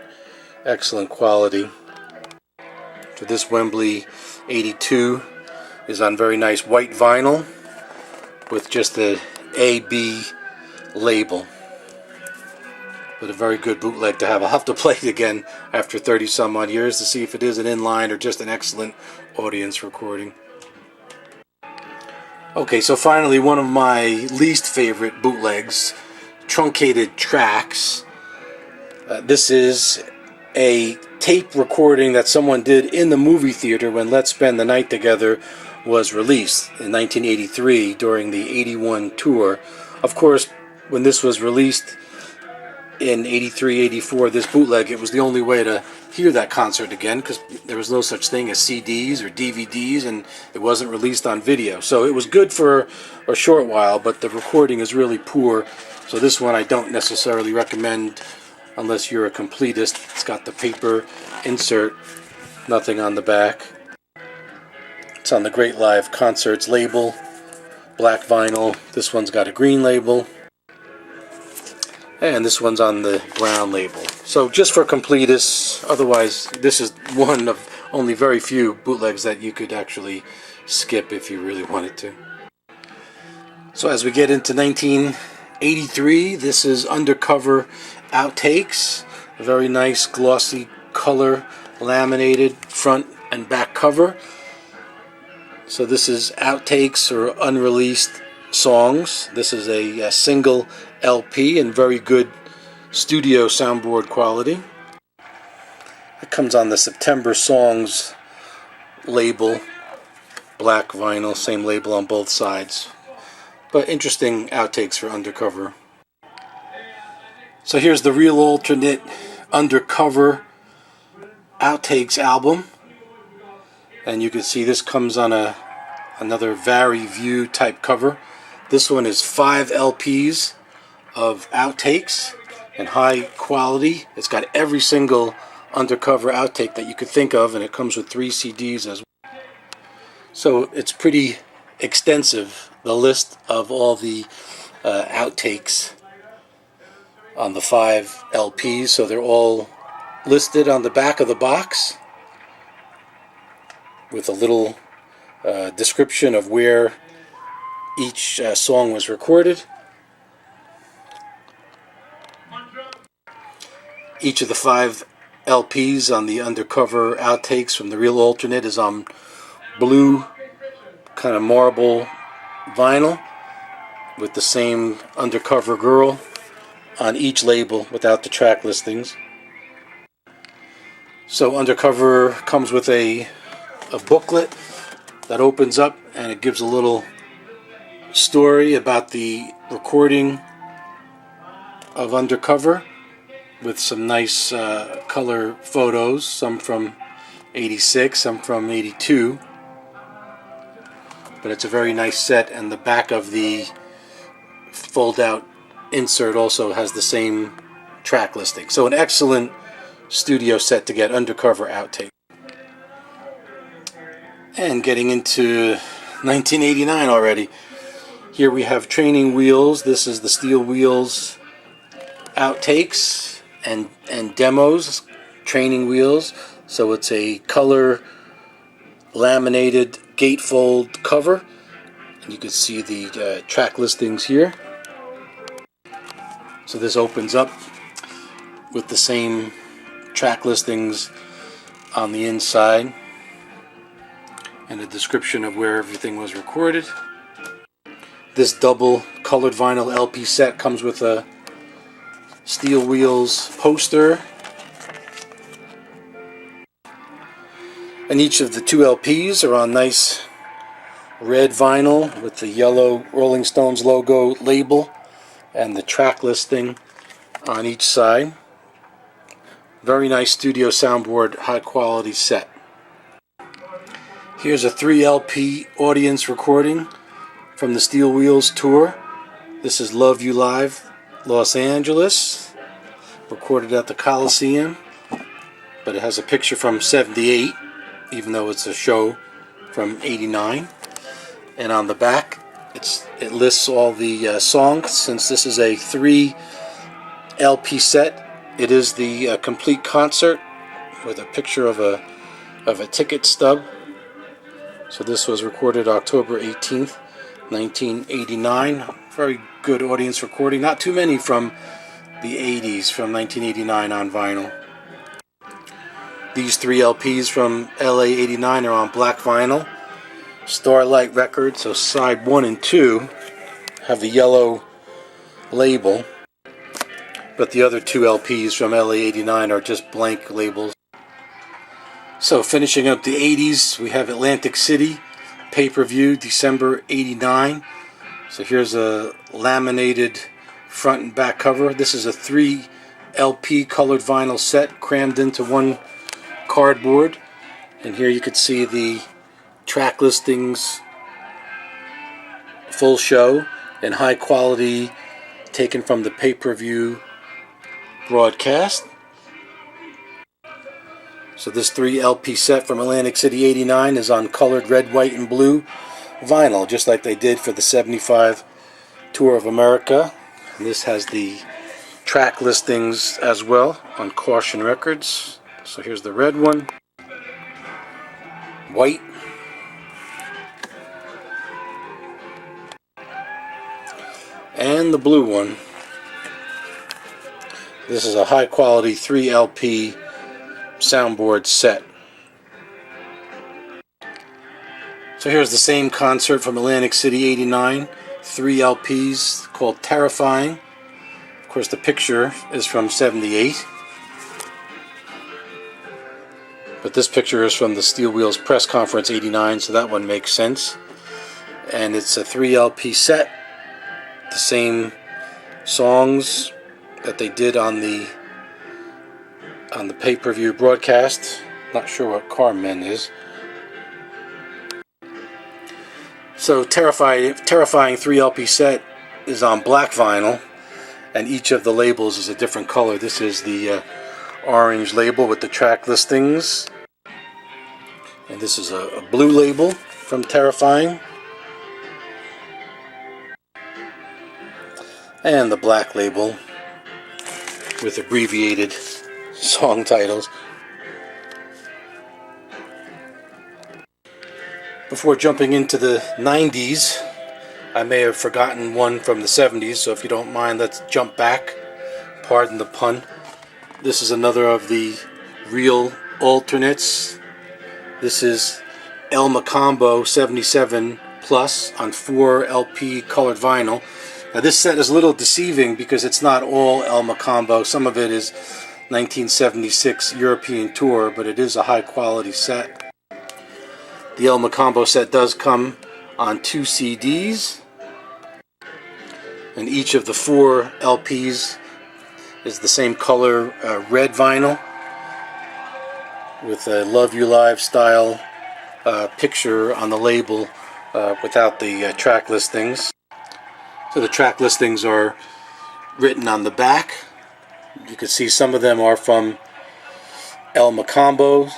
quality. So this Wembley 82 is on very nice white vinyl with just the AB label. But a very good bootleg to have. I'll have to play it again after 30 some odd years to see if it is an inline or just an excellent audience recording. Okay, so finally one of my least favorite bootlegs, truncated tracks. This is a tape recording that someone did in the movie theater when Let's Spend the Night Together was released in 1983 during the 81 tour. Of course, when this was released in 83, 84, this bootleg, it was the only way to hear that concert again because there was no such thing as CDs or DVDs, and it wasn't released on video. So it was good for a short while, but the recording is really poor. So this one I don't necessarily recommend unless you're a completist. It's got the paper insert, nothing on the back. It's on the Great Live Concerts label, black vinyl. This one's got a green label. And this one's on the brown label. So just for completists, otherwise this is one of only very few bootlegs that you could actually skip if you really wanted to. So as we get into 1983, this is Undercover Outtakes. A very nice glossy color laminated front and back cover. So this is Outtakes or unreleased songs. This is a single LP in very good studio soundboard quality. It comes on the September Songs label, black vinyl, same label on both sides. But interesting outtakes for Undercover. So here's the real alternate Undercover Outtakes album. And you can see this comes on another Vari View type cover. This one is 5 LPs of outtakes and high quality. It's got every single Undercover outtake that you could think of, and it comes with 3 CDs as well. So it's pretty extensive, the list of all the outtakes on the 5 LPs. So they're all listed on the back of the box with a little description of where each song was recorded. Each of the 5 LPs on the Undercover outtakes from the real alternate is on blue kind of marble vinyl with the same Undercover girl on each label without the track listings. So Undercover comes with a booklet that opens up and it gives a little story about the recording of Undercover with some nice color photos, some from 86, some from 82. But it's a very nice set, and the back of the fold-out insert also has the same track listing. So an excellent studio set to get Undercover outtake. And getting into 1989 already. Here we have Training Wheels. This is the Steel Wheels outtakes and demos. Training Wheels. So it's a color laminated gatefold cover. And you can see the track listings here. So this opens up with the same track listings on the inside and a description of where everything was recorded. This double colored vinyl LP set comes with a Steel Wheels poster. And each of the 2 LPs are on nice red vinyl with the yellow Rolling Stones logo label and the track listing on each side. Very nice studio soundboard, high quality set. Here's a 3 LP audience recording from the Steel Wheels tour. This is Love You Live, Los Angeles, recorded at the Coliseum, but it has a picture from 78, even though it's a show from 89. And on the back, It lists all the songs. Since this is a 3 LP set, it is the complete concert with a picture of a ticket stub. So this was recorded October 18th, 1989. Very good audience recording. Not too many from the 80s, from 1989 on vinyl. These 3 LPs from LA 89 are on black vinyl. Starlight Records, so side 1 and 2 have the yellow label, but the other 2 LPs from LA 89 are just blank labels. So finishing up the 80s, we have Atlantic City, pay-per-view, December 89. So here's a laminated front and back cover. This is a 3 LP colored vinyl set crammed into one cardboard. And here you can see the track listings, full show, and high quality taken from the pay-per-view broadcast. So this 3 LP set from Atlantic City 89 is on colored red, white, and blue vinyl, just like they did for the 75 Tour of America. And this has the track listings as well on Caution Records. So here's the red one, white, and the blue one. This is a high quality 3 LP soundboard set. So here's the same concert from Atlantic City 89, 3 LPs called Terrifying. Of course the picture is from 78, but this picture is from the Steel Wheels press conference 89, so that one makes sense. And it's a 3 LP set, the same songs that they did on the pay-per-view broadcast. Not sure what Carmen is. So Terrifying 3 LP set is on black vinyl, and each of the labels is a different color. This is the orange label with the track listings, and this is a blue label from Terrifying, and the black label with abbreviated song titles. Before jumping into the 90s, I may have forgotten one from the 70s, so if you don't mind, let's jump back. Pardon the pun. This is another of the real alternates. This is El Macambo 77 Plus on 4 LP colored vinyl. Now this set is a little deceiving because it's not all El Macambo. Some of it is 1976 European Tour, but it is a high quality set. The El Macambo set does come on 2 CDs, and each of the 4 LPs is the same color red vinyl with a Love You Live style picture on the label without the track listings. So the track listings are written on the back. You can see some of them are from El Macambo.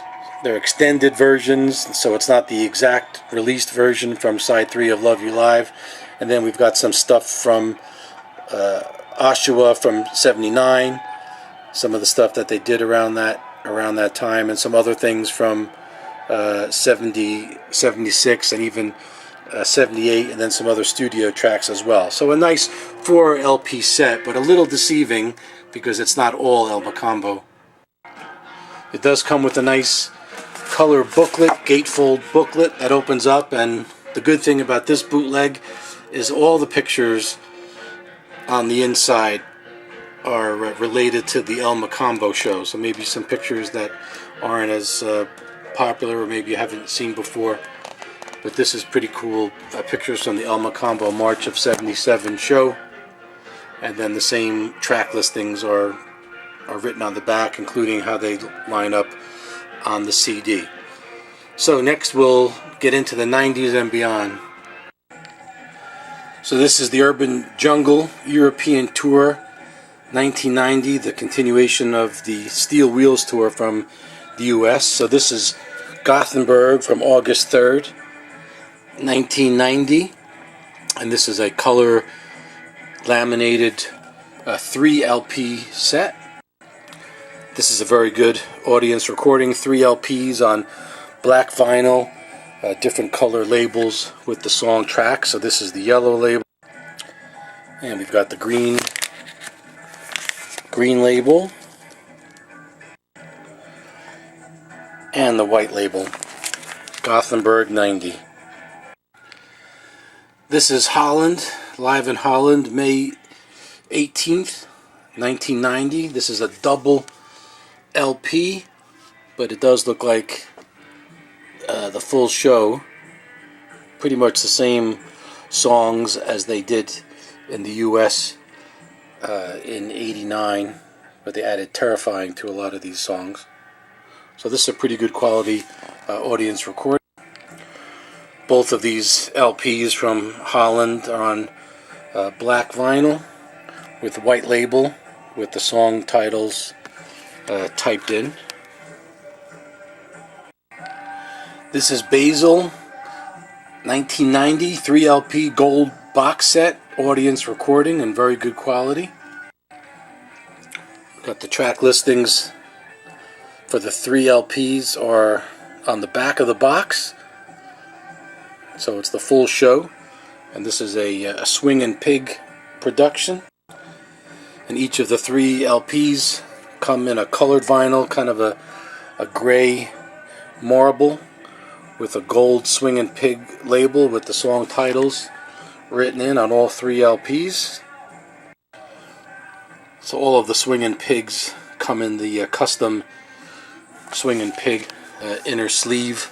They're extended versions, so it's not the exact released version from side 3 of Love You Live. And then we've got some stuff from Oshawa from 79, some of the stuff that they did around that time, and some other things from 70, 76, and even 78, and then some other studio tracks as well. So a nice 4 LP set, but a little deceiving because it's not all El Macambo. It does come with a nice color booklet, gatefold booklet that opens up, and the good thing about this bootleg is all the pictures on the inside are related to the El Macambo show. So maybe some pictures that aren't as popular or maybe you haven't seen before. But this is pretty cool. Pictures from the El Macambo March of 77 show. And then the same track listings are written on the back, including how they line up on the CD. So next we'll get into the 90s and beyond. So this is the Urban Jungle European Tour 1990, the continuation of the Steel Wheels Tour from the US. So this is Gothenburg from August 3rd, 1990. And this is a color laminated 3 LP set. This is a very good audience recording. 3 LPs on black vinyl, different color labels with the song track. So this is the yellow label, and we've got the green label, and the white label, Gothenburg 90. This is Holland, live in Holland, May 18th, 1990. This is a double LP, but it does look like the full show. Pretty much the same songs as they did in the US in '89, but they added Terrifying to a lot of these songs. So this is a pretty good quality audience recording. Both of these LPs from Holland are on black vinyl with white label with the song titles typed in. This is Basil 1990 3 LP gold box set audience recording in very good quality. Got the track listings for the 3 LPs are on the back of the box, so it's the full show. And this is a Swing and Pig production, and each of the 3 LPs come in a colored vinyl, kind of a gray marble with a gold Swing and Pig label with the song titles written in on all 3 LPs. So all of the Swing and Pigs come in the custom Swing and Pig inner sleeve.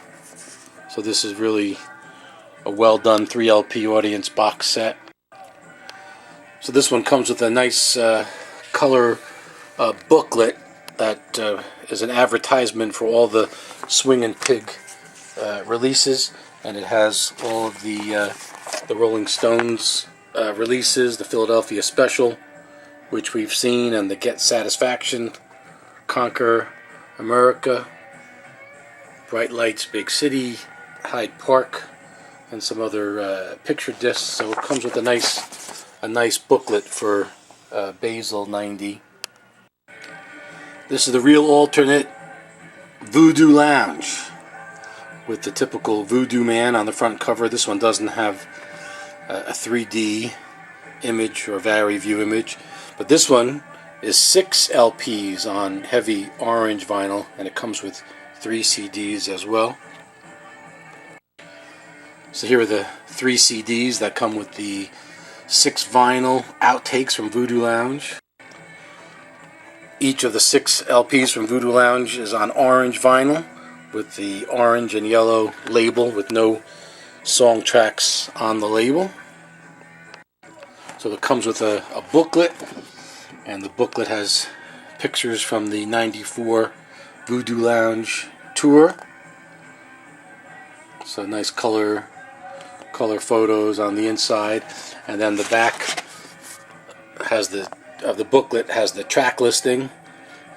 So this is really a well done 3 LP audience box set. So this one comes with a nice color booklet that is an advertisement for all the Swing and Pig releases, and it has all of the Rolling Stones releases, the Philadelphia Special, which we've seen, and the Get Satisfaction, Conquer America, Bright Lights, Big City, Hyde Park, and some other picture discs. So it comes with a nice booklet for Basil 90. This is the real alternate Voodoo Lounge with the typical Voodoo Man on the front cover. This one doesn't have a 3D image or vari view image, but this one is 6 LPs on heavy orange vinyl, and it comes with 3 CDs as well. So here are the 3 CDs that come with the 6 vinyl outtakes from Voodoo Lounge. Each of the 6 LPs from Voodoo Lounge is on orange vinyl with the orange and yellow label with no song tracks on the label. So it comes with a booklet, and the booklet has pictures from the '94 Voodoo Lounge tour. So nice color photos on the inside, and then the back has the booklet has the track listing.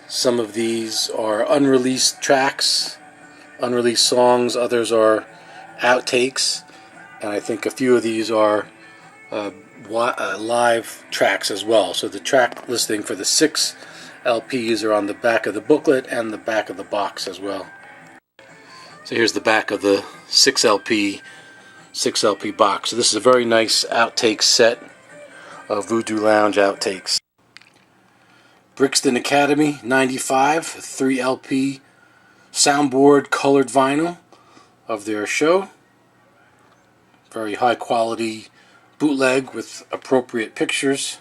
Some of these are unreleased tracks, unreleased songs. Others are outtakes, and I think a few of these are live tracks as well. So the track listing for the 6 LPs are on the back of the booklet and the back of the box as well. So here's the back of the 6 LP box. So this is a very nice outtake set of Voodoo Lounge outtakes. Brixton Academy 95 3 LP soundboard colored vinyl of their show. Very high quality bootleg with appropriate pictures.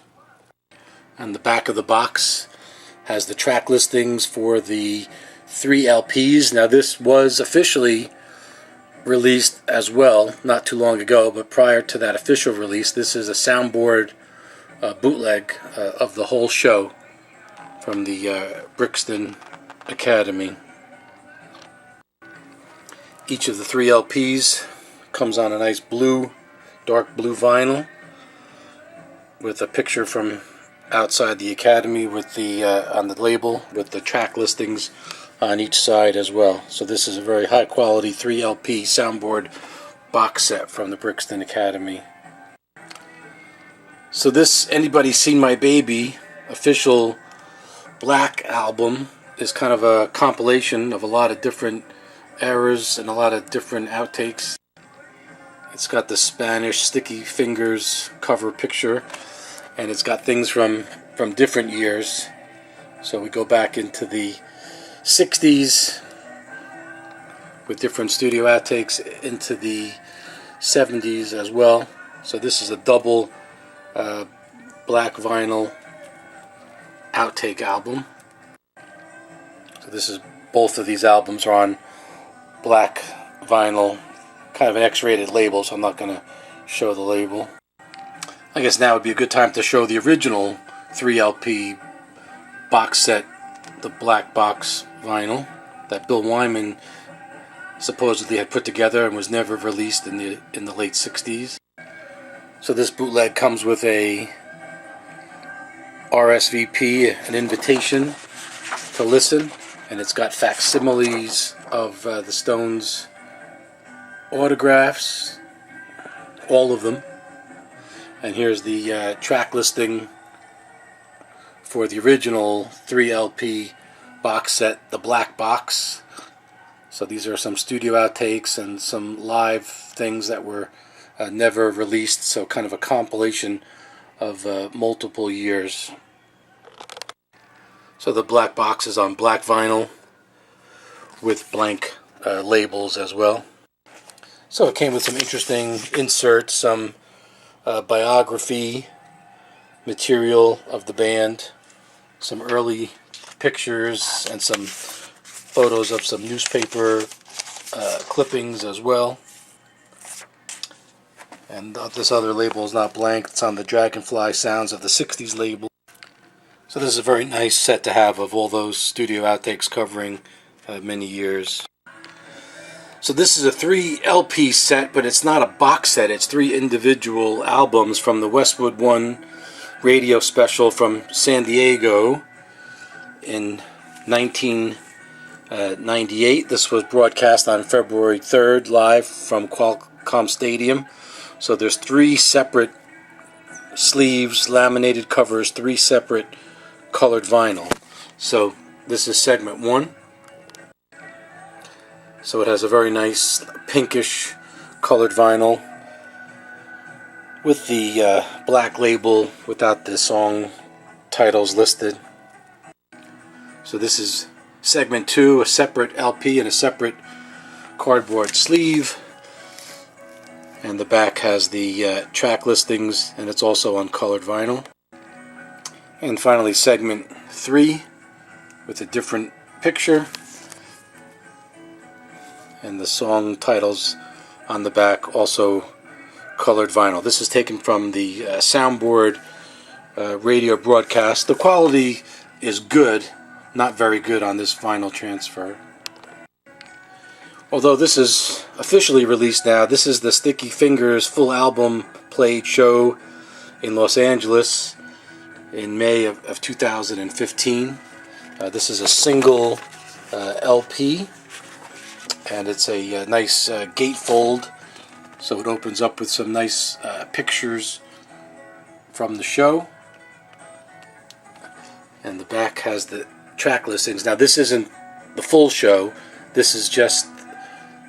And the back of the box has the track listings for the 3 LPs. Now this was officially released as well not too long ago, but prior to that official release, this is a soundboard bootleg of the whole show from the Brixton Academy. Each of the 3 LPs comes on a nice dark blue vinyl with a picture from outside the Academy with the on the label with the track listings on each side as well. So this is a very high quality 3 LP soundboard box set from the Brixton Academy. So this Anybody Seen My Baby official Black album is kind of a compilation of a lot of different eras and a lot of different outtakes. It's got the Spanish Sticky Fingers cover picture, and it's got things from different years. So we go back into the 60s with different studio outtakes, into the 70s as well. So this is a double black vinyl outtake album. So this is, both of these albums are on black vinyl, kind of an X-rated label, so I'm not going to show the label. I guess now would be a good time to show the original 3LP box set, the black box vinyl that Bill Wyman supposedly had put together and was never released in the late 60s. So this bootleg comes with a RSVP, an invitation to listen, and it's got facsimiles of the Stones' autographs, all of them. And here's the track listing for the original 3LP box set, the black box. So these are some studio outtakes and some live things that were never released, so kind of a compilation of multiple years. So the black box is on black vinyl with blank labels as well. So it came with some interesting inserts, some biography material of the band, some early pictures, and some photos of some newspaper clippings as well. And this other label is not blank, it's on the Dragonfly Sounds of the 60s label. So this is a very nice set to have of all those studio outtakes covering many years. So this is a 3LP set, but it's not a box set, it's 3 individual albums from the Westwood One radio special from San Diego in 1998. This was broadcast on February 3rd live from Qualcomm Stadium. So there's 3 separate sleeves, laminated covers, 3 separate colored vinyl. So this is segment 1. So it has a very nice pinkish colored vinyl with the black label without the song titles listed. So this is segment 2, a separate LP and a separate cardboard sleeve. And the back has the track listings, and it's also on colored vinyl. And finally segment 3 with a different picture and the song titles on the back, also colored vinyl. This is taken from the soundboard radio broadcast. The quality is good, not very good on this vinyl transfer. Although this is officially released now, this is the Sticky Fingers full album played show in Los Angeles in May of 2015. This is a single LP, and it's a nice gatefold, so it opens up with some nice pictures from the show. And the back has the track listings. Now this isn't the full show, this is just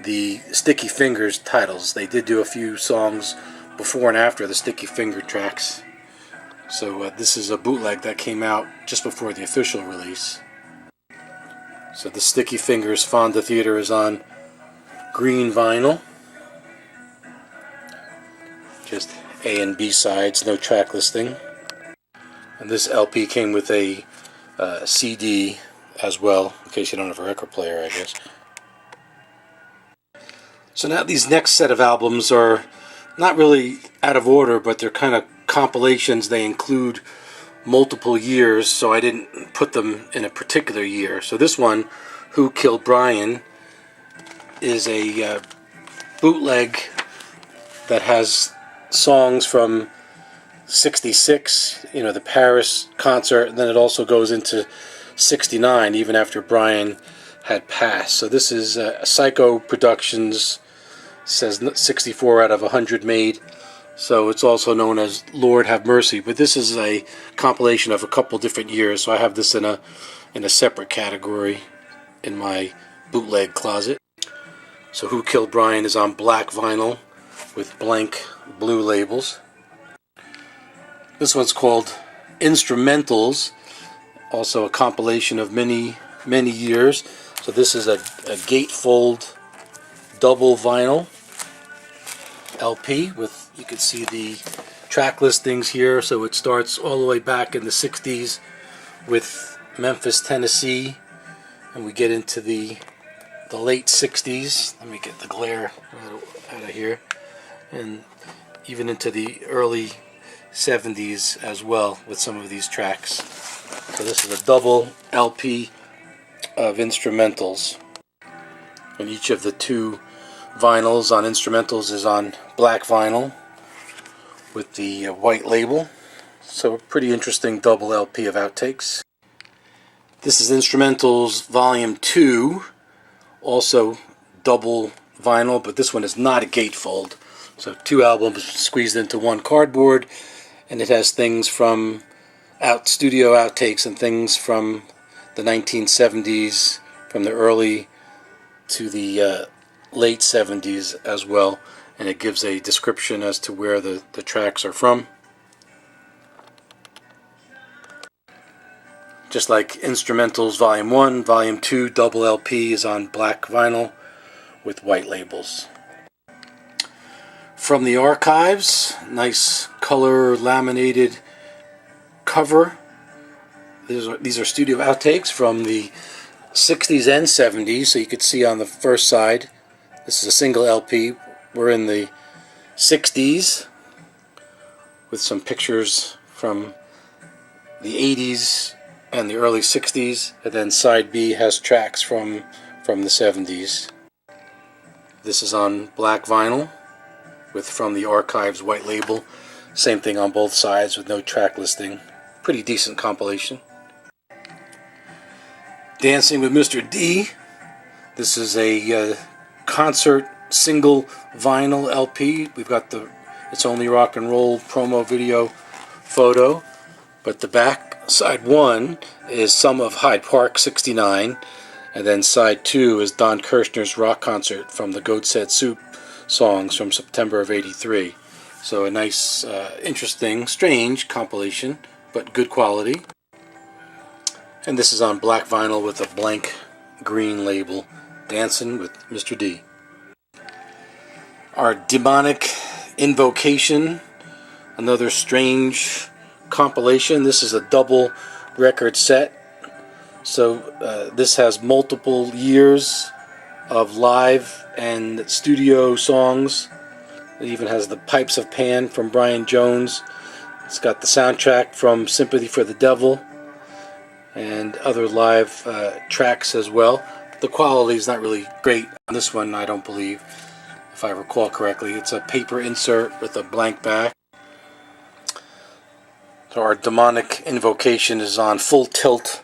the Sticky Fingers titles. They did do a few songs before and after the Sticky Finger tracks. So this is a bootleg that came out just before the official release. So the Sticky Fingers Fonda Theater is on green vinyl. Just A and B sides, no track listing. And this LP came with a CD as well, in case you don't have a record player, I guess. So now these next set of albums are not really out of order, but they're kind of compilations. They include multiple years, so I didn't put them in a particular year. So this one, Who Killed Brian, is a bootleg that has songs from 66, you know, the Paris concert, and then it also goes into 69, even after Brian had passed. So this is Psycho Productions, says 64 out of 100 made So it's also known as Lord Have Mercy. But this is a compilation of a couple different years. So I have this in a separate category in my bootleg closet. So Who Killed Brian is on black vinyl with blank blue labels. This one's called Instrumentals, also a compilation of many years. So this is a gatefold double vinyl LP with, you can see the track listings here. So it starts all the way back in the 60s with Memphis, Tennessee, and we get into the late 60s. Let me get the glare out of here. And even into the early 70s as well with some of these tracks. So this is a double LP of instrumentals. And each of the two vinyls on instrumentals is on black vinyl with the white label. So a pretty interesting double LP of Outtakes. This is Instrumentals Volume 2, also double vinyl, but this one is not a gatefold. So two albums squeezed into one cardboard, and it has things from studio outtakes and things from the 1970s, from the early to the late 70s as well, and it gives a description as to where the tracks are from. Just like Instrumentals Volume 1, Volume 2 double LP is on black vinyl with white labels. From the archives, nice color laminated cover. These are studio outtakes from the 60s and 70s, so you could see on the first side, this is a single LP. We're in the 60s with some pictures from the 80s and the early 60s, and then side B has tracks from the 70s. This is on black vinyl with From the Archives white label. Same thing on both sides with no track listing. Pretty decent compilation. Dancing with Mr. D. This is a concert single vinyl LP. We've got the It's Only Rock and Roll promo video photo, but the back, side 1 is some of Hyde Park 69, and then side 2 is Don Kirshner's rock concert from the Goat's Head Soup songs from September of '83. So a nice, interesting, strange compilation, but good quality. And this is on black vinyl with a blank green label, Dancing with Mr. D. Our Demonic Invocation, another strange compilation. This is a double record set. So this has multiple years of live and studio songs. It even has the Pipes of Pan from Brian Jones. It's got the soundtrack from Sympathy for the Devil and other live tracks as well. The quality is not really great on this one, I don't believe, if I recall correctly. It's a paper insert with a blank back. So our Demonic Invocation is on Full Tilt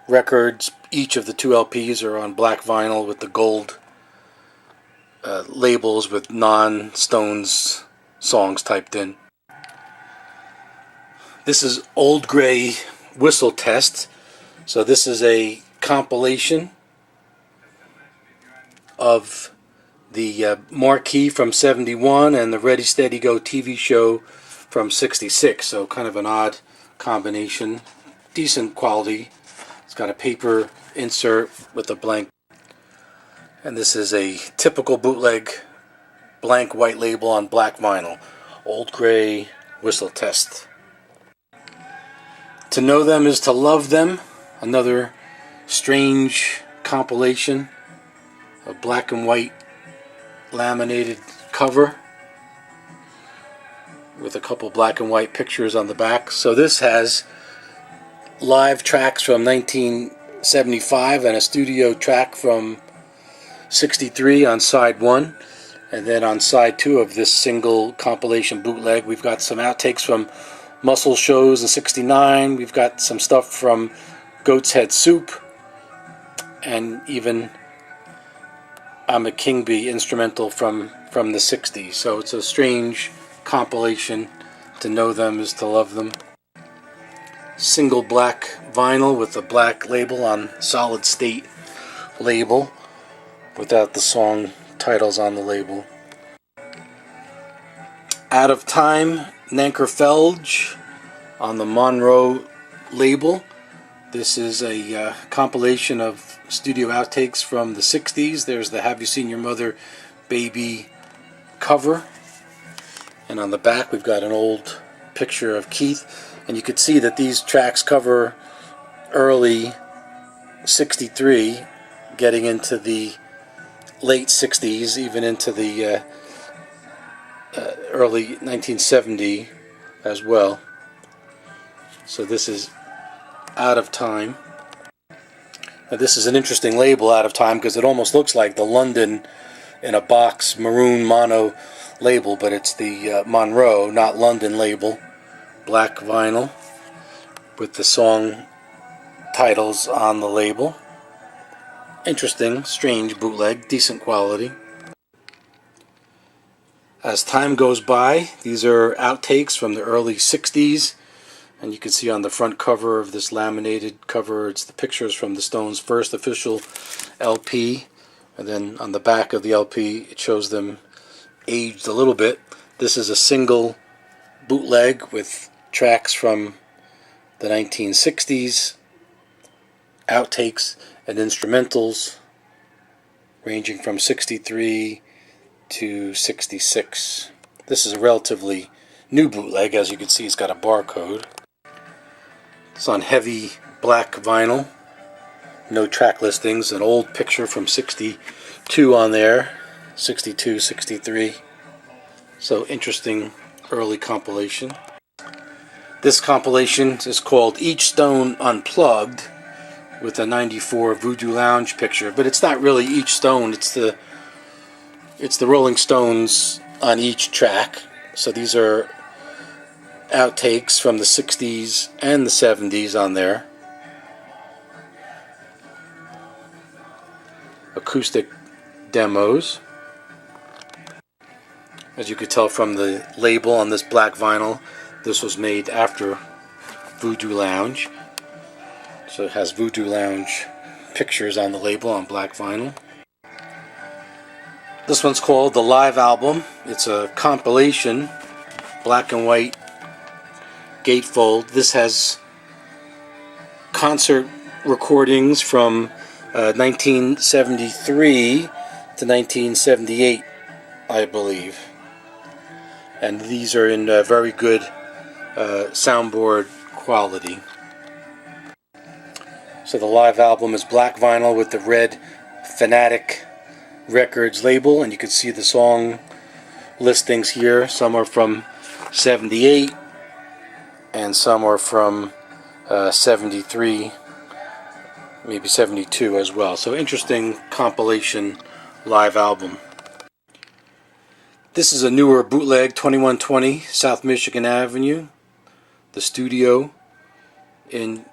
Records. Each of the two LPs are on black vinyl with the gold labels with non-Stones songs typed in. This is Old Grey Whistle Test. So this is a compilation of the Marquee from '71 and the Ready Steady Go TV show from '66. So kind of an odd combination. Decent quality. It's got a paper insert with a blank. And this is a typical bootleg blank white label on black vinyl. Old Grey Whistle Test. To Know Them Is to Love Them. Another strange compilation. A black and white laminated cover with a couple black and white pictures on the back. So this has live tracks from 1975 and a studio track from '63 on side 1, and then on side 2 of this single compilation bootleg we've got some outtakes from Muscle shows in '69. We've got some stuff from Goat's Head Soup, and even I'm a King Bee instrumental from the '60s. So it's a strange compilation. To know them is to love them. Single black vinyl with a black label on solid state label without the song titles on the label. Out of Time, Nankerfelge on the Monroe label. This is a compilation of studio outtakes from the 60s. There's the Have You Seen Your Mother Baby cover. And on the back we've got an old picture of Keith. And you could see that these tracks cover early 63, getting into the late 60s, even into the early 1970 as well. So this is Out of Time. Now this is an interesting label, Out of Time, because it almost looks like the London in a box maroon mono label, but it's the Monroe, not London label. Black vinyl with the song titles on the label. Interesting, strange bootleg, decent quality. As time goes by, these are outtakes from the early 60s, and you can see on the front cover of this laminated cover, it's the pictures from the Stones' first official LP, and then on the back of the LP it shows them aged a little bit. This is a single bootleg with tracks from the 1960s, outtakes and instrumentals ranging from 63 to 66. This is a relatively new bootleg. As you can see, it's got a barcode. It's on heavy black vinyl. No track listings. An old picture from 62 on there. 62, 63. So interesting early compilation. This compilation is called Each Stone Unplugged, with a 94 Voodoo Lounge picture. But it's not really each stone. It's the Rolling Stones on each track. So these are outtakes from the 60s and the 70s on there. Acoustic demos. As you could tell from the label on this black vinyl, this was made after Voodoo Lounge. So it has Voodoo Lounge pictures on the label on black vinyl. This one's called the Live Album. It's a compilation, black and white gatefold. This has concert recordings from 1973 to 1978, I believe. And these are in very good soundboard quality. So the Live Album is black vinyl with the red Fanatic Records label, and you can see the song listings here. Some are from 78 and some are from 73, maybe 72 as well. So interesting compilation live album. This is a newer bootleg, 2120 South Michigan Avenue, the studio in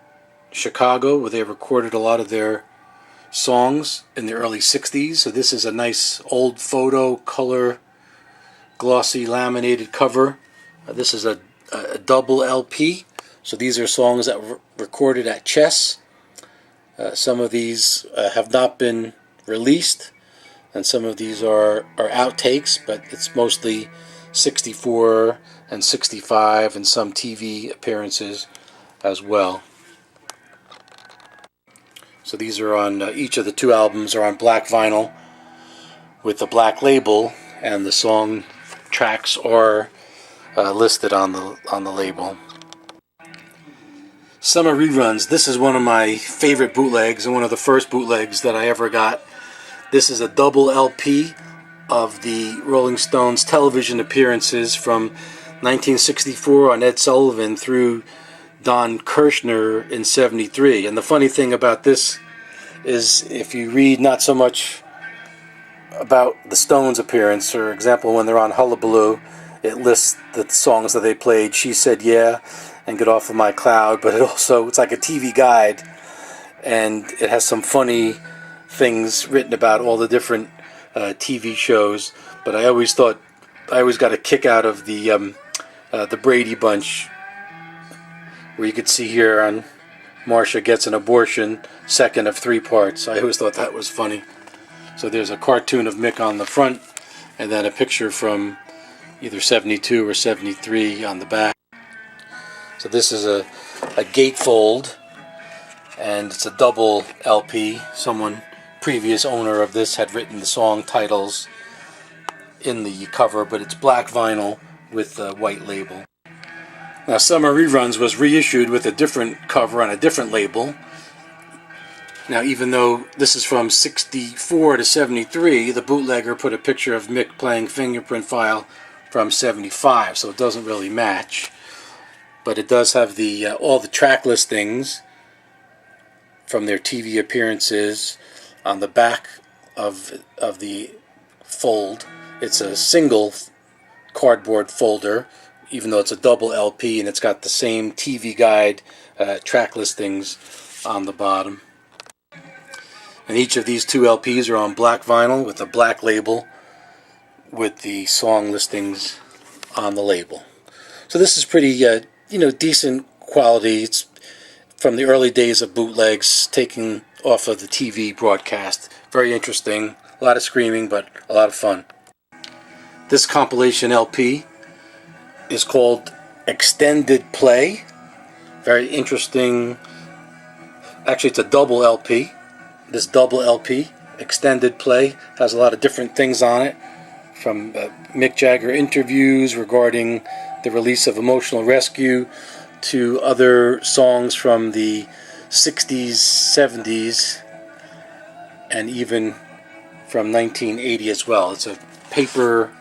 Chicago, where they recorded a lot of their songs in the early 60s. So this is a nice old photo, color, glossy laminated cover. This is a double LP. So these are songs that were recorded at Chess. Some of these have not been released, and some of these are outtakes, but it's mostly 64 and 65 and some TV appearances as well. So these are on, each of the two albums are on black vinyl with the black label, and the song tracks are listed on the label. Summer Reruns. This is one of my favorite bootlegs and one of the first bootlegs that I ever got. This is a double LP of the Rolling Stones television appearances from 1964 on Ed Sullivan through Don Kirshner in 73. And the funny thing about this is, if you read not so much about the Stones appearance, for example, when they're on Hullabaloo, it lists the songs that they played, She Said Yeah and Get Off of My Cloud, but it's like a TV guide, and it has some funny things written about all the different TV shows. But I always thought I always got a kick out of the Brady Bunch, where you could see here on Marcia gets an abortion, second of 3 parts. I always thought that was funny. So there's a cartoon of Mick on the front, and then a picture from either 72 or 73 on the back. So this is a gatefold, and it's a double LP. Someone, previous owner of this, had written the song titles in the cover, but it's black vinyl with a white label. Now, Summer Reruns was reissued with a different cover on a different label. Now, even though this is from 64 to 73, the bootlegger put a picture of Mick playing Fingerprint File from 75, so it doesn't really match. But it does have the all the track listings from their TV appearances on the back of the fold. It's a single cardboard folder, even though it's a double LP, and it's got the same TV guide track listings on the bottom. And each of these 2 LPs are on black vinyl with a black label with the song listings on the label. So this is pretty, decent quality. It's from the early days of bootlegs, taken off of the TV broadcast. Very interesting. A lot of screaming, but a lot of fun. This compilation LP is called Extended Play. Very interesting. Actually, it's a double LP. This double LP, Extended Play, has a lot of different things on it, from Mick Jagger interviews regarding the release of Emotional Rescue to other songs from the 60s, 70s, and even from 1980 as well. It's a paper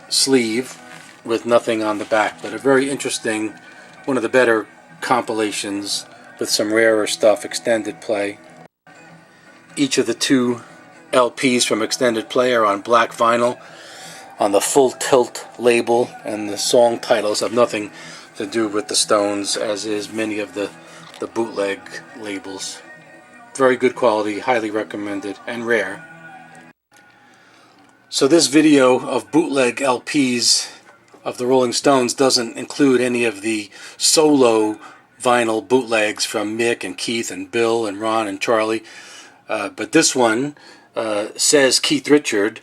sleeve with nothing on the back, but a very interesting, one of the better compilations with some rarer stuff, Extended Play. Each of the 2 LPs from Extended Play are on black vinyl on the Full Tilt label, and the song titles have nothing to do with the Stones, as is many of the bootleg labels. Very good quality, highly recommended, and rare. So this video of bootleg LPs of the Rolling Stones doesn't include any of the solo vinyl bootlegs from Mick and Keith and Bill and Ron and Charlie. But this one says Keith Richard,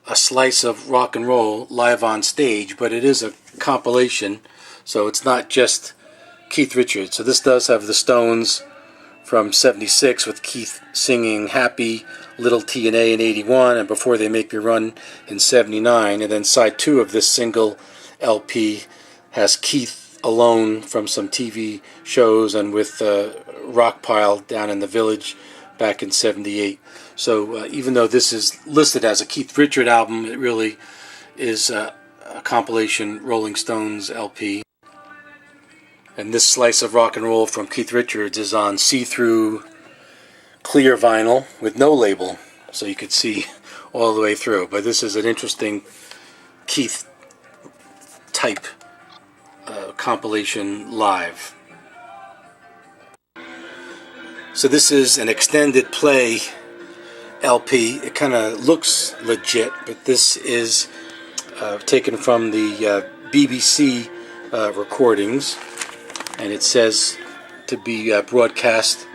a slice of rock and roll live on stage, but it is a compilation, so it's not just Keith Richard. So this does have the Stones from 76 with Keith singing Happy, Little T&A in 81, and Before They Make Me Run in 79. And then side 2 of this single LP has Keith alone from some TV shows and with Rockpile down in the Village back in 78. So even though this is listed as a Keith Richard album, it really is a compilation Rolling Stones LP. And this slice of rock and roll from Keith Richards is on see-through clear vinyl with no label, so you could see all the way through. But this is an interesting Keith type compilation live. So this is an Extended Play LP. It kind of looks legit, but this is taken from the BBC recordings, and it says to be broadcast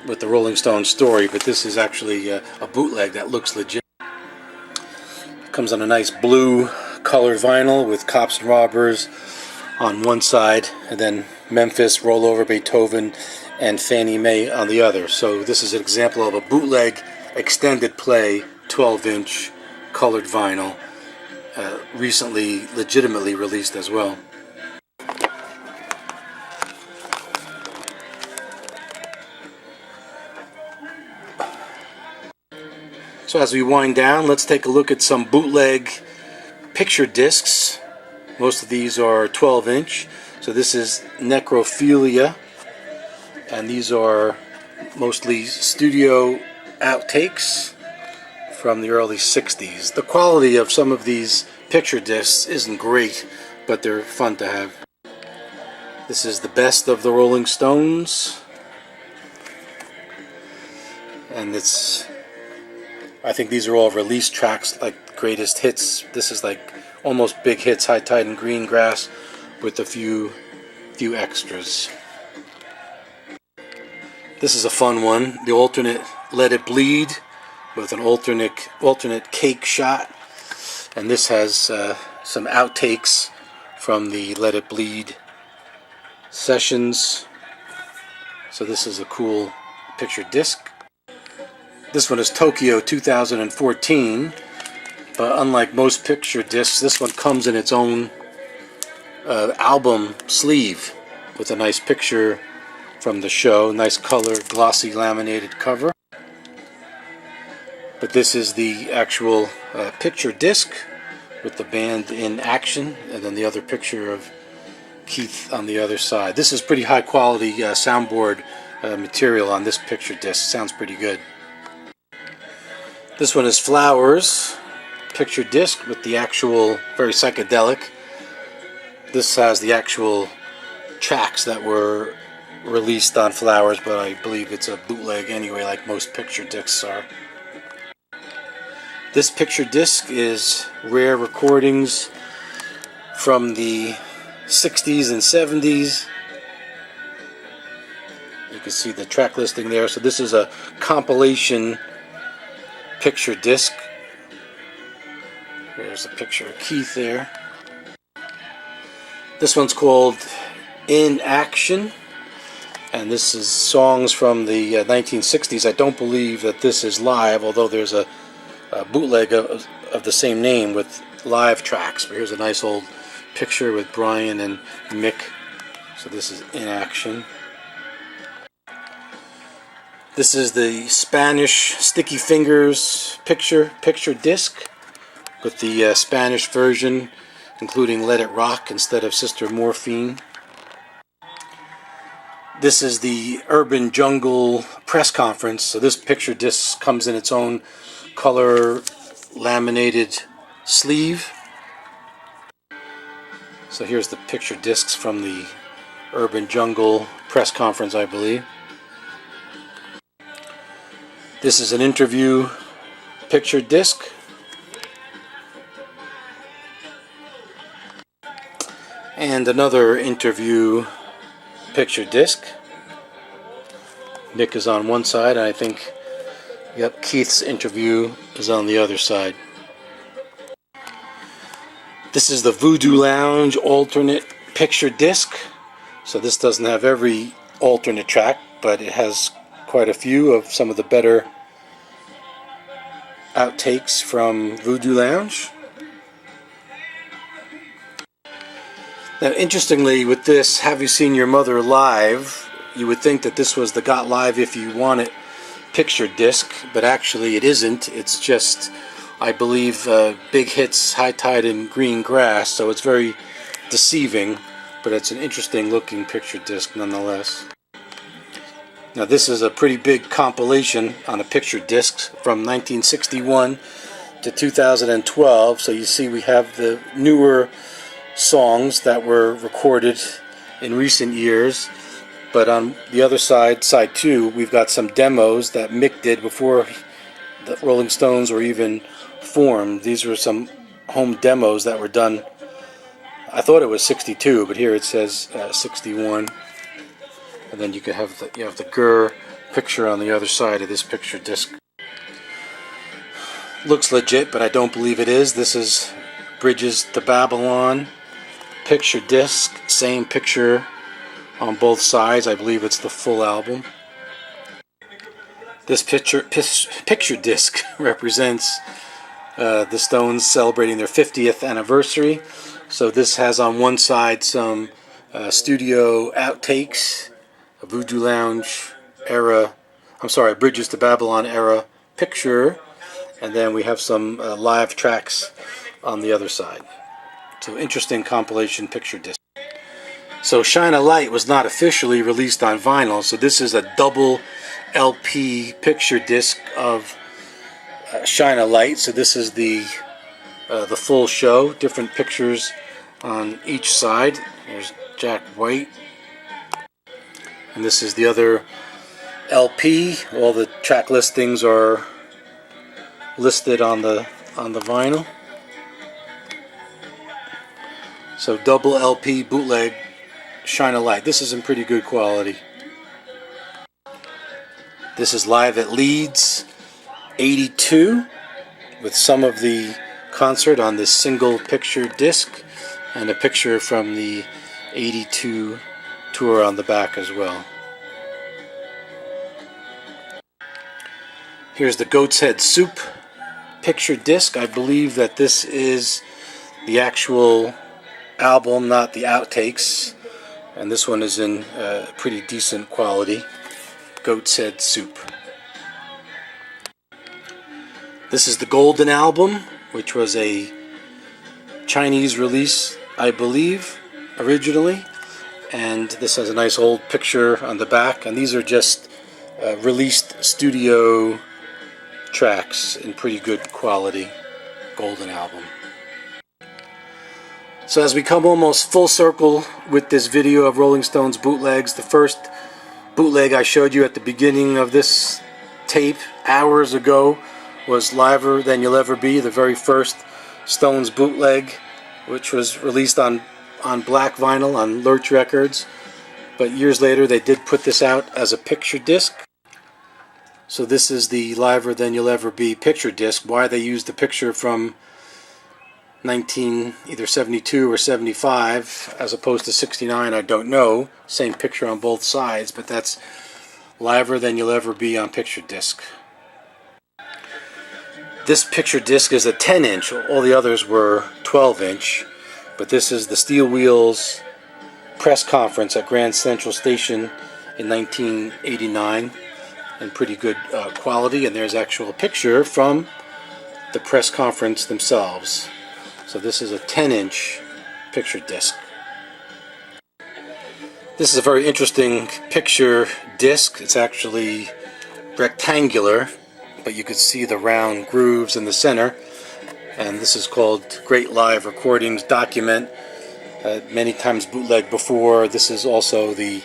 with the Rolling Stone story, but this is actually a bootleg that looks legit. It comes on a nice blue colored vinyl with Cops and Robbers on one side, and then Memphis, Roll Over Beethoven, and Fannie Mae on the other. So this is an example of a bootleg Extended Play 12-inch colored vinyl, recently legitimately released as well. So as we wind down, let's take a look at some bootleg picture discs. Most of these are 12-inch. So this is Necrophilia, and these are mostly studio outtakes from the early 60s. The quality of some of these picture discs isn't great, but they're fun to have. This is the best of the Rolling Stones, and it's I think these are all release tracks, like greatest hits. This is like almost big hits, High Tide and Green Grass, with a few extras. This is a fun one. The alternate Let It Bleed with an alternate cake shot, and this has some outtakes from the Let It Bleed sessions. So this is a cool picture disc. This one is Tokyo 2014, but unlike most picture discs, this one comes in its own album sleeve with a nice picture from the show, nice color, glossy laminated cover. But this is the actual picture disc with the band in action, and then the other picture of Keith on the other side. This is pretty high quality soundboard material on this picture disc. Sounds pretty good. This one is Flowers picture disc with the actual, very psychedelic. This has the actual tracks that were released on Flowers, but I believe it's a bootleg anyway, like most picture discs are. This picture disc is rare recordings from the 60s and 70s. You can see the track listing there. So this is a compilation picture disc. There's a picture of Keith there. This one's called In Action, and this is songs from the 1960s. I don't believe that this is live, although there's a bootleg of the same name with live tracks. But here's a nice old picture with Brian and Mick. So this is In Action. This is the Spanish Sticky Fingers picture disc with the Spanish version, including Let It Rock instead of Sister Morphine. This is the Urban Jungle press conference. So this picture disc comes in its own color laminated sleeve. So here's the picture discs from the Urban Jungle press conference, I believe. This is an interview picture disc. And another interview picture disc. Nick is on one side, and I think, yep, Keith's interview is on the other side. This is the Voodoo Lounge alternate picture disc. So this doesn't have every alternate track, but it has quite a few of some of the better outtakes from Voodoo Lounge. Now, interestingly, with this Have You Seen Your Mother Live, you would think that this was the Got Live If You Want It picture disc, but actually it isn't. It's just, I believe, Big Hits, High Tide and Green Grass, so it's very deceiving, but it's an interesting looking picture disc nonetheless. Now this is a pretty big compilation on a picture disc from 1961 to 2012, so you see we have the newer songs that were recorded in recent years, but on the other side, side 2, we've got some demos that Mick did before the Rolling Stones were even formed. These were some home demos that were done. I thought it was 62, but here it says 61. And then you have the Gurr picture on the other side of this picture disc. Looks legit, but I don't believe it is. This is Bridges to Babylon picture disc, same picture on both sides. I believe it's the full album. This picture disc represents the Stones celebrating their 50th anniversary. So this has on one side some studio outtakes, a Voodoo Lounge era, Bridges to Babylon era picture, and then we have some live tracks on the other side. So interesting compilation picture disc. So Shine a Light was not officially released on vinyl, so this is a double LP picture disc of Shine a Light. So this is the full show, different pictures on each side. There's Jack White. And this is the other LP. All the track listings are listed on the vinyl. So double LP bootleg Shine a Light. This is in pretty good quality. This is live at Leeds 82 with some of the concert on this single picture disc and a picture from the 82 tour on the back as well. Here's the Goat's Head Soup picture disc. I believe that this is the actual album, not the outtakes, and this one is in pretty decent quality. Goat's Head Soup. This is the Golden Album, which was a Chinese release, I believe, originally, and this has a nice old picture on the back, and these are just released studio tracks in pretty good quality. Golden Album. So as we come almost full circle with this video of Rolling Stones bootlegs, the first bootleg I showed you at the beginning of this tape hours ago was Liver Than You'll Ever Be, the very first Stones bootleg, which was released on black vinyl on Lurch Records. But years later they did put this out as a picture disc. So this is the Liver Than You'll Ever Be picture disc. Why they used the picture from either 72 or 75 as opposed to 69, I don't know. Same picture on both sides, but that's Liver Than You'll Ever Be on picture disc. This picture disc is a 10-inch. All the others were 12-inch, but this is the Steel Wheels press conference at Grand Central Station in 1989, in pretty good quality, and there's actual picture from the press conference themselves. So this is a 10-inch picture disc. This is a very interesting picture disc. It's actually rectangular, but you could see the round grooves in the center. And this is called Great Live Recordings Document. Many times bootleg before. This is also the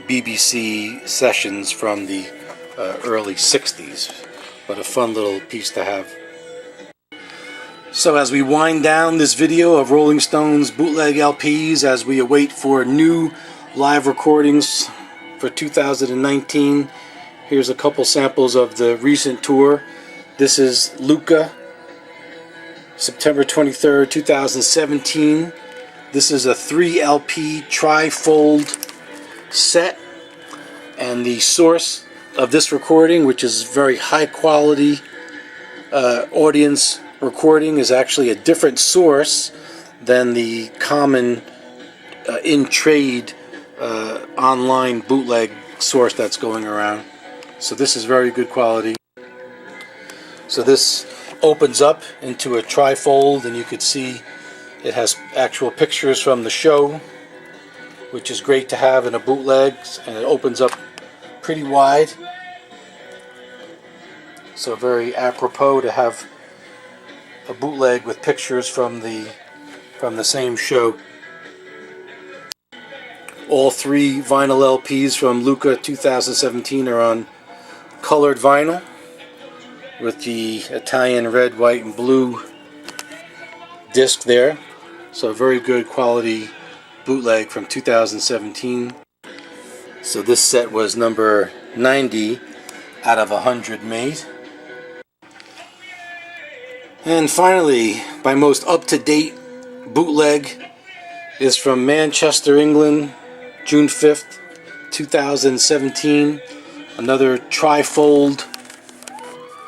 BBC sessions from the early 60s. But a fun little piece to have. So as we wind down this video of Rolling Stones bootleg LPs, as we await for new live recordings for 2019, here's a couple samples of the recent tour. This is Luca, September 23rd, 2017. This is a 3 LP tri-fold set, and the source of this recording, which is very high quality audience recording, is actually a different source than the common in-trade online bootleg source that's going around. So this is very good quality. So this opens up into a trifold, and you could see it has actual pictures from the show, which is great to have in a bootleg, and it opens up pretty wide. So very apropos to have a bootleg with pictures from the same show. All 3 vinyl LPs from Luca 2017 are on colored vinyl with the Italian red, white, and blue disc there. So a very good quality bootleg from 2017. So this set was number 90 out of 100 made. And finally, my most up-to-date bootleg is from Manchester, England, June 5th, 2017. Another trifold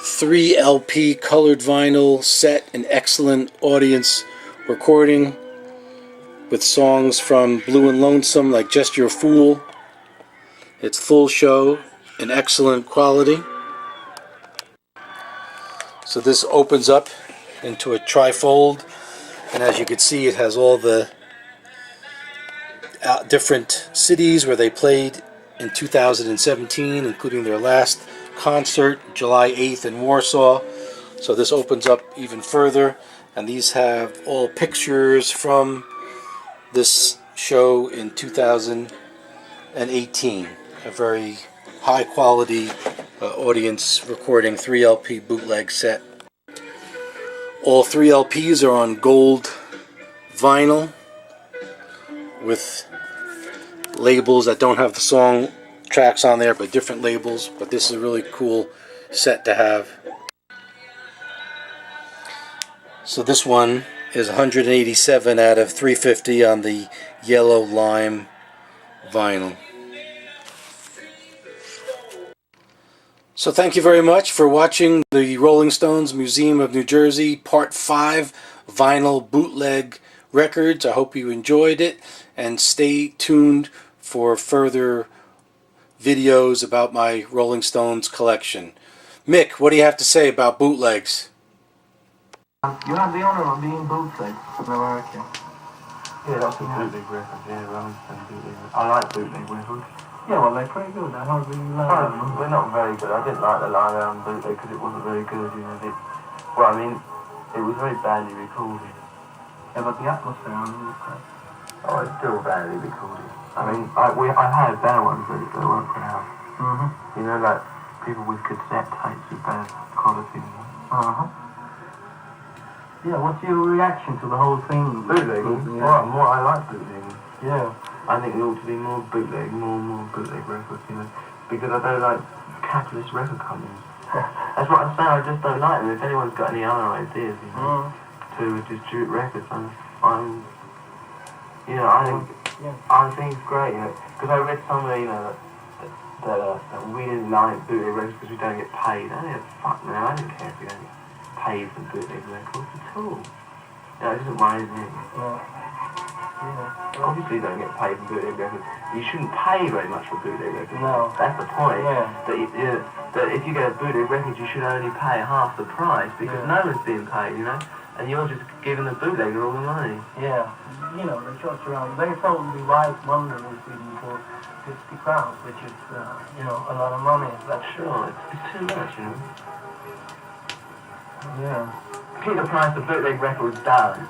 3 LP colored vinyl set, an excellent audience recording with songs from Blue and Lonesome like Just Your Fool. It's full show in excellent quality. So this opens up into a trifold, and as you can see, it has all the different cities where they played in 2017, including their last concert, July 8th in Warsaw. So this opens up even further, and these have all pictures from this show in 2018. A very high quality audience recording 3 LP bootleg set. All 3 LPs are on gold vinyl with labels that don't have the song tracks on there, but different labels. But this is a really cool set to have. So this one is 187 out of 350 on the yellow lime vinyl. So thank you very much for watching the Rolling Stones Museum of New Jersey Part 5 Vinyl Bootleg Records. I hope you enjoyed it, and stay tuned for further videos about my Rolling Stones collection. Mick, what do you have to say about bootlegs? You have the honour of being bootleg in America. Yeah, that's a bootleg record, yeah, I understand bootleg. I like bootleg records. Yeah, well, they're pretty good. I don't really like them. We're not very good. I didn't like the Live Album bootleg because it wasn't very good, you know. Well, I mean, it was very badly recorded. Yeah, but the atmosphere on it was great. Oh, it's still badly recorded. I mean, I had bad ones that weren't good out. You know, like people with cassette tapes with bad quality. Yeah, what's your reaction to the whole thing? Bootlegging? Yeah. More, I like bootlegging. Yeah. I think there ought to be more bootleg records, you know, because I don't like capitalist record companies. That's what I say, I just don't like them. If anyone's got any other ideas, you know, to distribute records, you know, I think it's great, you know, because I read somewhere, you know, that we didn't like bootleg records because we don't get paid. I don't fuck no, I don't care if we don't get paid for bootleg records at all. You know, it doesn't mind me. Obviously you don't get paid for bootleg records. You shouldn't pay very much for bootleg records. No. That's the point. Yeah. That if you get a bootleg record, you should only pay half the price because no one's being paid, you know? And you're just giving the bootlegger all the money. Yeah. You know, they shot around. They probably like London is even for 50 crowns, which is, you know, a lot of money. That's sure. It's too much, you know? Yeah. Keep the price of bootleg records down.